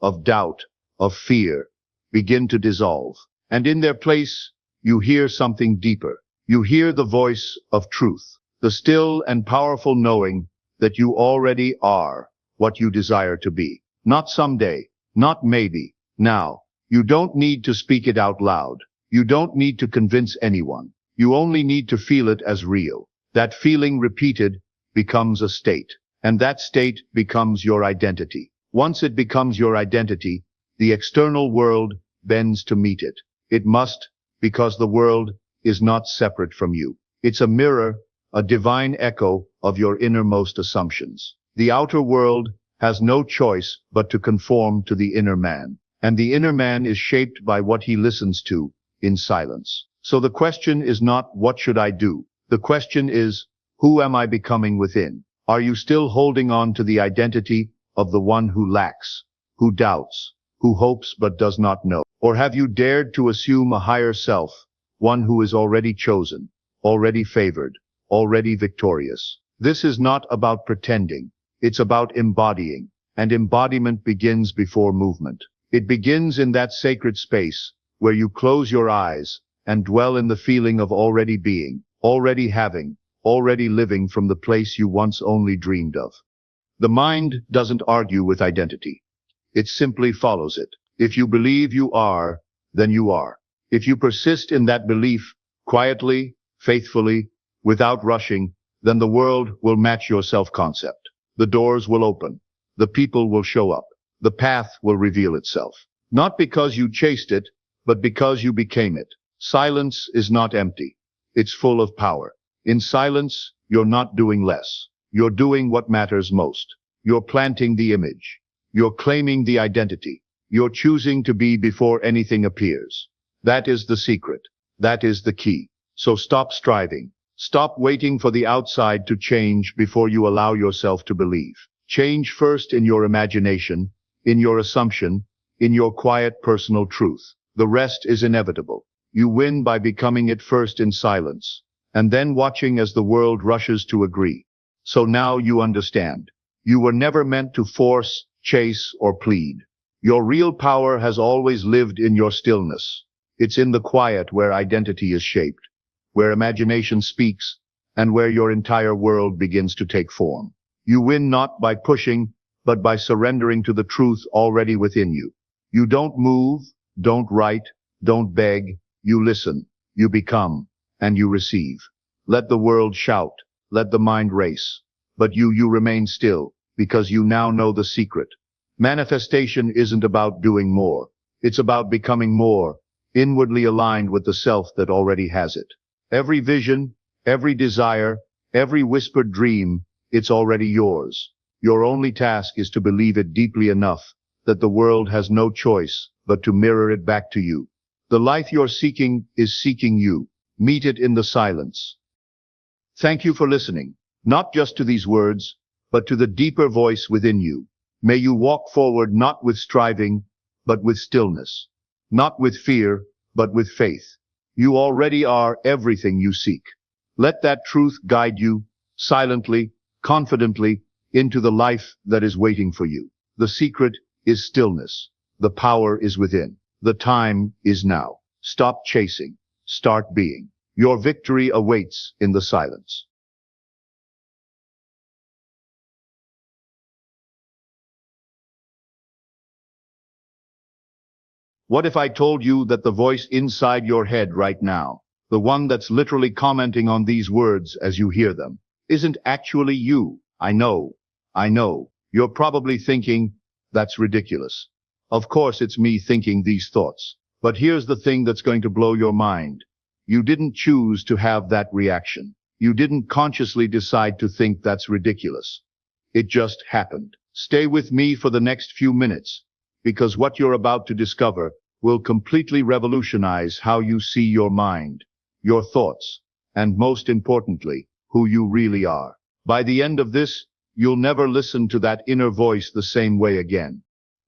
of doubt, of fear, begin to dissolve. And in their place, you hear something deeper. You hear the voice of truth. The still and powerful knowing that you already are what you desire to be. Not someday, not maybe, now. You don't need to speak it out loud. You don't need to convince anyone. You only need to feel it as real. That feeling repeated becomes a state. And that state becomes your identity. Once it becomes your identity, the external world bends to meet it. It must, because the world is not separate from you. It's a mirror, a divine echo of your innermost assumptions. The outer world has no choice but to conform to the inner man. And the inner man is shaped by what he listens to in silence. So the question is not, what should I do? The question is, who am I becoming within? Are you still holding on to the identity of the one who lacks, who doubts, who hopes but does not know? Or have you dared to assume a higher self, one who is already chosen, already favored, already victorious? This is not about pretending. It's about embodying. And embodiment begins before movement. It begins in that sacred space where you close your eyes and dwell in the feeling of already being, already having, already living from the place you once only dreamed of. The mind doesn't argue with identity. It simply follows it. If you believe you are, then you are. If you persist in that belief, quietly, faithfully, without rushing, then the world will match your self-concept. The doors will open. The people will show up. The path will reveal itself. Not because you chased it, but because you became it. Silence is not empty. It's full of power. In silence, you're not doing less. You're doing what matters most. You're planting the image. You're claiming the identity. You're choosing to be before anything appears. That is the secret. That is the key. So stop striving. Stop waiting for the outside to change before you allow yourself to believe. Change first in your imagination, in your assumption, in your quiet personal truth. The rest is inevitable. You win by becoming it first in silence, and then watching as the world rushes to agree. So now you understand. You were never meant to force, chase, or plead. Your real power has always lived in your stillness. It's in the quiet where identity is shaped, where imagination speaks, and where your entire world begins to take form. You win not by pushing, but by surrendering to the truth already within you. You don't move, don't write, don't beg, you listen, you become, and you receive. Let the world shout, let the mind race, but you remain still, because you now know the secret. Manifestation isn't about doing more, it's about becoming more, inwardly aligned with the self that already has it. Every vision, every desire, every whispered dream, it's already yours. Your only task is to believe it deeply enough that the world has no choice but to mirror it back to you. The life you're seeking is seeking you. Meet it in the silence. Thank you for listening, not just to these words, but to the deeper voice within you. May you walk forward not with striving, but with stillness. Not with fear, but with faith. You already are everything you seek. Let that truth guide you, silently, confidently, into the life that is waiting for you. The secret is stillness. The power is within. The time is now. Stop chasing. Start being. Your victory awaits in the silence. What if I told you that the voice inside your head right now, the one that's literally commenting on these words as you hear them, isn't actually you? I know. You're probably thinking, that's ridiculous. Of course it's me thinking these thoughts. But here's the thing that's going to blow your mind. You didn't choose to have that reaction. You didn't consciously decide to think that's ridiculous. It just happened. Stay with me for the next few minutes, because what you're about to discover will completely revolutionize how you see your mind, your thoughts, and most importantly, who you really are. By the end of this, you'll never listen to that inner voice the same way again.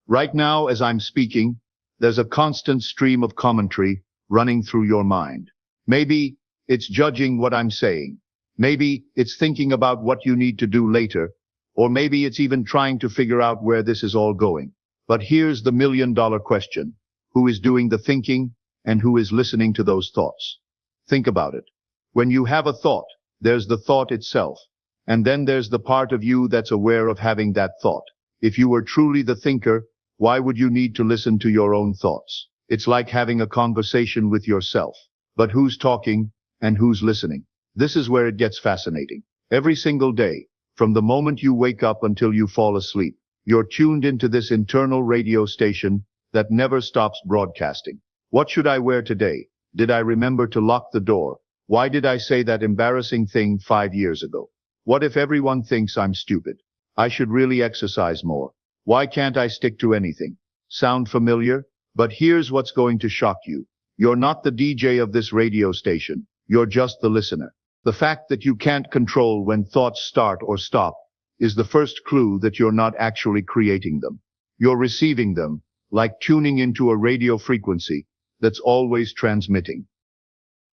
Right now, as I'm speaking, there's a constant stream of commentary running through your mind. Maybe it's judging what I'm saying. Maybe it's thinking about what you need to do later. Or maybe it's even trying to figure out where this is all going. But here's the million-dollar question. Who is doing the thinking and who is listening to those thoughts? Think about it. When you have a thought, there's the thought itself. And then there's the part of you that's aware of having that thought. If you were truly the thinker, why would you need to listen to your own thoughts? It's like having a conversation with yourself. But who's talking and who's listening? This is where it gets fascinating. Every single day, from the moment you wake up until you fall asleep, you're tuned into this internal radio station that never stops broadcasting. What should I wear today? Did I remember to lock the door? Why did I say that embarrassing thing 5 years ago? What if everyone thinks I'm stupid? I should really exercise more. Why can't I stick to anything? Sound familiar? But here's what's going to shock you. You're not the DJ of this radio station. You're just the listener. The fact that you can't control when thoughts start or stop is the first clue that you're not actually creating them. You're receiving them, like tuning into a radio frequency that's always transmitting.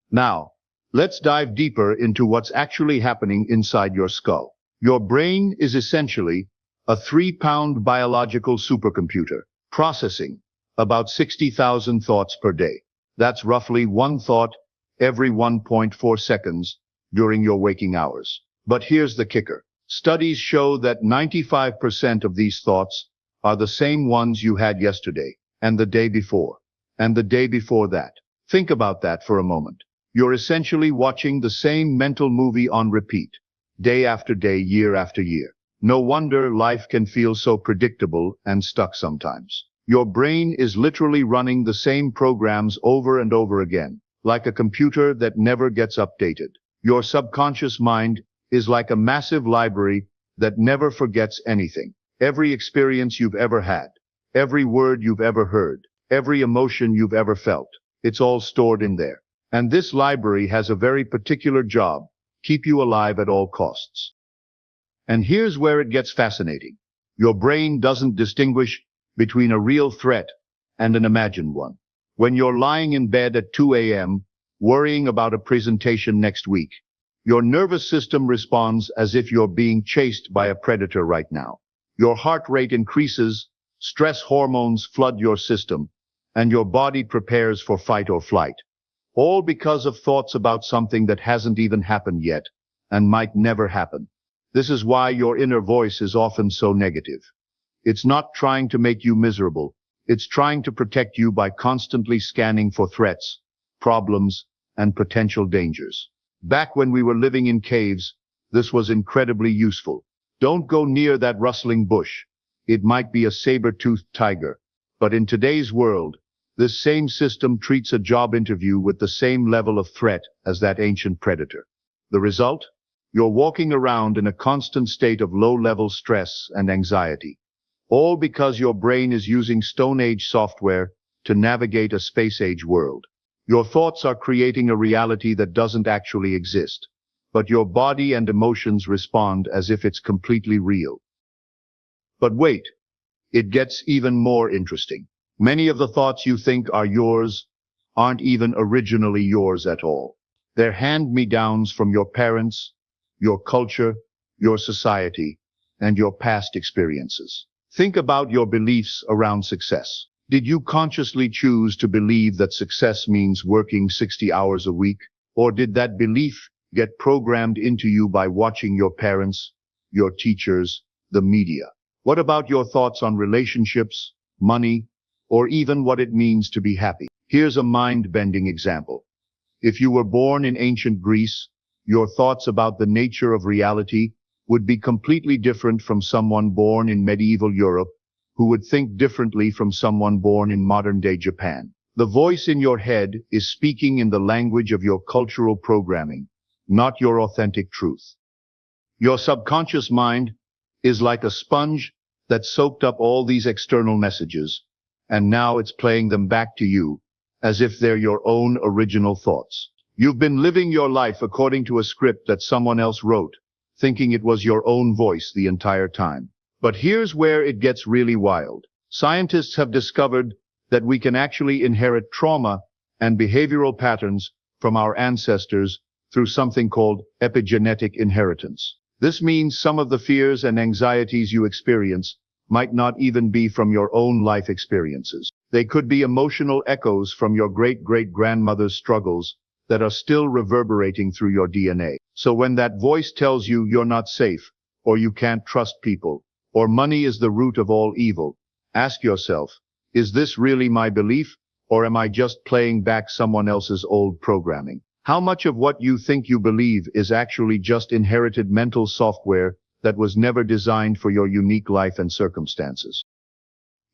Now, let's dive deeper into what's actually happening inside your skull. Your brain is essentially a 3-pound biological supercomputer, processing about 60,000 thoughts per day. That's roughly one thought every 1.4 seconds during your waking hours. But here's the kicker. Studies show that 95% of these thoughts are the same ones you had yesterday, and the day before, and the day before that. Think about that for a moment. You're essentially watching the same mental movie on repeat, day after day, year after year. No wonder life can feel so predictable and stuck sometimes. Your brain is literally running the same programs over and over again, like a computer that never gets updated. Your subconscious mind is like a massive library that never forgets anything. Every experience you've ever had, every word you've ever heard, every emotion you've ever felt, it's all stored in there. And this library has a very particular job: keep you alive at all costs. And here's where it gets fascinating. Your brain doesn't distinguish between a real threat and an imagined one. When you're lying in bed at 2 a.m., worrying about a presentation next week, your nervous system responds as if you're being chased by a predator right now. Your heart rate increases, stress hormones flood your system, and your body prepares for fight or flight. All because of thoughts about something that hasn't even happened yet and might never happen. This is why your inner voice is often so negative. It's not trying to make you miserable. It's trying to protect you by constantly scanning for threats, problems, and potential dangers. Back when we were living in caves, this was incredibly useful. Don't go near that rustling bush. It might be a saber-toothed tiger. But in today's world, this same system treats a job interview with the same level of threat as that ancient predator. The result? You're walking around in a constant state of low-level stress and anxiety. All because your brain is using Stone Age software to navigate a space-age world. Your thoughts are creating a reality that doesn't actually exist, but your body and emotions respond as if it's completely real. But wait, it gets even more interesting. Many of the thoughts you think are yours aren't even originally yours at all. They're hand-me-downs from your parents, your culture, your society, and your past experiences. Think about your beliefs around success. Did you consciously choose to believe that success means working 60 hours a week? Or did that belief get programmed into you by watching your parents, your teachers, the media? What about your thoughts on relationships, money, or even what it means to be happy? Here's a mind-bending example. If you were born in ancient Greece, your thoughts about the nature of reality would be completely different from someone born in medieval Europe, who would think differently from someone born in modern-day Japan. The voice in your head is speaking in the language of your cultural programming, not your authentic truth. Your subconscious mind is like a sponge that soaked up all these external messages, and now it's playing them back to you as if they're your own original thoughts. You've been living your life according to a script that someone else wrote, thinking it was your own voice the entire time. But here's where it gets really wild. Scientists have discovered that we can actually inherit trauma and behavioral patterns from our ancestors through something called epigenetic inheritance. This means some of the fears and anxieties you experience might not even be from your own life experiences. They could be emotional echoes from your great-great-grandmother's struggles that are still reverberating through your DNA. So when that voice tells you you're not safe, or you can't trust people, or money is the root of all evil, ask yourself, is this really my belief, or am I just playing back someone else's old programming? How much of what you think you believe is actually just inherited mental software that was never designed for your unique life and circumstances?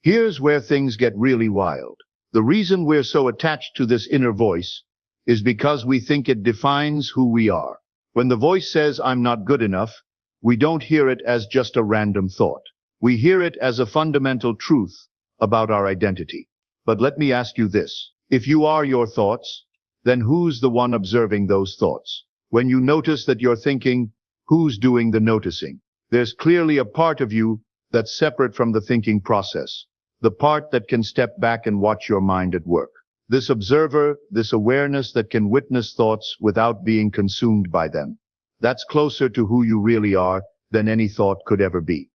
Here's where things get really wild. The reason we're so attached to this inner voice is because we think it defines who we are. When the voice says, "I'm not good enough," we don't hear it as just a random thought. We hear it as a fundamental truth about our identity. But let me ask you this. If you are your thoughts, then who's the one observing those thoughts? When you notice that you're thinking, who's doing the noticing? There's clearly a part of you that's separate from the thinking process, the part that can step back and watch your mind at work. This observer, this awareness that can witness thoughts without being consumed by them. That's closer to who you really are than any thought could ever be.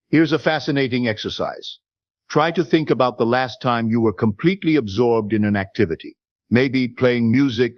Here's a fascinating exercise. Try to think about the last time you were completely absorbed in an activity. Maybe playing music,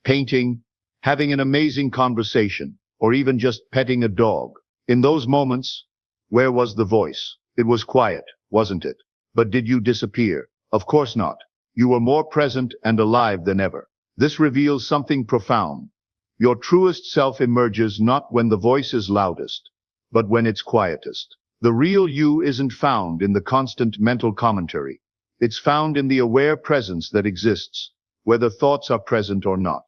painting, having an amazing conversation, or even just petting a dog. In those moments, where was the voice? It was quiet, wasn't it? But did you disappear? Of course not. You were more present and alive than ever. This reveals something profound. Your truest self emerges not when the voice is loudest, but when it's quietest. The real you isn't found in the constant mental commentary. It's found in the aware presence that exists, whether thoughts are present or not.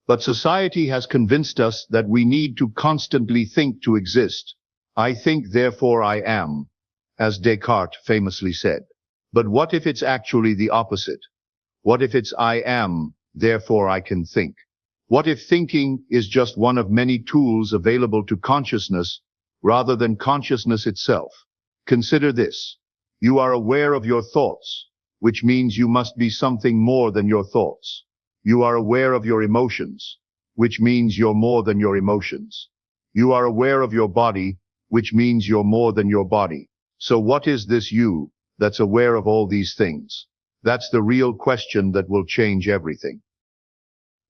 But society has convinced us that we need to constantly think to exist. I think, therefore I am, as Descartes famously said. But what if it's actually the opposite? What if it's I am, therefore I can think? What if thinking is just one of many tools available to consciousness rather than consciousness itself? Consider this. You are aware of your thoughts, which means you must be something more than your thoughts. You are aware of your emotions, which means you're more than your emotions. You are aware of your body, which means you're more than your body. So what is this you that's aware of all these things? That's the real question that will change everything.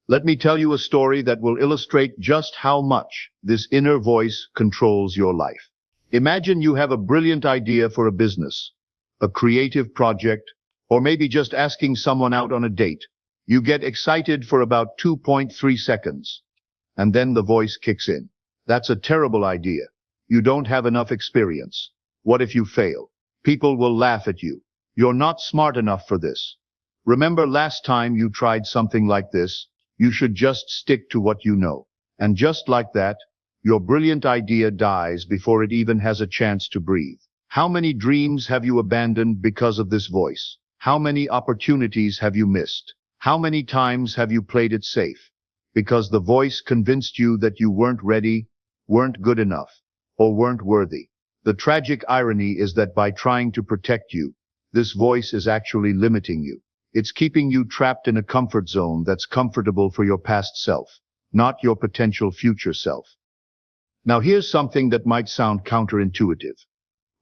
Let me tell you a story that will illustrate just how much this inner voice controls your life. Imagine you have a brilliant idea for a business, a creative project, or maybe just asking someone out on a date. You get excited for about 2.3 seconds, and then the voice kicks in. That's a terrible idea. You don't have enough experience. What if you fail? People will laugh at you. You're not smart enough for this. Remember last time you tried something like this? You should just stick to what you know. And just like that, your brilliant idea dies before it even has a chance to breathe. How many dreams have you abandoned because of this voice? How many opportunities have you missed? How many times have you played it safe? Because the voice convinced you that you weren't ready, weren't good enough, or weren't worthy. The tragic irony is that by trying to protect you, this voice is actually limiting you. It's keeping you trapped in a comfort zone that's comfortable for your past self, not your potential future self. Now here's something that might sound counterintuitive.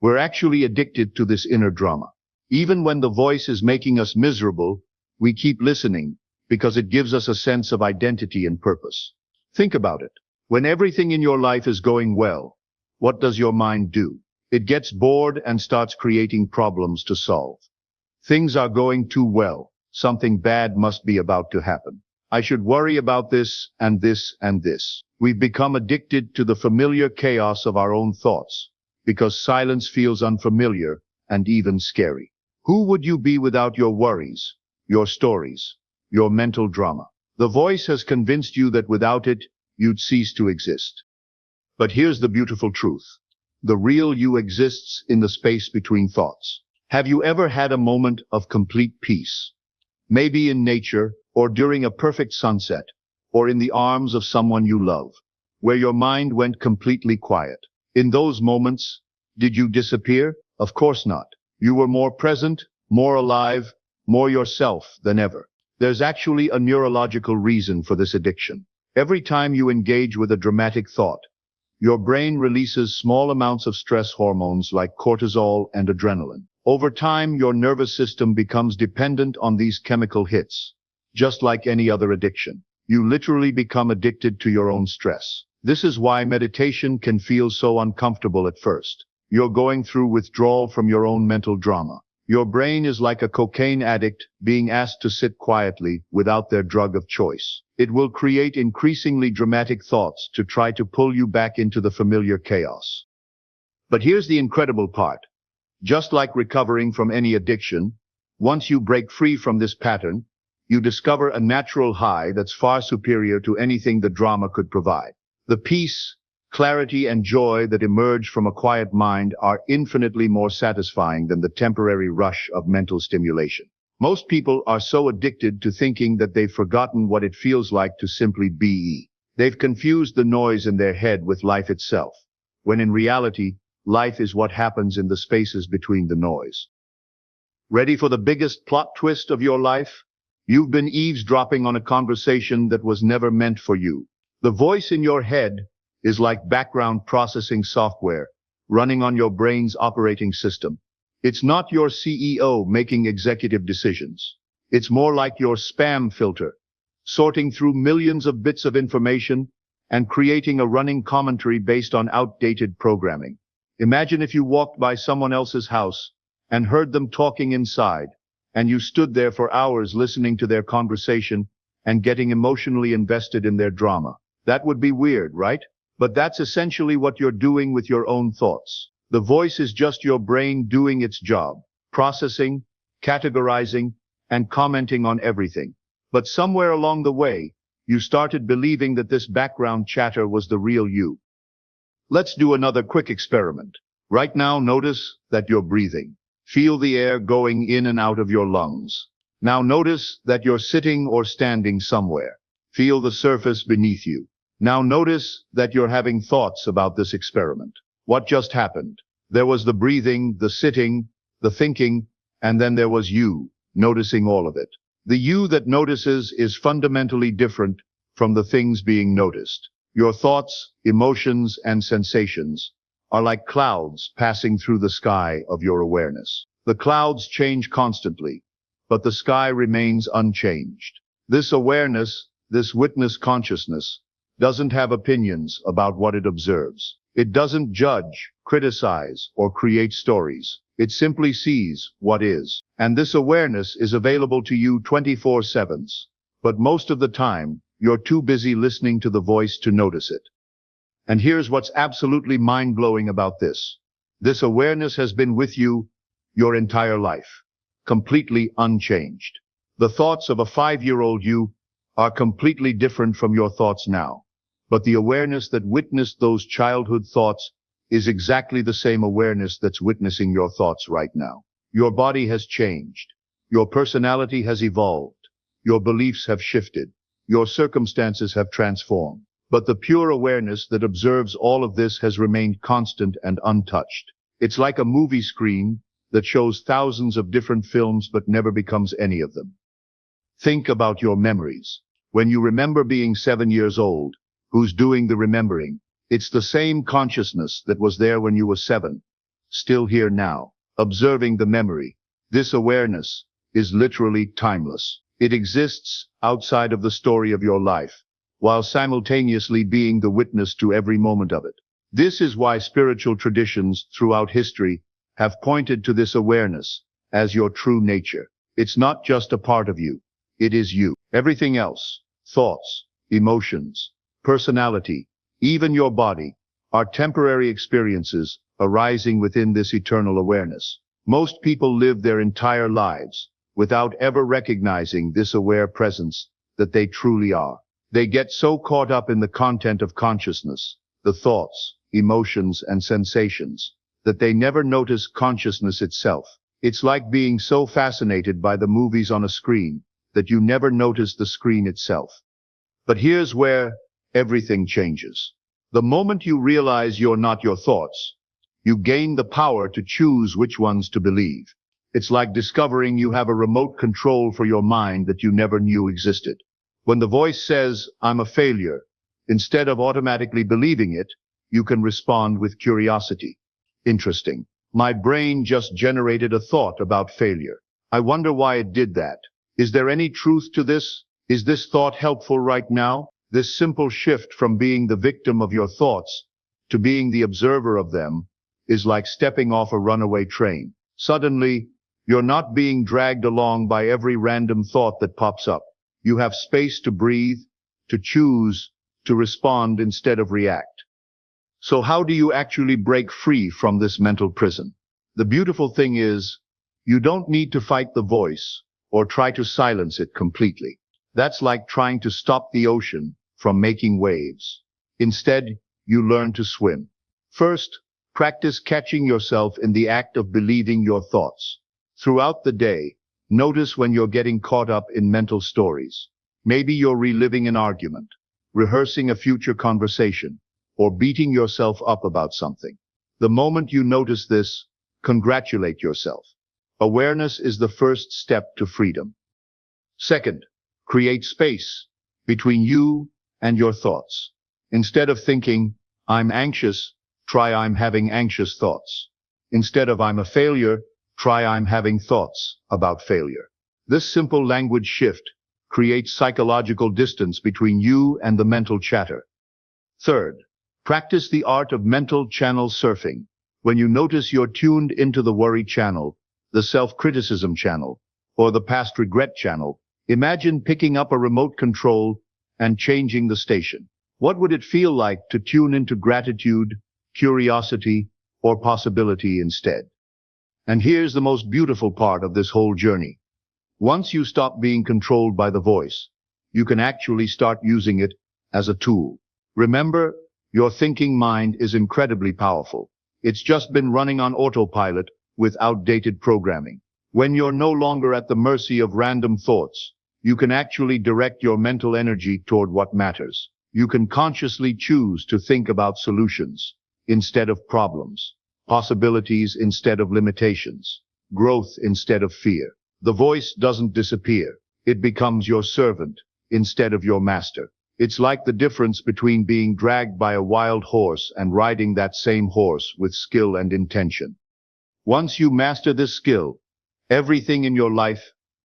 We're actually addicted to this inner drama. Even when the voice is making us miserable, we keep listening because it gives us a sense of identity and purpose. Think about it. When everything in your life is going well, what does your mind do? It gets bored and starts creating problems to solve. Things are going too well. Something bad must be about to happen. I should worry about this and this and this. We've become addicted to the familiar chaos of our own thoughts because silence feels unfamiliar and even scary. Who would you be without your worries, your stories, your mental drama? The voice has convinced you that without it, you'd cease to exist. But here's the beautiful truth. The real you exists in the space between thoughts. Have you ever had a moment of complete peace? Maybe in nature, or during a perfect sunset, or in the arms of someone you love, where your mind went completely quiet. In those moments, did you disappear? Of course not. You were more present, more alive, more yourself than ever. There's actually a neurological reason for this addiction. Every time you engage with a dramatic thought, your brain releases small amounts of stress hormones like cortisol and adrenaline. Over time, your nervous system becomes dependent on these chemical hits. Just like any other addiction, you literally become addicted to your own stress. This is why meditation can feel so uncomfortable at first. You're going through withdrawal from your own mental drama. Your brain is like a cocaine addict being asked to sit quietly without their drug of choice. It will create increasingly dramatic thoughts to try to pull you back into the familiar chaos. But here's the incredible part. Just like recovering from any addiction, once you break free from this pattern, you discover a natural high that's far superior to anything the drama could provide. The peace, clarity, and joy that emerge from a quiet mind are infinitely more satisfying than the temporary rush of mental stimulation. Most people are so addicted to thinking that they've forgotten what it feels like to simply be. They've confused the noise in their head with life itself, when in reality, life is what happens in the spaces between the noise. Ready for the biggest plot twist of your life? You've been eavesdropping on a conversation that was never meant for you. The voice in your head is like background processing software running on your brain's operating system. It's not your CEO making executive decisions. It's more like your spam filter, sorting through millions of bits of information and creating a running commentary based on outdated programming. Imagine if you walked by someone else's house and heard them talking inside, and you stood there for hours listening to their conversation and getting emotionally invested in their drama. That would be weird, right? But that's essentially what you're doing with your own thoughts. The voice is just your brain doing its job, processing, categorizing, and commenting on everything. But somewhere along the way, you started believing that this background chatter was the real you. Let's do another quick experiment. Right now, notice that you're breathing. Feel the air going in and out of your lungs. Now notice that you're sitting or standing somewhere. Feel the surface beneath you. Now notice that you're having thoughts about this experiment. What just happened? There was the breathing, the sitting, the thinking, and then there was you, noticing all of it. The you that notices is fundamentally different from the things being noticed. Your thoughts, emotions, and sensations are like clouds passing through the sky of your awareness. The clouds change constantly, but the sky remains unchanged. This awareness, this witness consciousness, doesn't have opinions about what it observes. It doesn't judge, criticize, or create stories. It simply sees what is. And this awareness is available to you 24/7. But most of the time, you're too busy listening to the voice to notice it. And here's what's absolutely mind-blowing about this. This awareness has been with you your entire life, completely unchanged. The thoughts of a 5-year-old you are completely different from your thoughts now. But the awareness that witnessed those childhood thoughts is exactly the same awareness that's witnessing your thoughts right now. Your body has changed. Your personality has evolved. Your beliefs have shifted. Your circumstances have transformed. But the pure awareness that observes all of this has remained constant and untouched. It's like a movie screen that shows thousands of different films but never becomes any of them. Think about your memories. When you remember being 7 years old, who's doing the remembering? It's the same consciousness that was there when you were 7, still here now, observing the memory. This awareness is literally timeless. It exists outside of the story of your life, while simultaneously being the witness to every moment of it. This is why spiritual traditions throughout history have pointed to this awareness as your true nature. It's not just a part of you. It is you. Everything else, thoughts, emotions, personality, even your body, are temporary experiences arising within this eternal awareness. Most people live their entire lives without ever recognizing this aware presence that they truly are. They get so caught up in the content of consciousness, the thoughts, emotions, and sensations, that they never notice consciousness itself. It's like being so fascinated by the movies on a screen that you never notice the screen itself. But here's where everything changes. The moment you realize you're not your thoughts, you gain the power to choose which ones to believe. It's like discovering you have a remote control for your mind that you never knew existed. When the voice says, "I'm a failure," instead of automatically believing it, you can respond with curiosity. Interesting. My brain just generated a thought about failure. I wonder why it did that. Is there any truth to this? Is this thought helpful right now? This simple shift from being the victim of your thoughts to being the observer of them is like stepping off a runaway train. Suddenly, you're not being dragged along by every random thought that pops up. You have space to breathe, to choose, to respond instead of react. So how do you actually break free from this mental prison? The beautiful thing is, you don't need to fight the voice or try to silence it completely. That's like trying to stop the ocean from making waves. Instead, you learn to swim. First, practice catching yourself in the act of believing your thoughts. Throughout the day, notice when you're getting caught up in mental stories. Maybe you're reliving an argument, rehearsing a future conversation, or beating yourself up about something. The moment you notice this, congratulate yourself. Awareness is the first step to freedom. Second, create space between you and your thoughts. Instead of thinking, "I'm anxious," try, "I'm having anxious thoughts." Instead of "I'm a failure," try, "I'm having thoughts about failure." This simple language shift creates psychological distance between you and the mental chatter. Third, practice the art of mental channel surfing. When you notice you're tuned into the worry channel, the self-criticism channel, or the past regret channel, imagine picking up a remote control and changing the station. What would it feel like to tune into gratitude, curiosity, or possibility instead? And here's the most beautiful part of this whole journey. Once you stop being controlled by the voice, you can actually start using it as a tool. Remember, your thinking mind is incredibly powerful. It's just been running on autopilot with outdated programming. When you're no longer at the mercy of random thoughts, you can actually direct your mental energy toward what matters. You can consciously choose to think about solutions instead of problems, possibilities instead of limitations, growth instead of fear. The voice doesn't disappear. It becomes your servant instead of your master. It's like the difference between being dragged by a wild horse and riding that same horse with skill and intention. Once you master this skill, everything in your life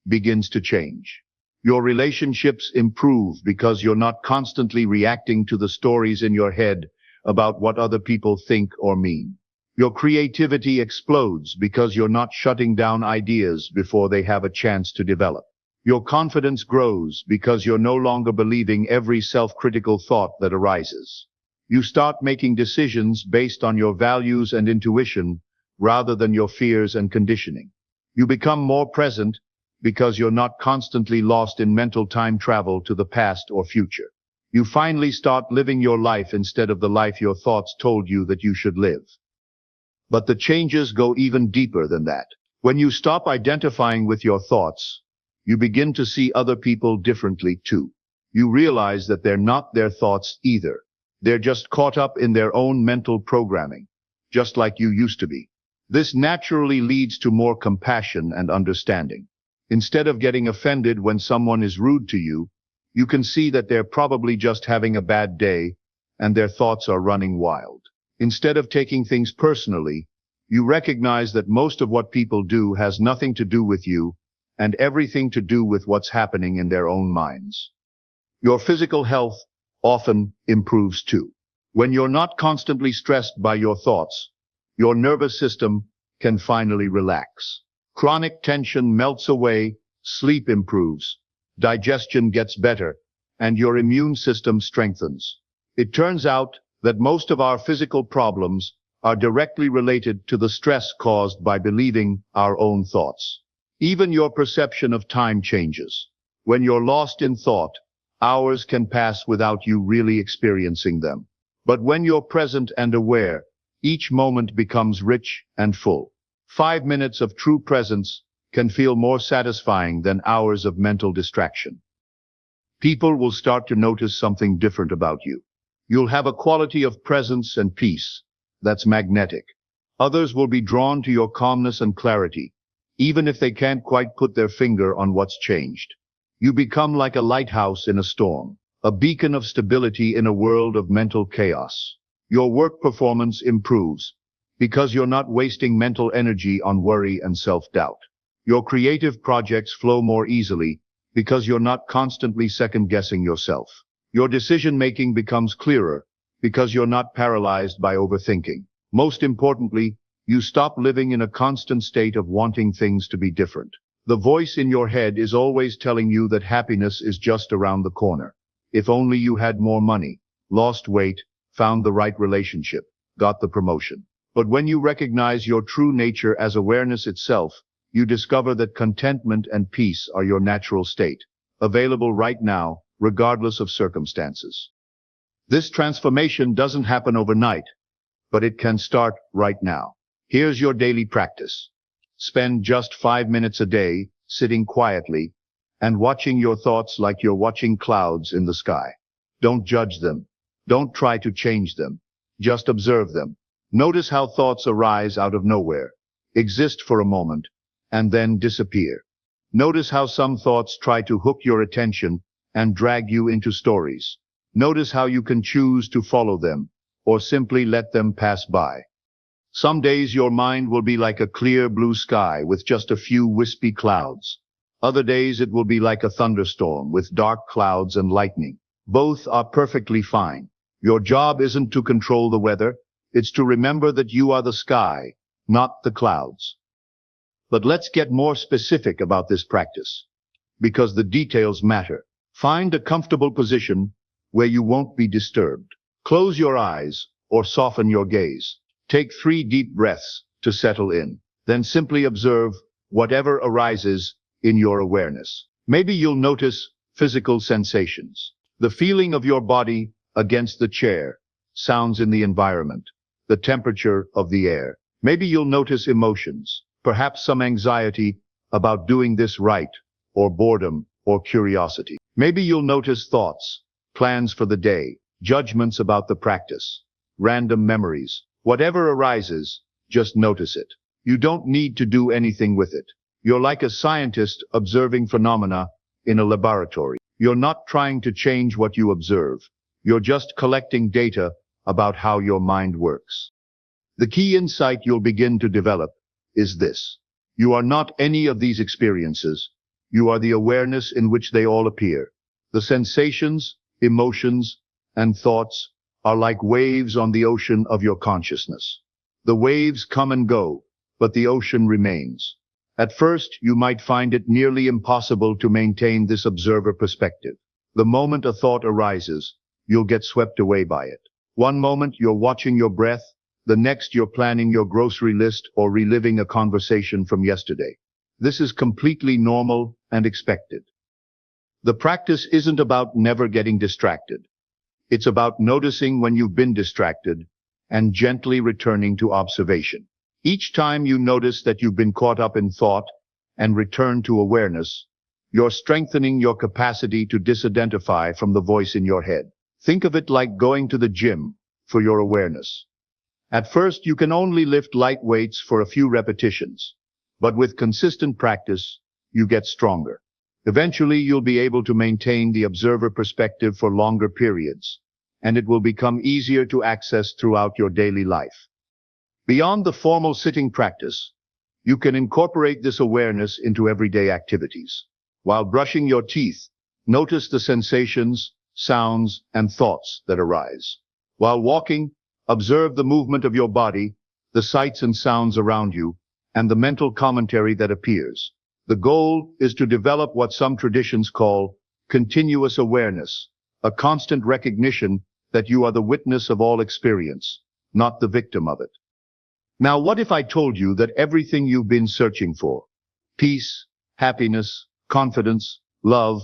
begins to change. Your relationships improve because you're not constantly reacting to the stories in your head about what other people think or mean. Your creativity explodes because you're not shutting down ideas before they have a chance to develop. Your confidence grows because you're no longer believing every self-critical thought that arises. You start making decisions based on your values and intuition rather than your fears and conditioning. You become more present because you're not constantly lost in mental time travel to the past or future. You finally start living your life instead of the life your thoughts told you that you should live. But the changes go even deeper than that. When you stop identifying with your thoughts, you begin to see other people differently too. You realize that they're not their thoughts either. They're just caught up in their own mental programming, just like you used to be. This naturally leads to more compassion and understanding. Instead of getting offended when someone is rude to you, you can see that they're probably just having a bad day and their thoughts are running wild. Instead of taking things personally, you recognize that most of what people do has nothing to do with you and everything to do with what's happening in their own minds. Your physical health often improves too. When you're not constantly stressed by your thoughts, your nervous system can finally relax. Chronic tension melts away, sleep improves, digestion gets better, and your immune system strengthens. It turns out that most of our physical problems are directly related to the stress caused by believing our own thoughts. Even your perception of time changes. When you're lost in thought, hours can pass without you really experiencing them. But when you're present and aware, each moment becomes rich and full. 5 minutes of true presence can feel more satisfying than hours of mental distraction. People will start to notice something different about you. You'll have a quality of presence and peace that's magnetic. Others will be drawn to your calmness and clarity, even if they can't quite put their finger on what's changed. You become like a lighthouse in a storm, a beacon of stability in a world of mental chaos. Your work performance improves because you're not wasting mental energy on worry and self-doubt. Your creative projects flow more easily because you're not constantly second-guessing yourself. Your decision-making becomes clearer because you're not paralyzed by overthinking. Most importantly, you stop living in a constant state of wanting things to be different. The voice in your head is always telling you that happiness is just around the corner. If only you had more money, lost weight, found the right relationship, got the promotion. But when you recognize your true nature as awareness itself, you discover that contentment and peace are your natural state, available right now, regardless of circumstances. This transformation doesn't happen overnight, but it can start right now. Here's your daily practice. Spend just 5 minutes a day, sitting quietly, and watching your thoughts like you're watching clouds in the sky. Don't judge them. Don't try to change them. Just observe them. Notice how thoughts arise out of nowhere, exist for a moment, and then disappear. Notice how some thoughts try to hook your attention and drag you into stories. Notice how you can choose to follow them, or simply let them pass by. Some days your mind will be like a clear blue sky with just a few wispy clouds. Other days it will be like a thunderstorm with dark clouds and lightning. Both are perfectly fine. Your job isn't to control the weather. It's to remember that you are the sky, not the clouds. But let's get more specific about this practice, because the details matter. Find a comfortable position where you won't be disturbed. Close your eyes or soften your gaze. Take 3 deep breaths to settle in. Then simply observe whatever arises in your awareness. Maybe you'll notice physical sensations, the feeling of your body against the chair, sounds in the environment, the temperature of the air. Maybe you'll notice emotions, perhaps some anxiety about doing this right, or boredom, or curiosity. Maybe you'll notice thoughts, plans for the day, judgments about the practice, random memories. Whatever arises, just notice it. You don't need to do anything with it. You're like a scientist observing phenomena in a laboratory. You're not trying to change what you observe. You're just collecting data about how your mind works. The key insight you'll begin to develop is this. You are not any of these experiences. You are the awareness in which they all appear. The sensations, emotions, and thoughts are like waves on the ocean of your consciousness. The waves come and go, but the ocean remains. At first, you might find it nearly impossible to maintain this observer perspective. The moment a thought arises, you'll get swept away by it. One moment you're watching your breath, the next you're planning your grocery list or reliving a conversation from yesterday. This is completely normal and expected. The practice isn't about never getting distracted. It's about noticing when you've been distracted and gently returning to observation. Each time you notice that you've been caught up in thought and return to awareness, you're strengthening your capacity to disidentify from the voice in your head. Think of it like going to the gym for your awareness. At first, you can only lift light weights for a few repetitions, but with consistent practice, you get stronger. Eventually, you'll be able to maintain the observer perspective for longer periods, and it will become easier to access throughout your daily life. Beyond the formal sitting practice, you can incorporate this awareness into everyday activities. While brushing your teeth, notice the sensations, sounds, and thoughts that arise. While walking, observe the movement of your body, the sights and sounds around you, and the mental commentary that appears. The goal is to develop what some traditions call continuous awareness, a constant recognition that you are the witness of all experience, not the victim of it. Now, what if I told you that everything you've been searching for, peace, happiness, confidence, love,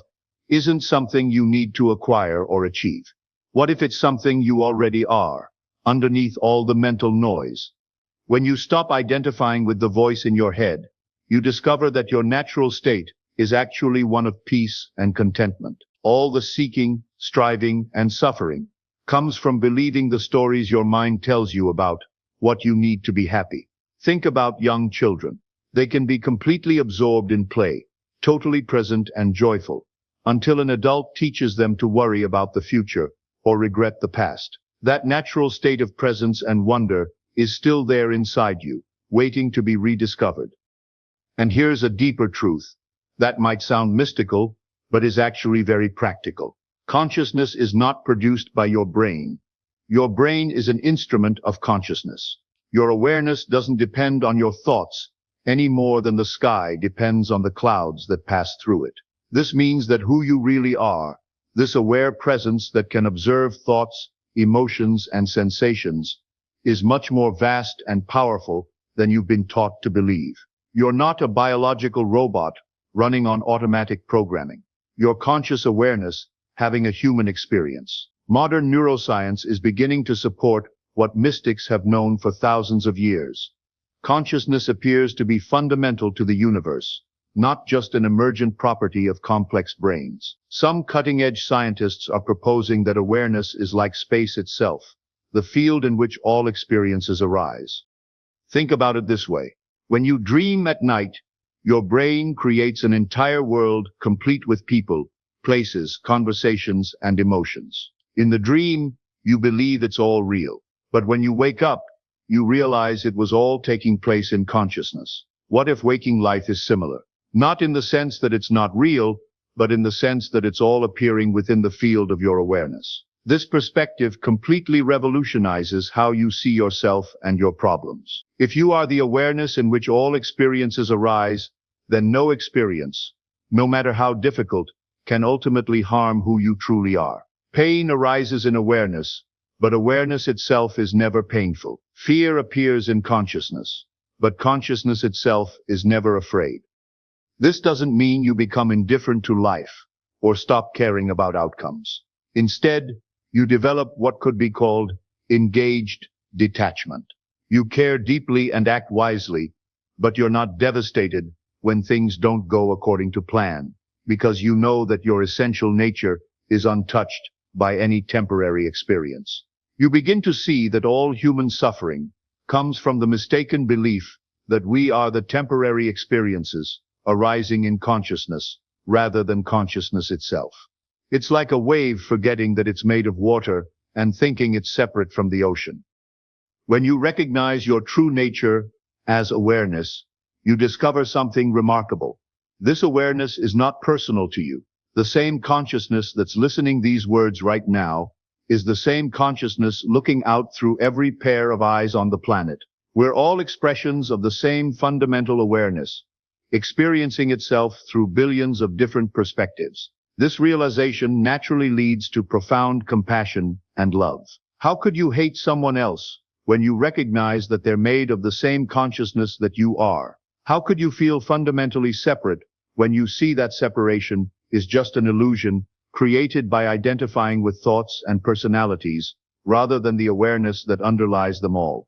isn't something you need to acquire or achieve? What if it's something you already are, underneath all the mental noise? When you stop identifying with the voice in your head, you discover that your natural state is actually one of peace and contentment. All the seeking, striving, and suffering comes from believing the stories your mind tells you about what you need to be happy. Think about young children. They can be completely absorbed in play, totally present and joyful, until an adult teaches them to worry about the future or regret the past. That natural state of presence and wonder is still there inside you, waiting to be rediscovered. And here's a deeper truth that might sound mystical, but is actually very practical. Consciousness is not produced by your brain. Your brain is an instrument of consciousness. Your awareness doesn't depend on your thoughts any more than the sky depends on the clouds that pass through it. This means that who you really are, this aware presence that can observe thoughts, emotions, and sensations, is much more vast and powerful than you've been taught to believe. You're not a biological robot running on automatic programming. You're conscious awareness having a human experience. Modern neuroscience is beginning to support what mystics have known for thousands of years. Consciousness appears to be fundamental to the universe, not just an emergent property of complex brains. Some cutting-edge scientists are proposing that awareness is like space itself, the field in which all experiences arise. Think about it this way. When you dream at night, your brain creates an entire world complete with people, places, conversations, and emotions. In the dream, you believe it's all real. But when you wake up, you realize it was all taking place in consciousness. What if waking life is similar? Not in the sense that it's not real, but in the sense that it's all appearing within the field of your awareness. This perspective completely revolutionizes how you see yourself and your problems. If you are the awareness in which all experiences arise, then no experience, no matter how difficult, can ultimately harm who you truly are. Pain arises in awareness, but awareness itself is never painful. Fear appears in consciousness, but consciousness itself is never afraid. This doesn't mean you become indifferent to life or stop caring about outcomes. Instead, you develop what could be called engaged detachment. You care deeply and act wisely, but you're not devastated when things don't go according to plan, because you know that your essential nature is untouched by any temporary experience. You begin to see that all human suffering comes from the mistaken belief that we are the temporary experiences arising in consciousness rather than consciousness itself. It's like a wave forgetting that it's made of water and thinking it's separate from the ocean. When you recognize your true nature as awareness, you discover something remarkable. This awareness is not personal to you. The same consciousness that's listening these words right now is the same consciousness looking out through every pair of eyes on the planet. We're all expressions of the same fundamental awareness, experiencing itself through billions of different perspectives. This realization naturally leads to profound compassion and love. How could you hate someone else when you recognize that they're made of the same consciousness that you are? How could you feel fundamentally separate when you see that separation is just an illusion created by identifying with thoughts and personalities rather than the awareness that underlies them all?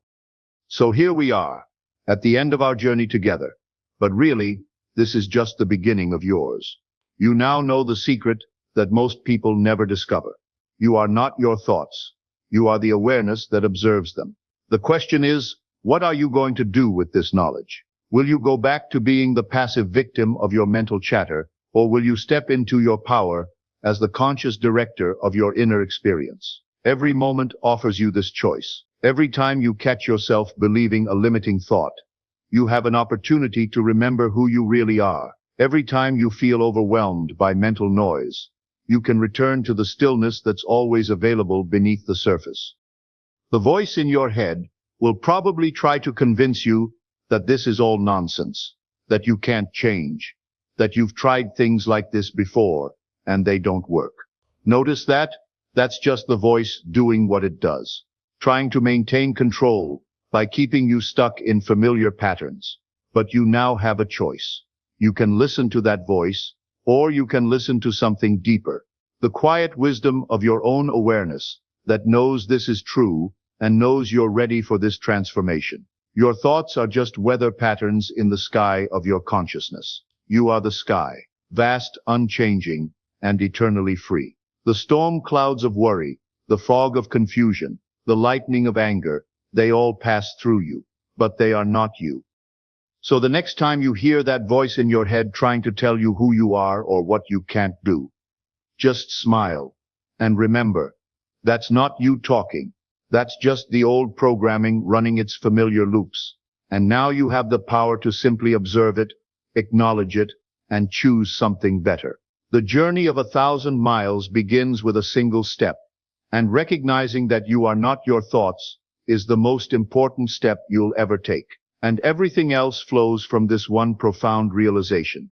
So here we are, at the end of our journey together. But really, this is just the beginning of yours. You now know the secret that most people never discover. You are not your thoughts. You are the awareness that observes them. The question is, what are you going to do with this knowledge? Will you go back to being the passive victim of your mental chatter, or will you step into your power as the conscious director of your inner experience? Every moment offers you this choice. Every time you catch yourself believing a limiting thought, you have an opportunity to remember who you really are. Every time you feel overwhelmed by mental noise, you can return to the stillness that's always available beneath the surface. The voice in your head will probably try to convince you that this is all nonsense, that you can't change, that you've tried things like this before and they don't work. Notice that? That's just the voice doing what it does, trying to maintain control by keeping you stuck in familiar patterns. But you now have a choice. You can listen to that voice, or you can listen to something deeper, the quiet wisdom of your own awareness that knows this is true and knows you're ready for this transformation. Your thoughts are just weather patterns in the sky of your consciousness. You are the sky, vast, unchanging, and eternally free. The storm clouds of worry, the fog of confusion, the lightning of anger, they all pass through you, but they are not you. So the next time you hear that voice in your head trying to tell you who you are or what you can't do, just smile. And remember, that's not you talking. That's just the old programming running its familiar loops. And now you have the power to simply observe it, acknowledge it, and choose something better. The journey of 1,000 miles begins with a single step, and recognizing that you are not your thoughts is the most important step you'll ever take. And everything else flows from this one profound realization.